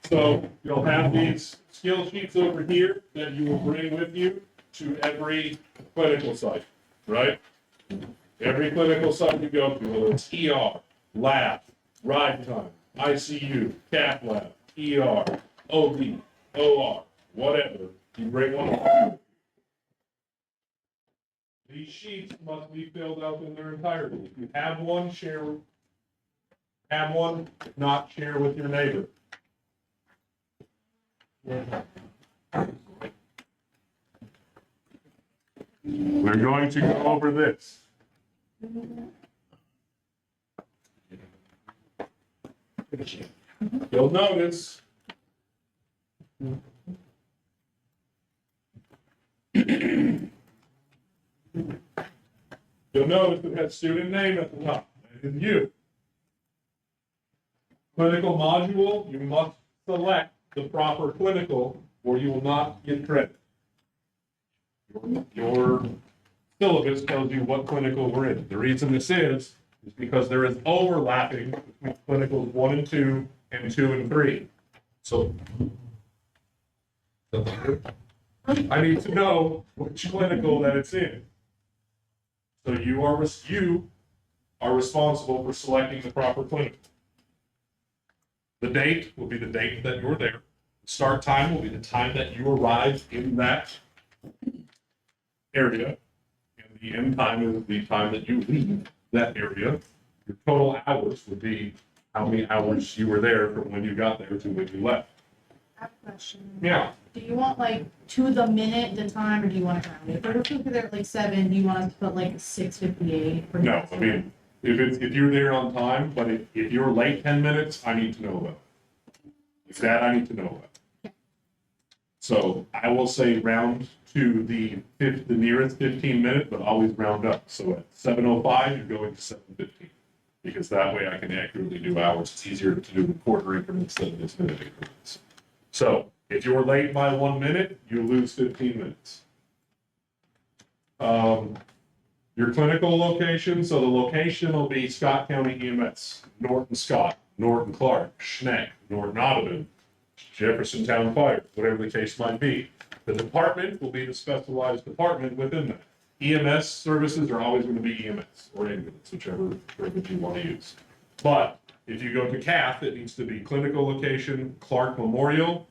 So you'll have these skill sheets over here that you will bring with you to every clinical site, right? Every clinical site you go to, whether it's ER, lab, ride time, ICU, cath lab, ER, OB, OR, whatever, you bring one. These sheets must be filled out in their entirety. If you have one, share. Have one, if not, share with your neighbor. We're going to go over this. You'll notice it has student name at the top. That is you. Clinical module, you must select the proper clinical or you will not get credit. Your syllabus tells you what clinical we're in. The reason this is because there is overlapping between clinicals 1 and 2 and 2 and 3. So I need to know which clinical that it's in. So you are responsible for selecting the proper clinical. The date will be the date that you're there. The start time will be the time that you arrive in that area. And the end time is the time that you leave that area. Your total hours would be how many hours you were there from when you got there to when you left. I have a question. Yeah. Do you want like to the minute, the time, or do you want to round it? If we're supposed to be there at like 7, do you want us to put like 6:58? No, I mean, if you're there on time, but if you're late 10 minutes, I need to know about it. If that, I need to know about it. So I will say round to the nearest 15 minute, but always round up. So at 7:05, you're going to 7:15. Because that way I can accurately do hours. It's easier to do quarter increments than this minute increments. So if you're late by 1 minute, you lose 15 minutes. Your clinical location, so the location will be Scott County EMS, Norton Scott, Norton Clark, Schneck, Norton Audubon, Jefferson Town Fire, whatever the case might be. The department will be the specialized department within that. EMS services are always going to be EMS or ambulance, whichever verbiage you want to use. But if you go to CAF, it needs to be clinical location, Clark Memorial,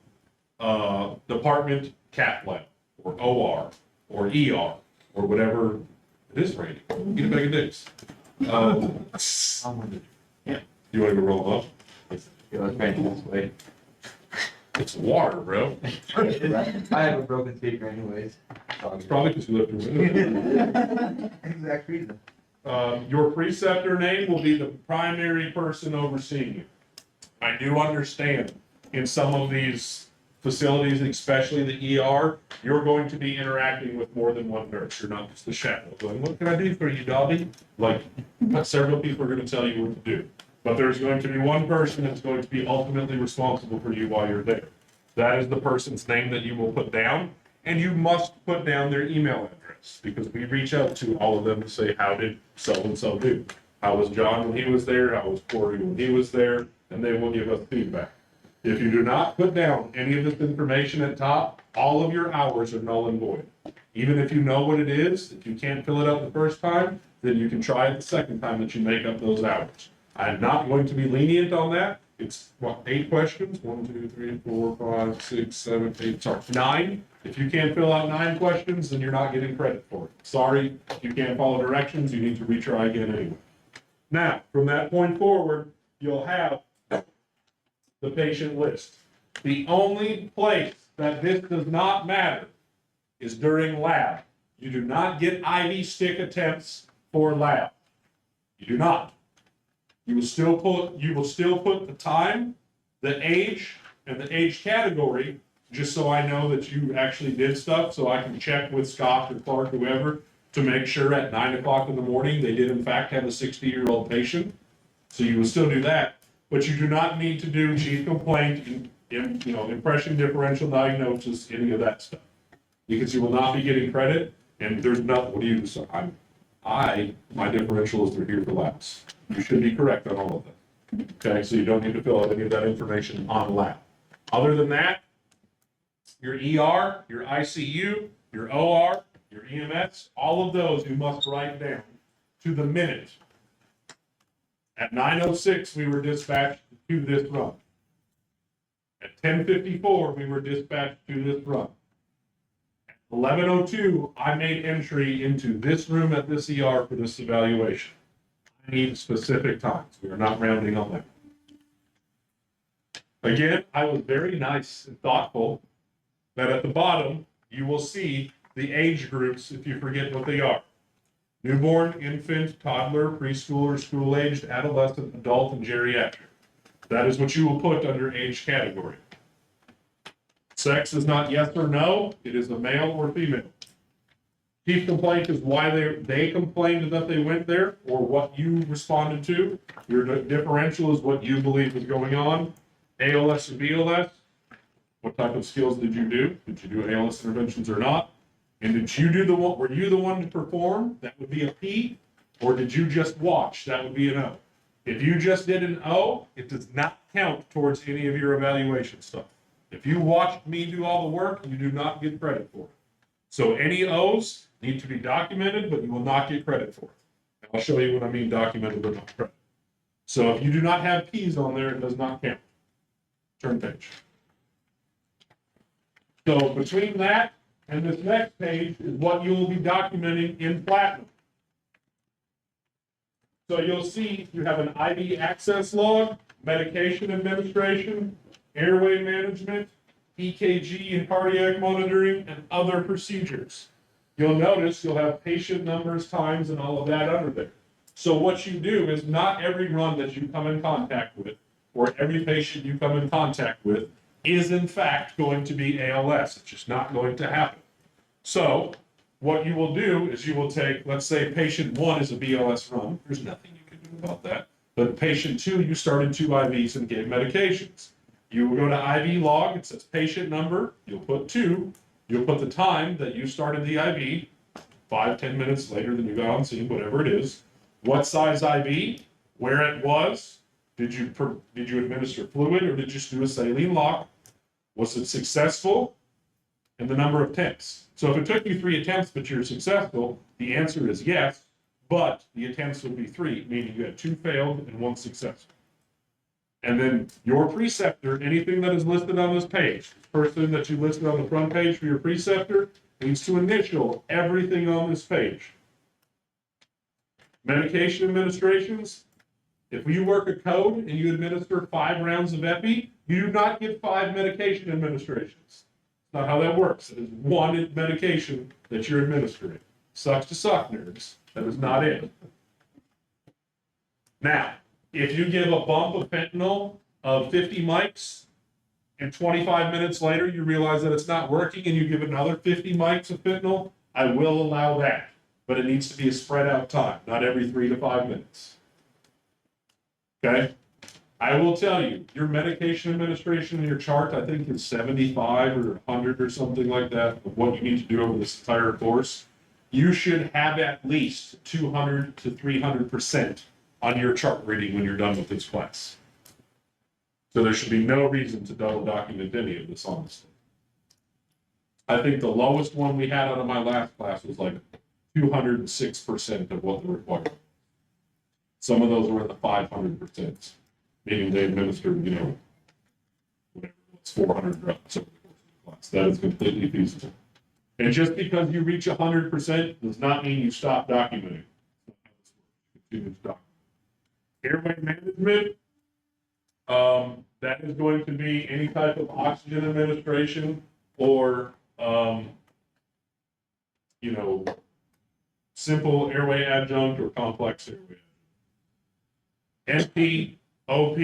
department, cath lab, or OR, or ER, or whatever it is, Randy. Get a bag of dicks. Yeah. You want to go roll them up? Yeah, let's try this way. It's water, bro. I have a broken speaker anyways. It's probably because you left your window. Exact reason. Your preceptor name will be the primary person overseeing you. I do understand in some of these facilities, especially the ER, you're going to be interacting with more than one nurse. You're not just the shadow going, what can I do for you, Dobby? Like, several people are going to tell you what to do. But there's going to be one person that's going to be ultimately responsible for you while you're there. That is the person's name that you will put down, and you must put down their email address because we reach out to all of them to say, how did so-and-so do? How was John when he was there? How was Corey when he was there? And they will give us feedback. If you do not put down any of this information at top, all of your hours are null and void. Even if you know what it is, if you can't fill it up the first time, then you can try it the second time that you make up those hours. I'm not going to be lenient on that. It's, 8 questions? 1, 2, 3, 4, 5, 6, 7, 8, sorry, 9. If you can't fill out 9 questions, then you're not getting credit for it. Sorry, if you can't follow directions, you need to retry again anyway. Now, from that point forward, you'll have the patient list. The only place that this does not matter is during lab. You do not get IV stick attempts for lab. You do not. You will still put the time, the age, and the age category, just so I know that you actually did stuff, so I can check with Scott or Clark, whoever, to make sure at 9 o'clock in the morning they did in fact have a 60-year-old patient. So you will still do that, but you do not need to do chief complaint, impression differential diagnosis, any of that stuff, because you will not be getting credit, and there's nothing. What do you decide? My differentials are here for labs. You should be correct on all of them. Okay, so you don't need to fill out any of that information on lab. Other than that, your ER, your ICU, your OR, your EMS, all of those you must write down to the minute. At 9:06, we were dispatched to this run. At 10:54, we were dispatched to this run. 11:02, I made entry into this room at this ER for this evaluation. I need specific times. We are not rounding on that. Again, I was very nice and thoughtful that at the bottom, you will see the age groups if you forget what they are. Newborn, infant, toddler, preschooler, school-aged, adolescent, adult, and geriatric. That is what you will put under age category. Sex is not yes or no, it is a male or female. Chief complaint is why they complained that they went there or what you responded to. Your differential is what you believe is going on. ALS and BLS, what type of skills did you do? Did you do ALS interventions or not? And did you do the one, were you the one to perform? That would be a P. Or did you just watch? That would be an O. If you just did an O, it does not count towards any of your evaluation stuff. If you watched me do all the work, you do not get credit for it. So any O's need to be documented, but you will not get credit for it. And I'll show you what I mean documented but not credit. So if you do not have P's on there, it does not count. Turn page. So between that and this next page is what you will be documenting in Platinum. So you'll see you have an IV access log, medication administration, airway management, EKG and cardiac monitoring, and other procedures. You'll notice you'll have patient numbers, times, and all of that under there. So what you do is not every run that you come in contact with, or every patient you come in contact with, is in fact going to be ALS. It's just not going to happen. So what you will do is you will take, let's say patient 1 is a BLS run. There's nothing you can do about that. But patient 2, you started 2 IVs and gave medications. You will go to IV log, it says patient number, you'll put 2, you'll put the time that you started the IV, 5-10 minutes later than you got on scene, whatever it is. What size IV, where it was, did you administer fluid or did you just do a saline lock? Was it successful? And the number of attempts. So if it took you 3 attempts but you're successful, the answer is yes, but the attempts would be 3, meaning you had 2 failed and 1 successful. And then your preceptor, anything that is listed on this page, the person that you listed on the front page for your preceptor, needs to initial everything on this page. Medication administrations, if you work a code and you administer 5 rounds of epi, you do not get 5 medication administrations. Not how that works. It is 1 medication that you're administering. Sucks to suck, nerds. That is not it. Now, if you give a bump of fentanyl of 50 mics and 25 minutes later you realize that it's not working and you give another 50 mics of fentanyl, I will allow that. But it needs to be a spread out time, not every 3 to 5 minutes. Okay? I will tell you, your medication administration in your chart, I think is 75 or 100 or something like that of what you need to do over this entire course. You should have at least 200 to 300% on your chart reading when you're done with this class. So there should be no reason to double document any of this, honestly. I think the lowest one we had out of my last class was like 206% of what the requirement. Some of those were in the 500%. Meaning they administer, whatever, it's 400 drugs over the course of the class. That is completely feasible. And just because you reach 100% does not mean you stop documenting. Continue to document. Airway management, that is going to be any type of oxygen administration or, simple airway adjunct or complex airway adjunct. NP, OP,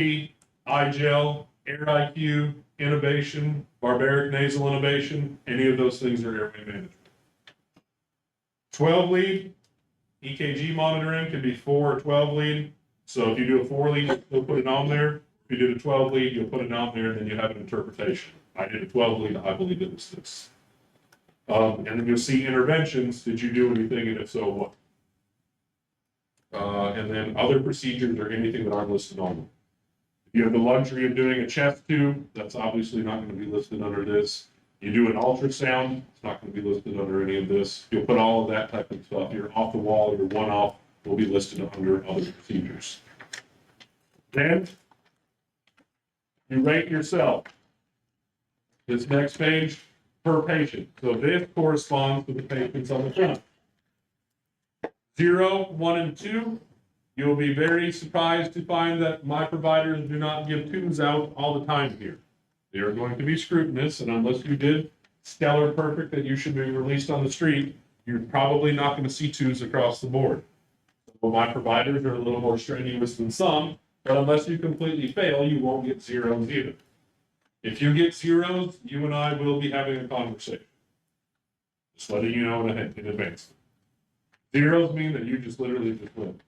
iGel, Air IQ, intubation, barbaric nasal intubation, any of those things are airway management. 12 lead, EKG monitoring can be 4 or 12 lead. So if you do a 4 lead, you'll put it on there. If you did a 12 lead, you'll put it on there and then you have an interpretation. I did a 12 lead, I believe it was this. And then you'll see interventions. Did you do anything and if so, what? And then other procedures or anything that aren't listed on them. If you have the luxury of doing a chest tube, that's obviously not going to be listed under this. You do an ultrasound, it's not going to be listed under any of this. You'll put all of that type of stuff. Your off the wall, your one off will be listed under other procedures. Then you rate yourself. This next page per patient. So this corresponds to the patients on the front. 0, 1, and 2. You'll be very surprised to find that my providers do not give 2s out all the time here. They are going to be scrutinous, and unless you did stellar perfect that you should be released on the street, you're probably not going to see 2s across the board. So my providers are a little more strenuous than some, but unless you completely fail, you won't get 0s either. If you get 0s, you and I will be having a conversation. Just letting you know in advance. 0s mean that you just literally just win.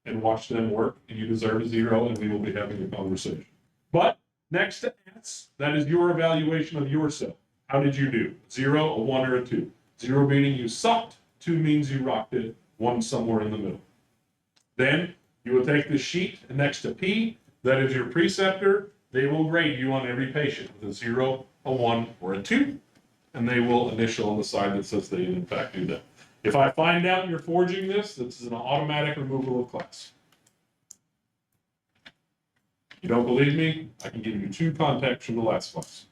And watch them work, and you deserve a 0, and we will be having a conversation. But next to S, that is your evaluation of yourself. How did you do? 0, a 1, or a 2? 0 meaning you sucked, 2 means you rocked it, 1 somewhere in the middle. Then you will take the sheet next to P, that is your preceptor. They will grade you on every patient with a 0, a 1, or a 2, and they will initial on the side that says they in fact do that. If I find out you're forging this is an automatic removal of class. You don't believe me? I can give you 2 contacts from the last class.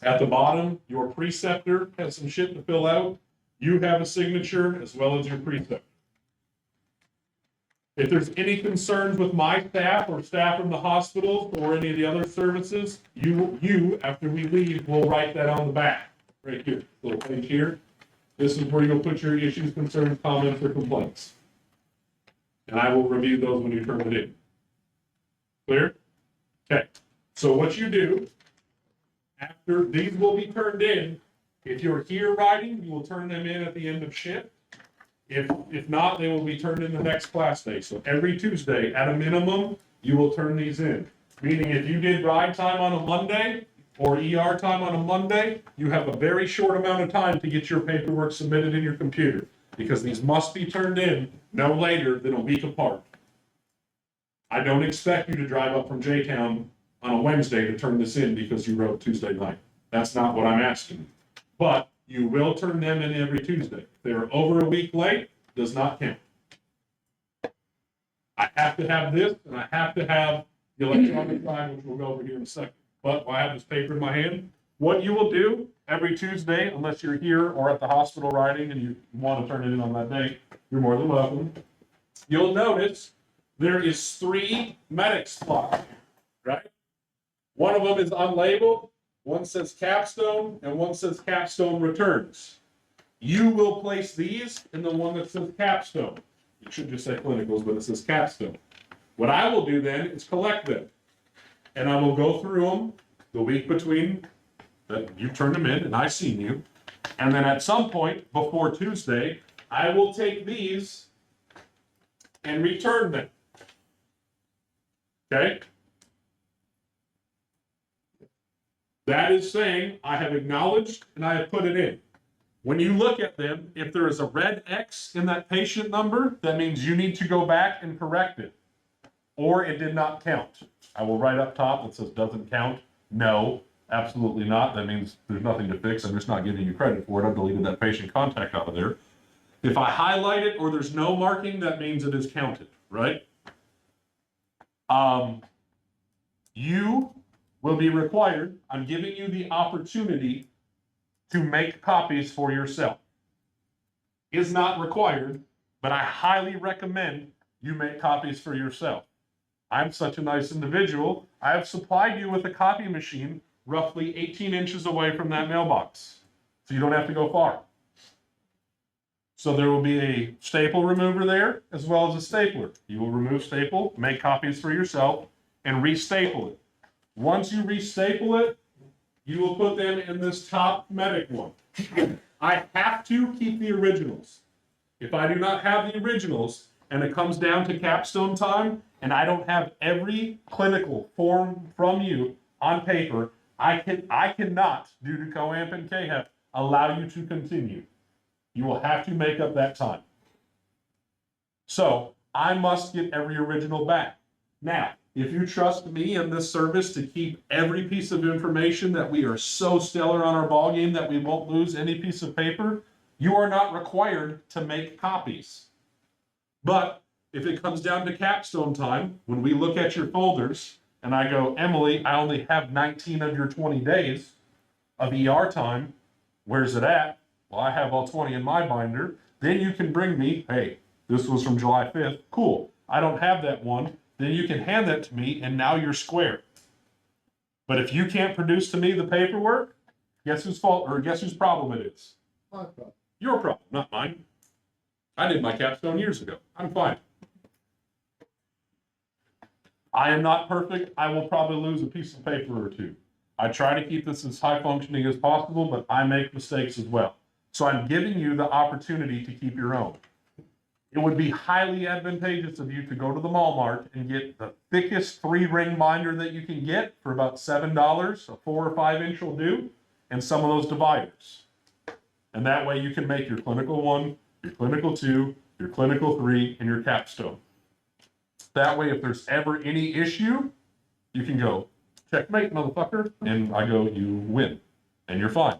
At the bottom, your preceptor has some shit to fill out. You have a signature as well as your preceptor. If there's any concerns with my staff or staff from the hospital or any of the other services, you after we leave, will write that on the back, right here, little page here. This is where you'll put your issues, concerns, comments, or complaints. And I will review those when you turn it in. Clear? Okay. So what you do, after these will be turned in, if you're here writing, you will turn them in at the end of shift. If not, they will be turned in the next class day. So every Tuesday, at a minimum, you will turn these in. Meaning if you did ride time on a Monday or ER time on a Monday, you have a very short amount of time to get your paperwork submitted in your computer, because these must be turned in no later than a week apart. I don't expect you to drive up from J-Town on a Wednesday to turn this in because you wrote Tuesday night. That's not what I'm asking. But you will turn them in every Tuesday. If they're over a week late, does not count. I have to have this, and I have to have the electronic side, which we'll go over here in a second. But while I have this paper in my hand, what you will do every Tuesday, unless you're here or at the hospital riding and you want to turn it in on that day, you're more than welcome. You'll notice there is 3 medic slots, right? One of them is unlabeled, one says capstone, and one says capstone returns. You will place these in the one that says capstone. It should just say clinicals, but it says capstone. What I will do then is collect them. And I will go through them the week between that you turn them in and I've seen you. And then at some point before Tuesday, I will take these and return them. Okay? That is saying I have acknowledged and I have put it in. When you look at them, if there is a red X in that patient number, that means you need to go back and correct it, or it did not count. I will write up top that says doesn't count. No, absolutely not. That means there's nothing to fix. I'm just not giving you credit for it. I've deleted that patient contact out of there. If I highlight it or there's no marking, that means it is counted, right? You will be required, I'm giving you the opportunity to make copies for yourself. Is not required, but I highly recommend you make copies for yourself. I'm such a nice individual, I have supplied you with a copy machine roughly 18 inches away from that mailbox, so you don't have to go far. So there will be a staple remover there, as well as a stapler. You will remove staple, make copies for yourself, and restaple it. Once you restaple it, you will put them in this top medic one. I have to keep the originals. If I do not have the originals, and it comes down to capstone time, and I don't have every clinical form from you on paper, I cannot, due to COAMP and KHEP, allow you to continue. You will have to make up that time. So I must get every original back. Now, if you trust me in this service to keep every piece of information that we are so stellar on our ballgame that we won't lose any piece of paper, you are not required to make copies. But if it comes down to capstone time, when we look at your folders and I go, Emily, I only have 19 of your 20 days of ER time, where's it at? Well, I have all 20 in my binder. Then you can bring me, hey, this was from July 5th. Cool. I don't have that one. Then you can hand that to me, and now you're square. But if you can't produce to me the paperwork, guess whose fault, or guess whose problem it is? My problem. Your problem, not mine. I did my capstone years ago. I'm fine. I am not perfect. I will probably lose a piece of paper or two. I try to keep this as high functioning as possible, but I make mistakes as well. So I'm giving you the opportunity to keep your own. it would be highly advantageous of you to go to the Walmart and get the thickest 3-ring binder that you can get for about $7. A 4 or 5 inch will do, and some of those dividers. And that way you can make your clinical 1, your clinical 2, your clinical 3, and your capstone. That way, if there's ever any issue, you can go, checkmate, motherfucker, and I go, you win, and you're fine.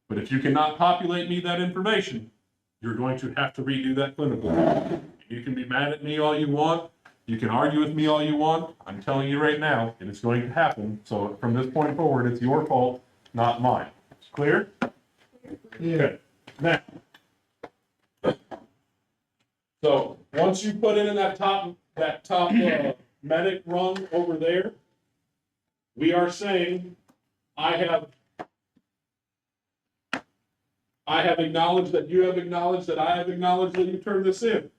But if you cannot populate me that information, you're going to have to redo that clinical. You can be mad at me all you want. You can argue with me all you want. I'm telling you right now, and it's going to happen. So from this point forward, it's your fault, not mine. It's clear? Yeah. Okay. Now, so once you put in that top medic rung over there, we are saying, I have acknowledged that you have acknowledged that I have acknowledged that you turned this in.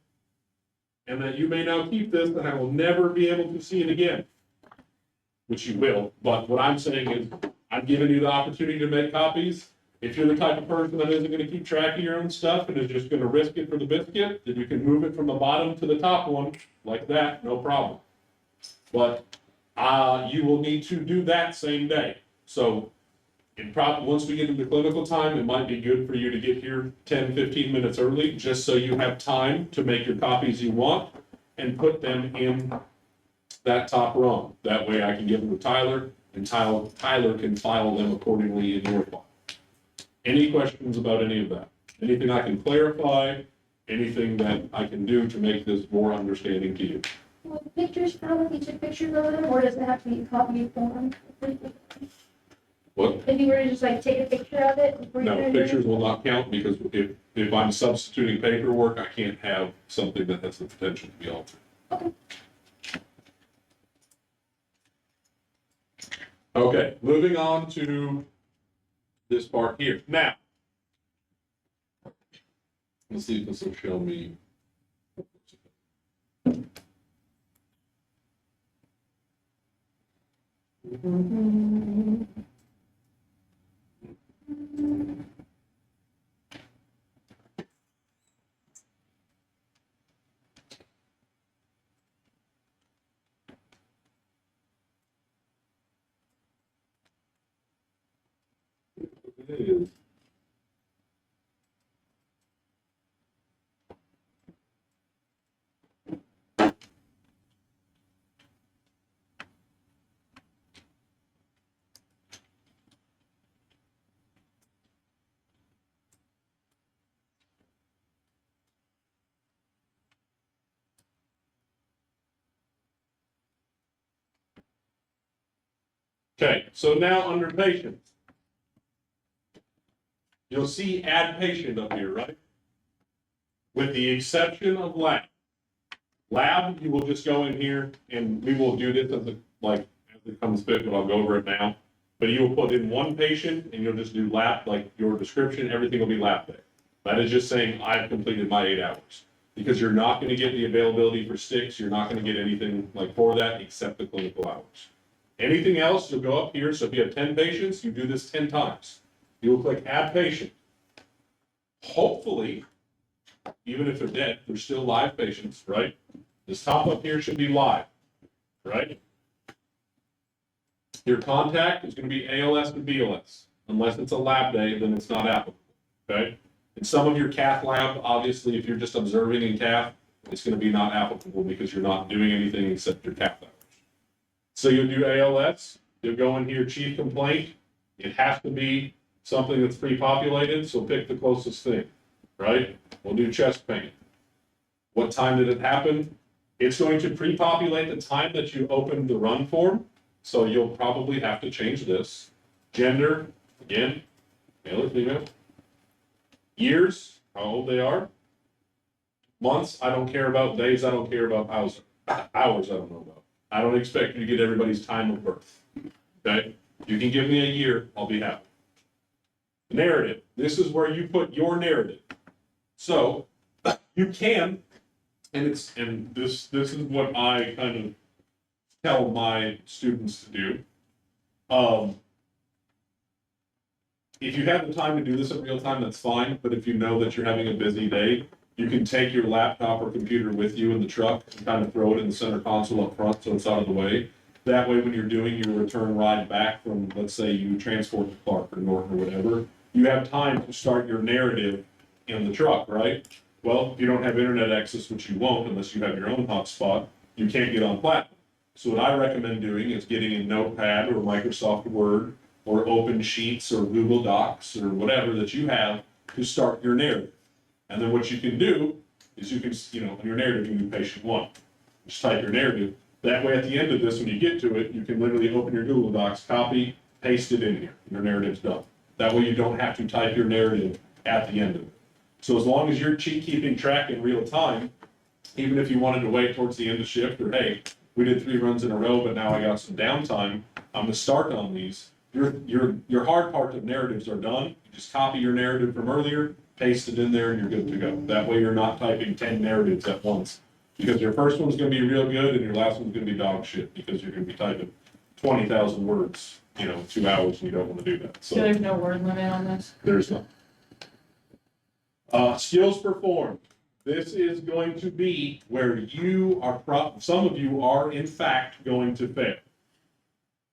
And that you may now keep this, and I will never be able to see it again. Which you will, but what I'm saying is, I'm giving you the opportunity to make copies. If you're the type of person that isn't gonna keep track of your own stuff and is just gonna risk it for the biscuit, then you can move it from the bottom to the top one, like that, no problem. But, you will need to do that same day. So, once we get into clinical time, it might be good for you to get here 10, 15 minutes early, just so you have time to make your copies you want and put them in that top rung. That way I can give them to Tyler, and Tyler can file them accordingly in your file. Any questions about any of that? Anything I can clarify? Anything that I can do to make this more understanding to you? Well, pictures, probably take pictures of them, or does it have to be a copy form? What? If you were to just like take a picture of it before you. No, pictures will not count, because if I'm substituting paperwork, I can't have something that has the potential to be altered. Okay. Okay, moving on to this part here. Now, let's see if this will show me. Okay, so now under patients, you'll see add patient up here, right? With the exception of lab. Lab, you will just go in here and we will do this as it comes fit, but I'll go over it now. But you will put in one patient and you'll just do lab, like your description, everything will be lab day. That is just saying I've completed my 8 hours. Because you're not gonna get the availability for sticks, you're not gonna get anything like for that except the clinical hours. Anything else, you'll go up here, so if you have 10 patients, you do this 10 times. You will click add patient. Hopefully, even if they're dead, they're still live patients, right? This top up here should be live, right? Your contact is gonna be ALS and BLS. Unless it's a lab day, then it's not applicable, okay? In some of your cath lab, obviously, if you're just observing in cath, it's gonna be not applicable because you're not doing anything except your cath hours. So you'll do ALS, you'll go in here, chief complaint. It has to be something that's pre-populated, so pick the closest thing, right? We'll do chest pain. What time did it happen? It's going to pre-populate the time that you opened the run form, so you'll probably have to change this. Gender, again, male or female. Years, how old they are. Months, I don't care about. Days, I don't care about. Hours, I don't know about. I don't expect you to get everybody's time of birth, okay? You can give me a year, I'll be happy. Narrative, this is where you put your narrative. So, you can, and this is what I kind of tell my students to do. If you have the time to do this in real time, that's fine, but if you know that you're having a busy day, You can take your laptop or computer with you in the truck and kind of throw it in the center console up front so it's out of the way. That way, when you're doing your return ride back from, let's say you transport to Clark or Norton or whatever, you have time to start your narrative in the truck, right? Well, if you don't have internet access, which you won't unless you have your own hotspot, you can't get on platform. So what I recommend doing is getting a Notepad or Microsoft Word or Open Sheets or Google Docs or whatever that you have to start your narrative. And then what you can do is you can, in your narrative, you can do patient one. Just type your narrative. That way, at the end of this, when you get to it, you can literally open your Google Docs, copy, paste it in here. Your narrative's done. That way, you don't have to type your narrative at the end of it. So as long as you're keeping track in real time, even if you wanted to wait towards the end of shift, or hey, we did 3 runs in a row, but now I got some downtime, I'm gonna start on these. Your hard part of narratives are done. You just copy your narrative from earlier, paste it in there, and you're good to go. That way, you're not typing 10 narratives at once. Because your first one's gonna be real good, and your last one's gonna be dog shit, because you're gonna be typing 20,000 words, 2 hours, and you don't wanna do that. So So there's no word limit on this? there's none. Skills performed. This is going to be where you are, some of you are in fact going to fail.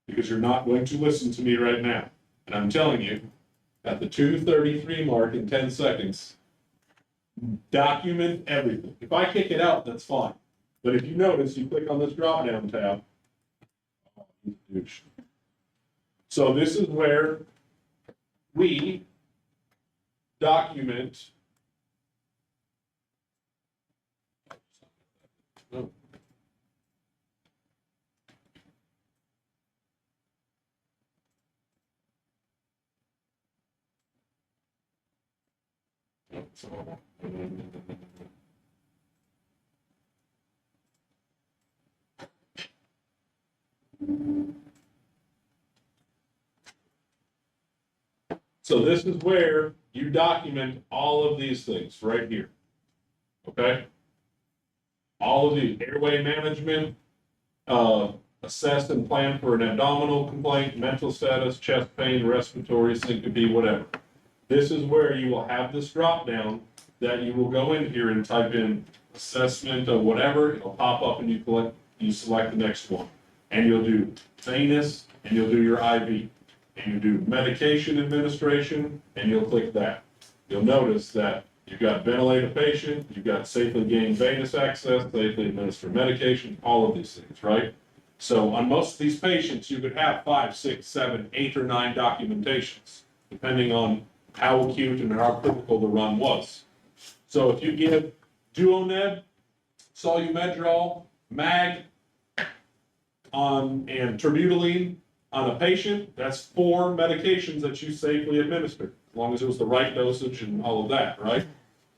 Because you're not going to listen to me right now. And I'm telling you, at the 2:33 mark in 10 seconds, document everything. If I kick it out, that's fine. But if you notice, you click on this drop-down tab. So this is where we document. So this is where you document all of these things right here. Okay? All of the airway management, assess and plan for an abdominal complaint, mental status, chest pain, respiratory, syncope, whatever. This is where you will have this drop down that you will go in here and type in assessment of whatever, it'll pop up and you select the next one. And you'll do venous and you'll do your IV. And you do medication administration and you'll click that. You'll notice that you've got ventilate a patient, you've got safely gain venous access, safely administer medication, all of these things, right? So on most of these patients, you could have 5, 6, 7, 8, or 9 documentations, depending on how acute and how critical the run was. So if you give Duoneb, Solumedrol, MAG, and terbutaline on a patient, that's 4 medications that you safely administered, as long as it was the right dosage and all of that, right?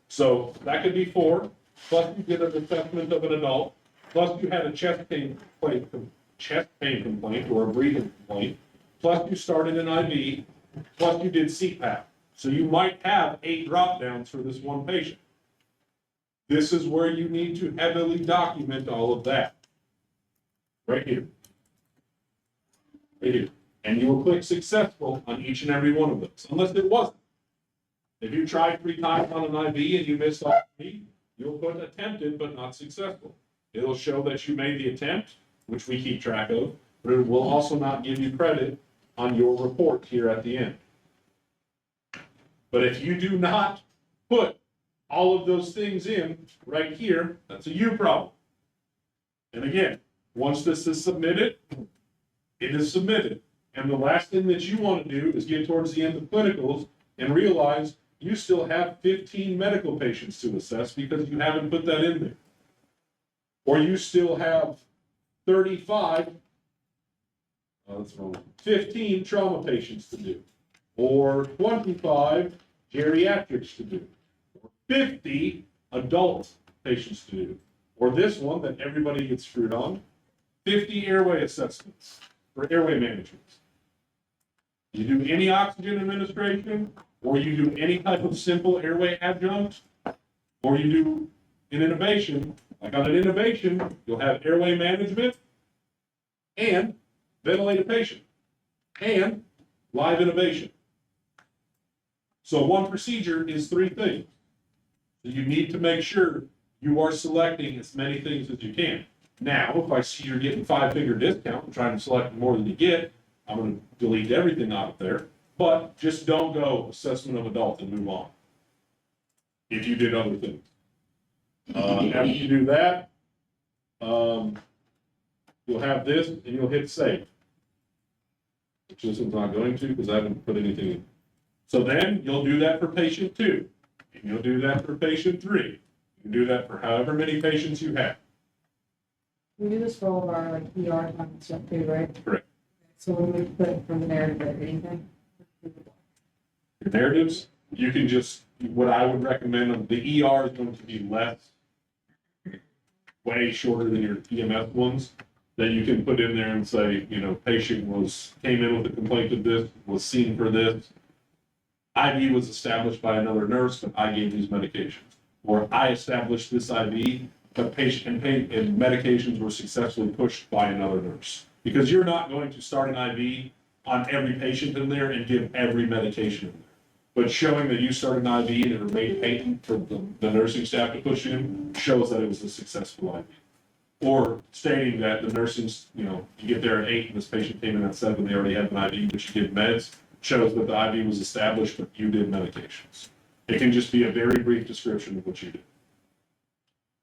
So that could be 4, plus you did an assessment of an adult, plus you had a chest pain complaint or a breathing complaint, plus you started an IV, plus you did CPAP. So you might have 8 drop downs for this one patient. This is where you need to heavily document all of that. Right here. Right here. And you will click successful on each and every one of those, unless it wasn't. If you tried 3 times on an IV and you missed all 3, you'll put attempted but not successful. It'll show that you made the attempt, which we keep track of, but it will also not give you credit on your report here at the end. But if you do not put all of those things in right here, that's a you problem. And again, once this is submitted, it is submitted. And the last thing that you want to do is get towards the end of clinicals and realize you still have 15 medical patients to assess because you haven't put that in there. Or you still have 15 trauma patients to do. Or 25 geriatrics to do. Or 50 adult patients to do. Or this one that everybody gets screwed on, 50 airway assessments for airway management. You do any oxygen administration, or you do any type of simple airway adjunct, or you do an innovation. Like on an innovation, you'll have airway management and ventilate a patient and live innovation. So one procedure is 3 things. So you need to make sure you are selecting as many things as you can. Now, if I see you're getting 5-figure discount and trying to select more than you get, I'm gonna delete everything out of there. But just don't go assessment of adult and move on. If you did other things. After you do that, you'll have this and you'll hit save. Which this one's not going to because I haven't put anything in. So then you'll do that for patient 2. And you'll do that for patient 3. You can do that for however many patients you have. We do this for all of our like ER time and stuff too, right? Correct. So when we put from the narrative or anything. Your narratives, you can just, what I would recommend, the ER is going to be less, way shorter than your EMS ones, that you can put in there and say, you know, patient came in with a complaint of this, was seen for this. IV was established by another nurse, but I gave these medications. Or I established this IV, but patient and medications were successfully pushed by another nurse. Because you're not going to start an IV on every patient in there and give every medication in there. But showing that you started an IV and it remained patent for the nursing staff to push in shows that it was a successful IV. Or stating that the nursing, you know, you get there at 8 and this patient came in at 7, they already had an IV, but you did meds, shows that the IV was established, but you did medications. It can just be a very brief description of what you did.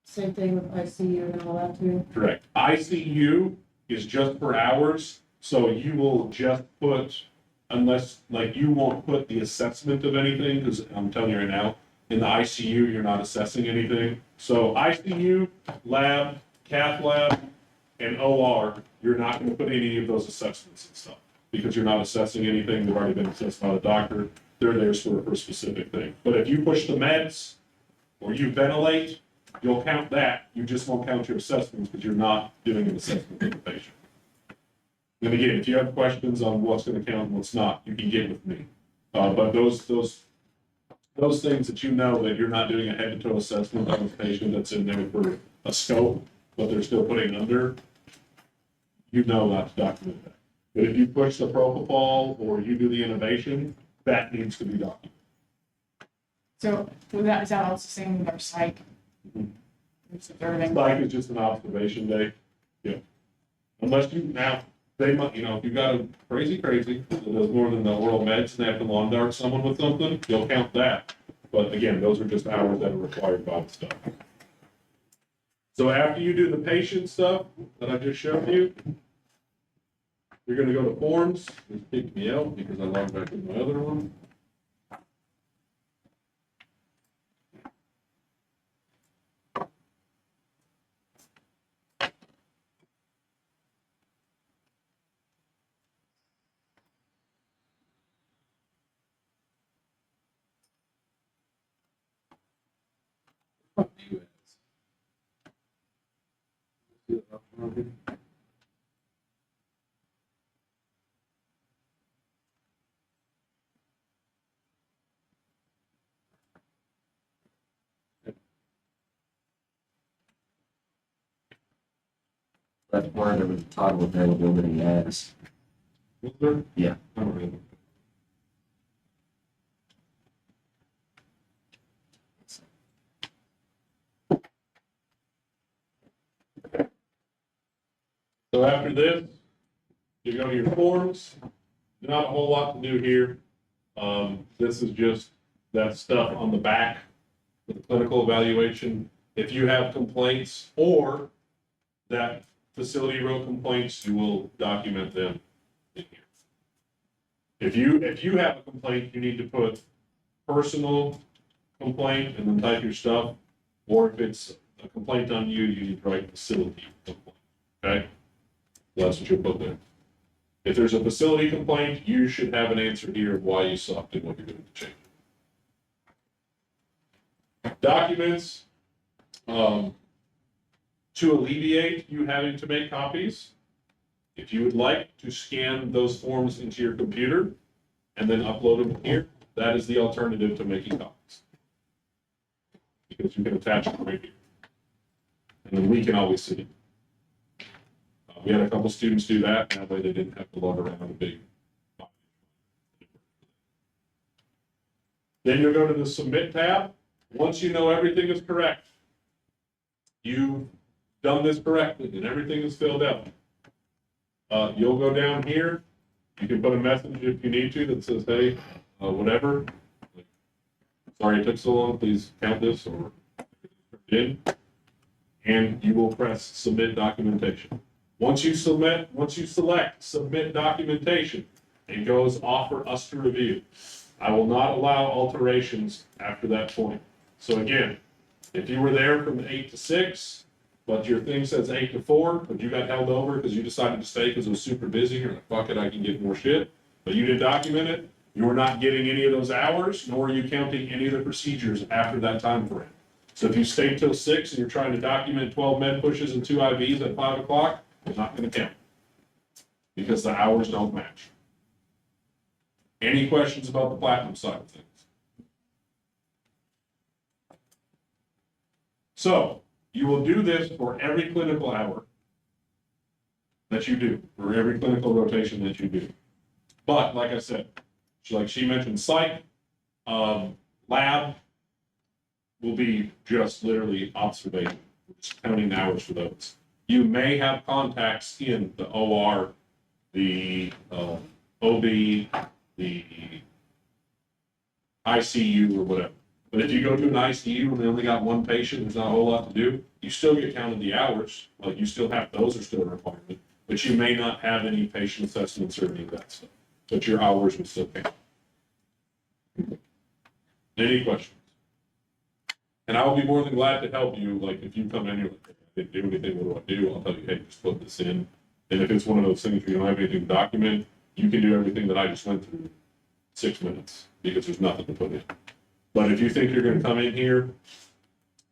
Same thing with ICU and all that too. Correct. ICU is just for hours, so you will just put, unless, like, you won't put the assessment of anything, because I'm telling you right now, in the ICU, you're not assessing anything. So ICU, lab, cath lab, and OR, you're not going to put any of those assessments and stuff, because you're not assessing anything. They've already been assessed by the doctor. They're there for a specific thing. But if you push the meds, or you ventilate, you'll count that. You just won't count your assessments because you're not doing an assessment of the patient. And again, if you have questions on what's going to count and what's not, you can get with me. But those things that you know that you're not doing a head-to-toe assessment on a patient that's in there for a scope, but they're still putting under, you know not to document that. But if you push the propofol or you do the innovation, that needs to be documented. So with that, is that also the same with our psych? It's everything. Psych is just an observation day. Yeah. Unless you, now, they might, you know, if you got a crazy that does more than the oral meds and they have to lawn dart someone with something, you'll count that. But again, those are just hours that are required by the stuff. So after you do the patient stuff that I just showed you, you're gonna go to forms. Just kick me out because I logged back in my other one. What do you ask? Left corner, there was a toggle availability as. Was there? Yeah. I don't know. So after this, you go to your forms. Not a whole lot to do here. This is just that stuff on the back for the clinical evaluation. If you have complaints or that facility wrote complaints, you will document them in here. If you have a complaint, you need to put personal complaint and then type your stuff. Or if it's a complaint on you, you need to write facility complaint. Okay? That's what you'll put there. If there's a facility complaint, you should have an answer here of why you sucked and what you're going to change. Documents, to alleviate you having to make copies, if you would like to scan those forms into your computer and then upload them here, that is the alternative to making copies. Because you can attach them right here. And then we can always see it. We had a couple students do that, and that way they didn't have to lug around a big. Then you'll go to the Submit tab. Once you know everything is correct, you've done this correctly and everything is filled out. You'll go down here, you can put a message if you need to that says, hey, whatever. Sorry it took so long, please count this or in. And you will press submit documentation. Once you select submit documentation, it goes off for us to review. I will not allow alterations after that point. So again, if you were there from 8 to 6, but your thing says 8 to 4, but you got held over because you decided to stay because it was super busy, you're like, fuck it, I can get more shit, but you didn't document it, you're not getting any of those hours, nor are you counting any of the procedures after that time frame. So if you stay till 6 and you're trying to document 12 med pushes and 2 IVs at 5 o'clock, it's not going to count because the hours don't match. Any questions about the platinum side of things? So you will do this for every clinical hour that you do, for every clinical rotation that you do. But like I said, like she mentioned, psych, lab will be just literally observation, just counting hours for those. You may have contacts in the OR, the OB, the ICU or whatever. But if you go to an ICU and they only got one patient, there's not a whole lot to do, you still get counted the hours, like you still have, those are still a requirement, but you may not have any patient assessments or any of that stuff, but your hours will still count. Any questions? And I will be more than glad to help you, like if you come in here, like, I didn't do anything, what do I do? I'll tell you, hey, just put this in. And if it's one of those things where you don't have anything to document, you can do everything that I just went through in 6 minutes, because there's nothing to put in. But if you think you're gonna come in here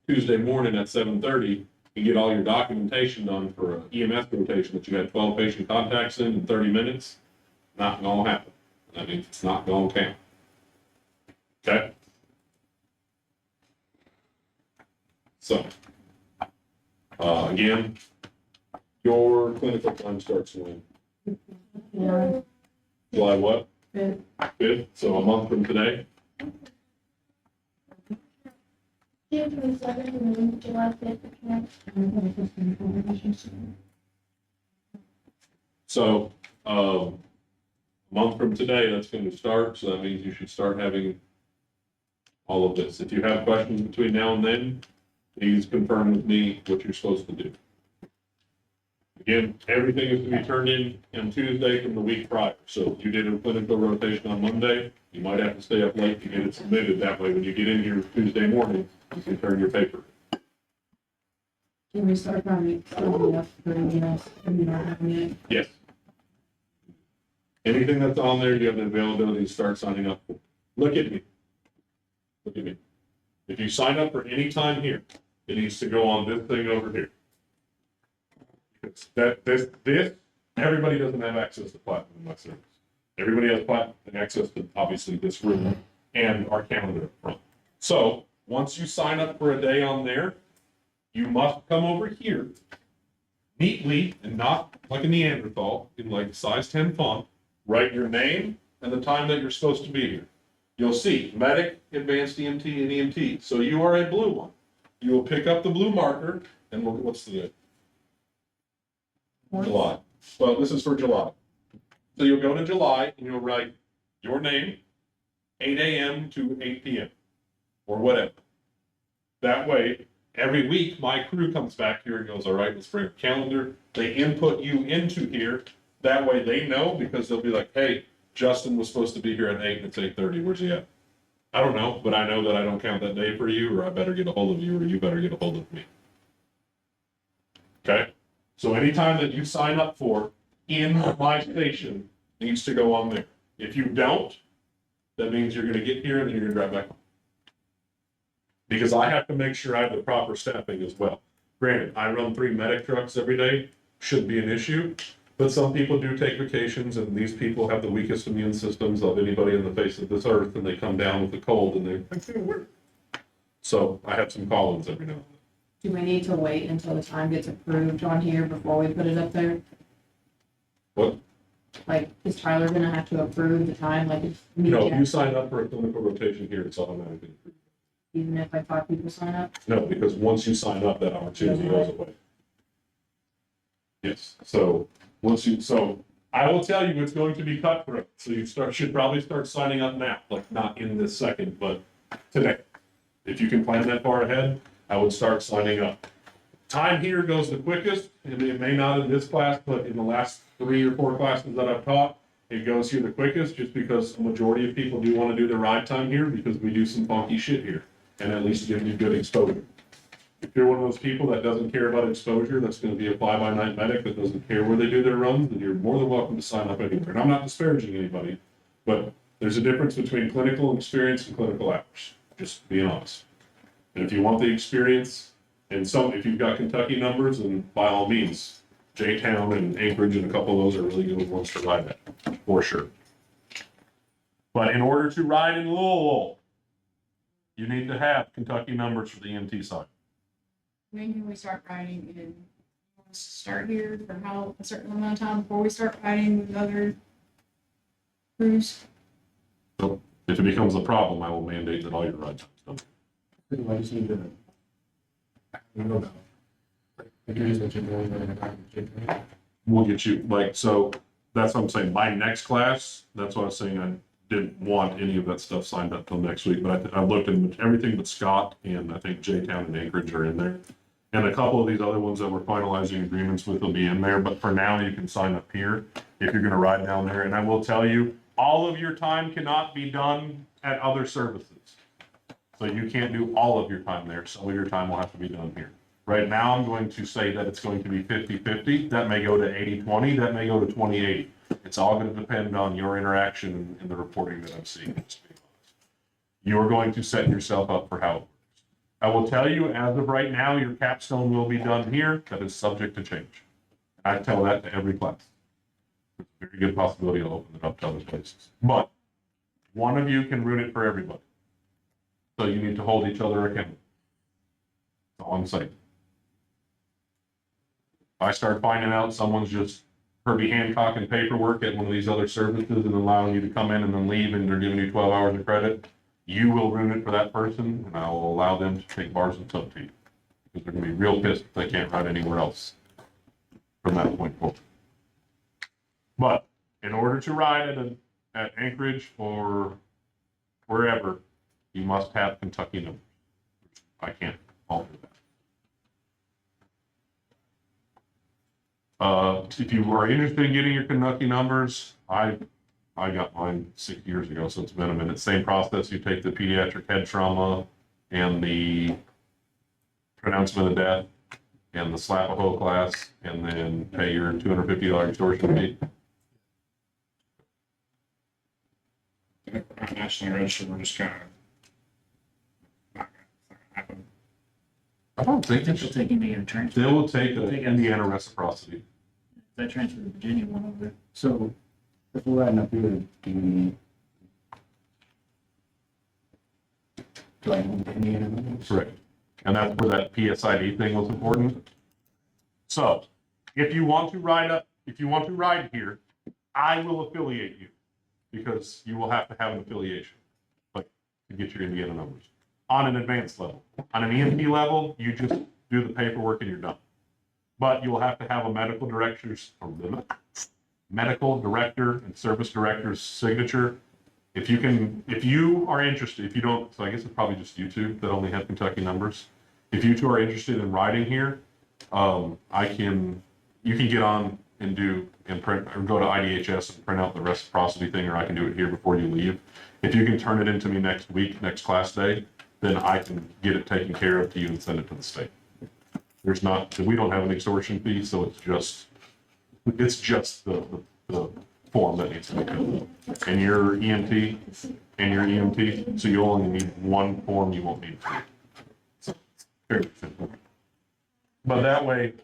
Tuesday morning at 7:30 and get all your documentation done for an EMS rotation that you had 12 patient contacts in 30 minutes, not gonna happen. That means it's not gonna count. Okay? So, again, your clinical time starts when? Yeah. July what? 5th. 5th, so a month from today. June 27th and then July 5th, So, a month from today, that's going to start, so that means you should start having all of this. If you have questions between now and then, please confirm with me what you're supposed to do. Again, everything is to be turned in on Tuesday from the week prior. So if you did a clinical rotation on Monday, you might have to stay up late to get it submitted. That way, when you get in here Tuesday morning, you can turn your paper. Can we start by signing up for anything else? If you don't have any? Yes. Anything that's on there, you have the availability to start signing up for. Look at me. Look at me. If you sign up for any time here, it needs to go on this thing over here. Because this, everybody doesn't have access to Platinum in my service. Everybody has Platinum access to, obviously, this room and our calendar up front. So, once you sign up for a day on there, you must come over here neatly and not like a Neanderthal in like size 10 font, write your name and the time that you're supposed to be here. You'll see medic, advanced EMT, and EMT. So you are a blue one. You will pick up the blue marker and what's the date? July. Well, this is for July. So you'll go to July and you'll write your name, 8 a.m. to 8 p.m. or whatever. That way, every week, my crew comes back here and goes, all right, let's bring a calendar. They input you into here. That way they know, because they'll be like, hey, Justin was supposed to be here at 8 and it's 8:30. Where's he at? I don't know, but I know that I don't count that day for you, or I better get a hold of you, or you better get a hold of me. Okay? So anytime that you sign up for in my station needs to go on there. If you don't, that means you're gonna get here and then you're gonna drive back home. Because I have to make sure I have the proper staffing as well. Granted, I run 3 medic trucks every day, shouldn't be an issue, but some people do take vacations, and these people have the weakest immune systems of anybody on the face of this earth, and they come down with a cold and I can't work. So I have some call-ins every now and then. Do we need to wait until the time gets approved on here before we put it up there? What? Like, is Tyler gonna have to approve the time, like? If me No, and you sign up for a clinical rotation here, it's automatically approved. even if like 5 people sign up? No, because once you sign up, that opportunity goes away. Yes, so so I will tell you it's going to be cutthroat. So you should probably start signing up now, like not in this second, but today. If you can plan that far ahead, I would start signing up. Time here goes the quickest, and it may not in this class, but in the last 3 or 4 classes that I've taught, it goes here the quickest just because a majority of people do want to do their ride time here because we do some funky shit here and at least give you good exposure. If you're one of those people that doesn't care about exposure, that's going to be a fly-by-night medic that doesn't care where they do their runs, then you're more than welcome to sign up anywhere. And I'm not disparaging anybody, but there's a difference between clinical experience and clinical hours, just being honest. And if you want the experience, and if you've got Kentucky numbers, then by all means, J-Town and Anchorage and a couple of those are really good ones to ride at, for sure. But in order to ride in Louisville, you need to have Kentucky numbers for the EMT side. When can we start riding in? Start here for how, a certain amount of time before we start riding with other crews? So if it becomes a problem, I will mandate that all your ride times done. I just need to, I don't know, like you just mentioned, We'll get you, so that's what I'm saying. By next class, that's what I was saying. I didn't want any of that stuff signed up till next week, but I looked at everything but Scott and I think J-Town and Anchorage are in there. And a couple of these other ones that we're finalizing agreements with will be in there, but for now you can sign up here if you're gonna ride down there. And I will tell you, all of your time cannot be done at other services. So you can't do all of your time there. Some of your time will have to be done here. Right now, I'm going to say that it's going to be 50-50. That may go to 80-20. That may go to 20-80. It's all going to depend on your interaction and the reporting that I'm seeing. Just being honest. You are going to set yourself up for how it works. I will tell you, as of right now, your capstone will be done here. That is subject to change. I tell that to every class. There's a very good possibility I'll open it up to other places. But one of you can ruin it for everybody. So you need to hold each other accountable. That's all I'm saying. If I start finding out someone's just Herbie Hancocking paperwork at one of these other services and allowing you to come in and then leave and they're giving you 12 hours of credit, you will ruin it for that person and I will allow them to take bars and soap to you. Because they're gonna be real pissed if they can't ride anywhere else from that point forward. But in order to ride at Anchorage or wherever, you must have Kentucky numbers. I can't alter that. If you are interested in getting your Kentucky numbers, I got mine 6 years ago, so it's been a minute. Same process. You take the pediatric head trauma and the pronouncement of death and the slap a hoe class, and then pay your $250 extortion fee. Nationally registered, we're just kind of not gonna happen. I don't think They'll take Indiana transfer. they will take an Indiana reciprocity. That transfer to Virginia one over there. So, if we're riding up here, do I need Indiana numbers? Correct. And that's where that PSID thing was important. So if you want to ride here, I will affiliate you because you will have to have an affiliation, like to get your Indiana numbers on an advanced level. On an EMT level, you just do the paperwork and you're done. But you will have to have a medical director and service director's signature. If you are interested, if you don't, so I guess it's probably just you two that only have Kentucky numbers. If you two are interested in riding here, you can get on and print or go to IDHS and print out the reciprocity thing, or I can do it here before you leave. If you can turn it into me next week, next class day, then I can get it taken care of to you and send it to the state. We don't have an extortion fee, so it's just the form that needs to be filled. And your EMT, so you only need one form, you won't need three. So it's fairly simple. But that way,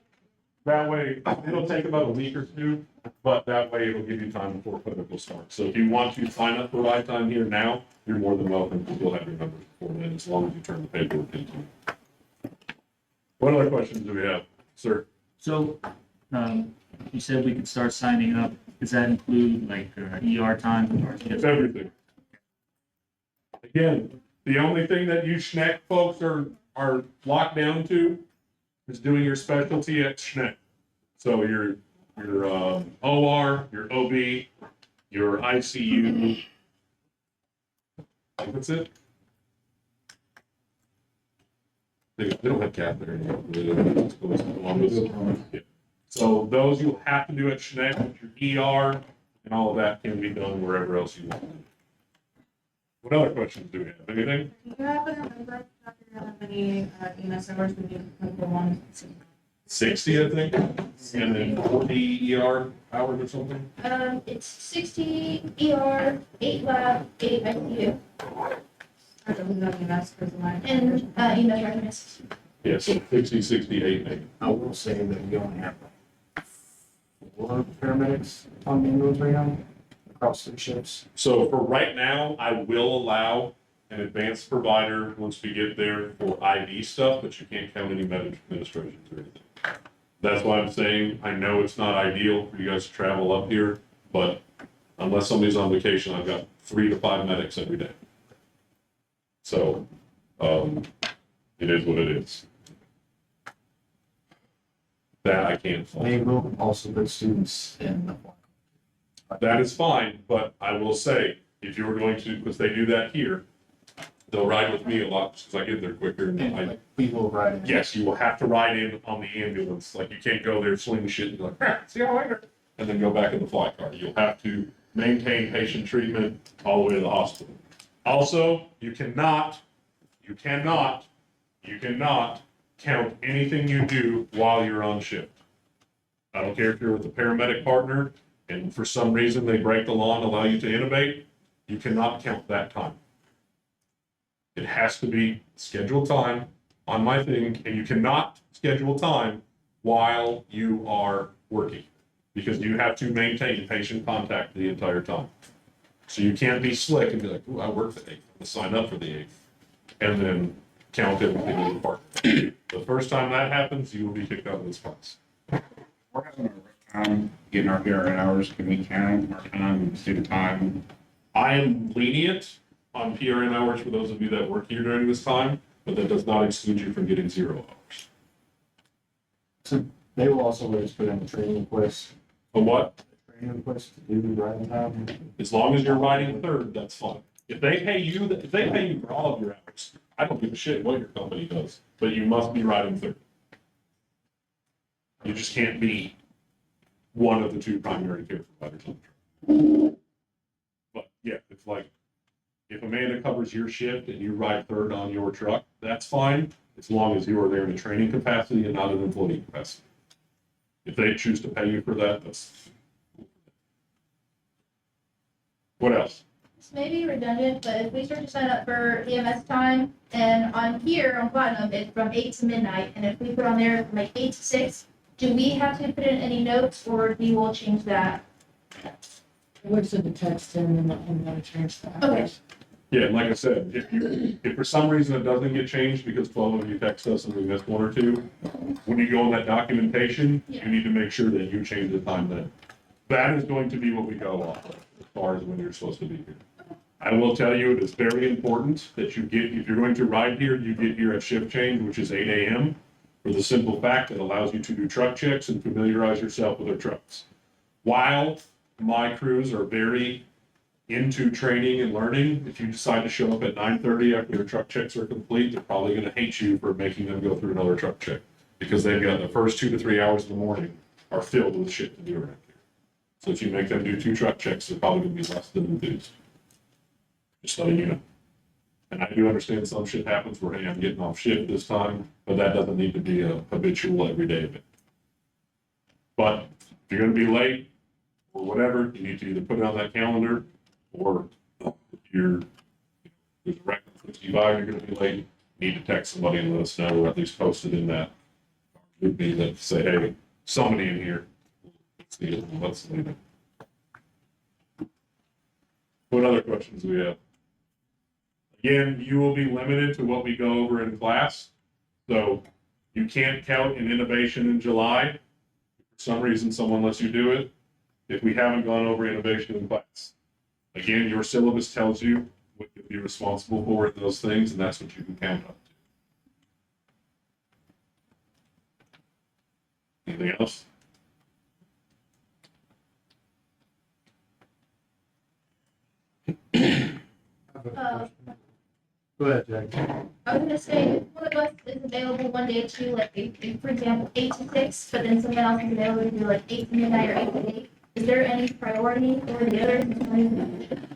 it'll take about a week or two, but that way it'll give you time before clinical starts. So if you want to sign up for ride time here now, you're more than welcome, because you'll have your numbers before then, as long as you turn the paperwork into it. What other questions do we have, sir? So, you said we could start signing up. Does that include like ER time or just It's everything. Again, The only thing that you SNEC folks are locked down to is doing your specialty at SNEC. So your OR, your OB, your ICU. That's it. They don't have catheter anymore. Yeah. So those you'll have to do at SNEC, with your ER, and all of that can be done wherever else you want. What other questions do we have? Anything? Do you happen to remember how many EMS hours we need for clinical one? 60, I think, and then 40 ER hours or something. It's 60 ER, 8 lab, 8 ICU, I don't know EMS because of my. and EMS readiness. Yeah, so 60, 68, maybe. I will say that we only have like 4 paramedics on the ambulance right now across 3 shifts. So for right now, I will allow an advanced provider once we get there for IV stuff, but you can't count any medical administrations or anything. That's why I'm saying, I know it's not ideal for you guys to travel up here, but unless somebody's on vacation, I've got 3 to 5 medics every day. So, it is what it is. That I can't fault. They will also put students in the block. That is fine, but I will say, if you're going to, because they do that here, they'll ride with me a lot because I get there quicker. And I, Like, we will ride in. yes, you will have to ride in on the ambulance. Like you can't go there, sling shit, and be like, "Ah, see you later," and then go back in the fly car. You'll have to maintain patient treatment all the way to the hospital. Also, you cannot count anything you do while you're on shift. I don't care if you're with a paramedic partner and for some reason they break the law and allow you to intubate, you cannot count that time. It has to be scheduled time on my thing, and you cannot schedule time while you are working because you have to maintain patient contact the entire time. So you can't be slick and be like, "Ooh, I work the 8th, I'm gonna sign up for the 8th," and then count everything in the part. The first time that happens, you will be kicked out of this class. We're having a rough time getting our PRN hours. Can we count our time, student time? I am lenient on PRN hours for those of you that work here during this time, but that does not exclude you from getting 0 hours. So they will also let us put in a training request, But what? training request to do the riding time. As long as you're riding third, that's fine. If they pay you for all of your hours, I don't give a shit what your company does, but you must be riding third. You just can't be one of the 2 primary care providers on the truck. But yeah, it's like, if Amanda covers your shift and you ride third on your truck, that's fine, as long as you are there in a training capacity and not an employee capacity. If they choose to pay you for that, that's. What else? This may be redundant, but if we start to sign up for EMS time, and on here, on Platinum, it's from 8 to midnight, and if we put on there from like 8 to 6, do we have to put in any notes, or do you will change that? What's in the text and then I'm gonna change that. Okay. Yeah, like I said, if for some reason it doesn't get changed because 12 of you text us and we missed 1 or 2, when you go on that documentation, you Yeah. need to make sure that you change the time then. That is going to be what we go off of, as far as when you're supposed to be here. I will tell you, it is very important that you get, if you're going to ride here, you get here at shift change, which is 8 a.m., for the simple fact that it allows you to do truck checks and familiarize yourself with our trucks. While my crews are very into training and learning, if you decide to show up at 9:30 after your truck checks are complete, they're probably gonna hate you for making them go through another truck check. Because they've got the first 2 to 3 hours of the morning are filled with shit to do around here. So if you make them do 2 truck checks, they're probably gonna be less than enthused. Just letting you know. And I do understand some shit happens where, hey, I'm getting off shift this time, but that doesn't need to be a habitual everyday event. But if you're gonna be late or whatever, you need to either put it on that calendar, or if there's a record 65, you're gonna be late, you need to text somebody and let us know, or at least post it in that group meeting that say, hey, somebody in here. Let's leave it. What other questions do we have? Again, you will be limited to what we go over in class. So you can't count an innovation in July. For some reason, someone lets you do it if we haven't gone over innovation in class. Again, your syllabus tells you what you'll be responsible for in those things, and that's what you can count up to. Anything else? Go ahead, Jack. I was gonna say, if one of us is available one day to do like, for example, 8 to 6, but then someone else is available to do like 8 to midnight or 8 to 8, is there any priority over the other?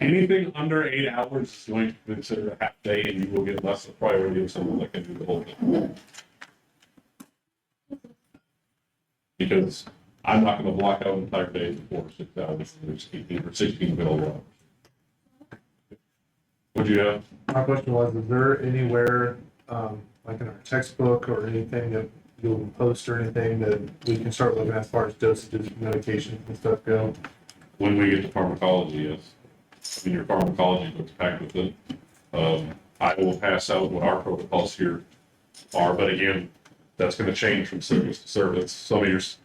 Anything under 8 hours is going to be considered a half day, and you will get less of priority of someone that can do the whole thing. Because I'm not gonna block out entire days for 6 hours, there's 18 or 16 available hours. What'd you have? My question was, is there anywhere, like in our textbook or anything that you'll post or anything that we can start looking at as far as dosages, medications and stuff go? When we get to pharmacology, yes. I mean, your pharmacology looks packed with it. I will pass out what our protocols here are, but again, that's gonna change from service to service.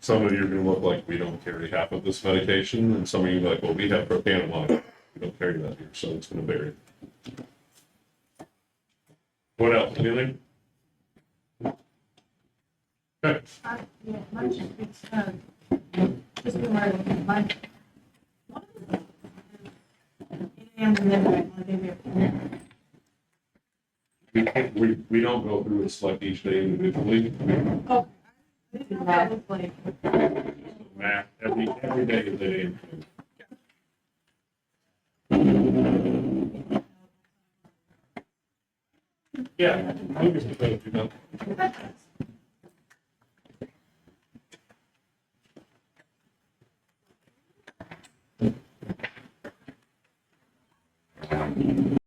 Some of you are gonna look like we don't carry half of this medication, and some of you are like, well, we have propanamide. We don't carry that here, so it's gonna vary. What else? Anything? Okay. Yeah, my just be my. We don't go through and select each day individually. Oh. That was like. Math, every day is a day. Yeah.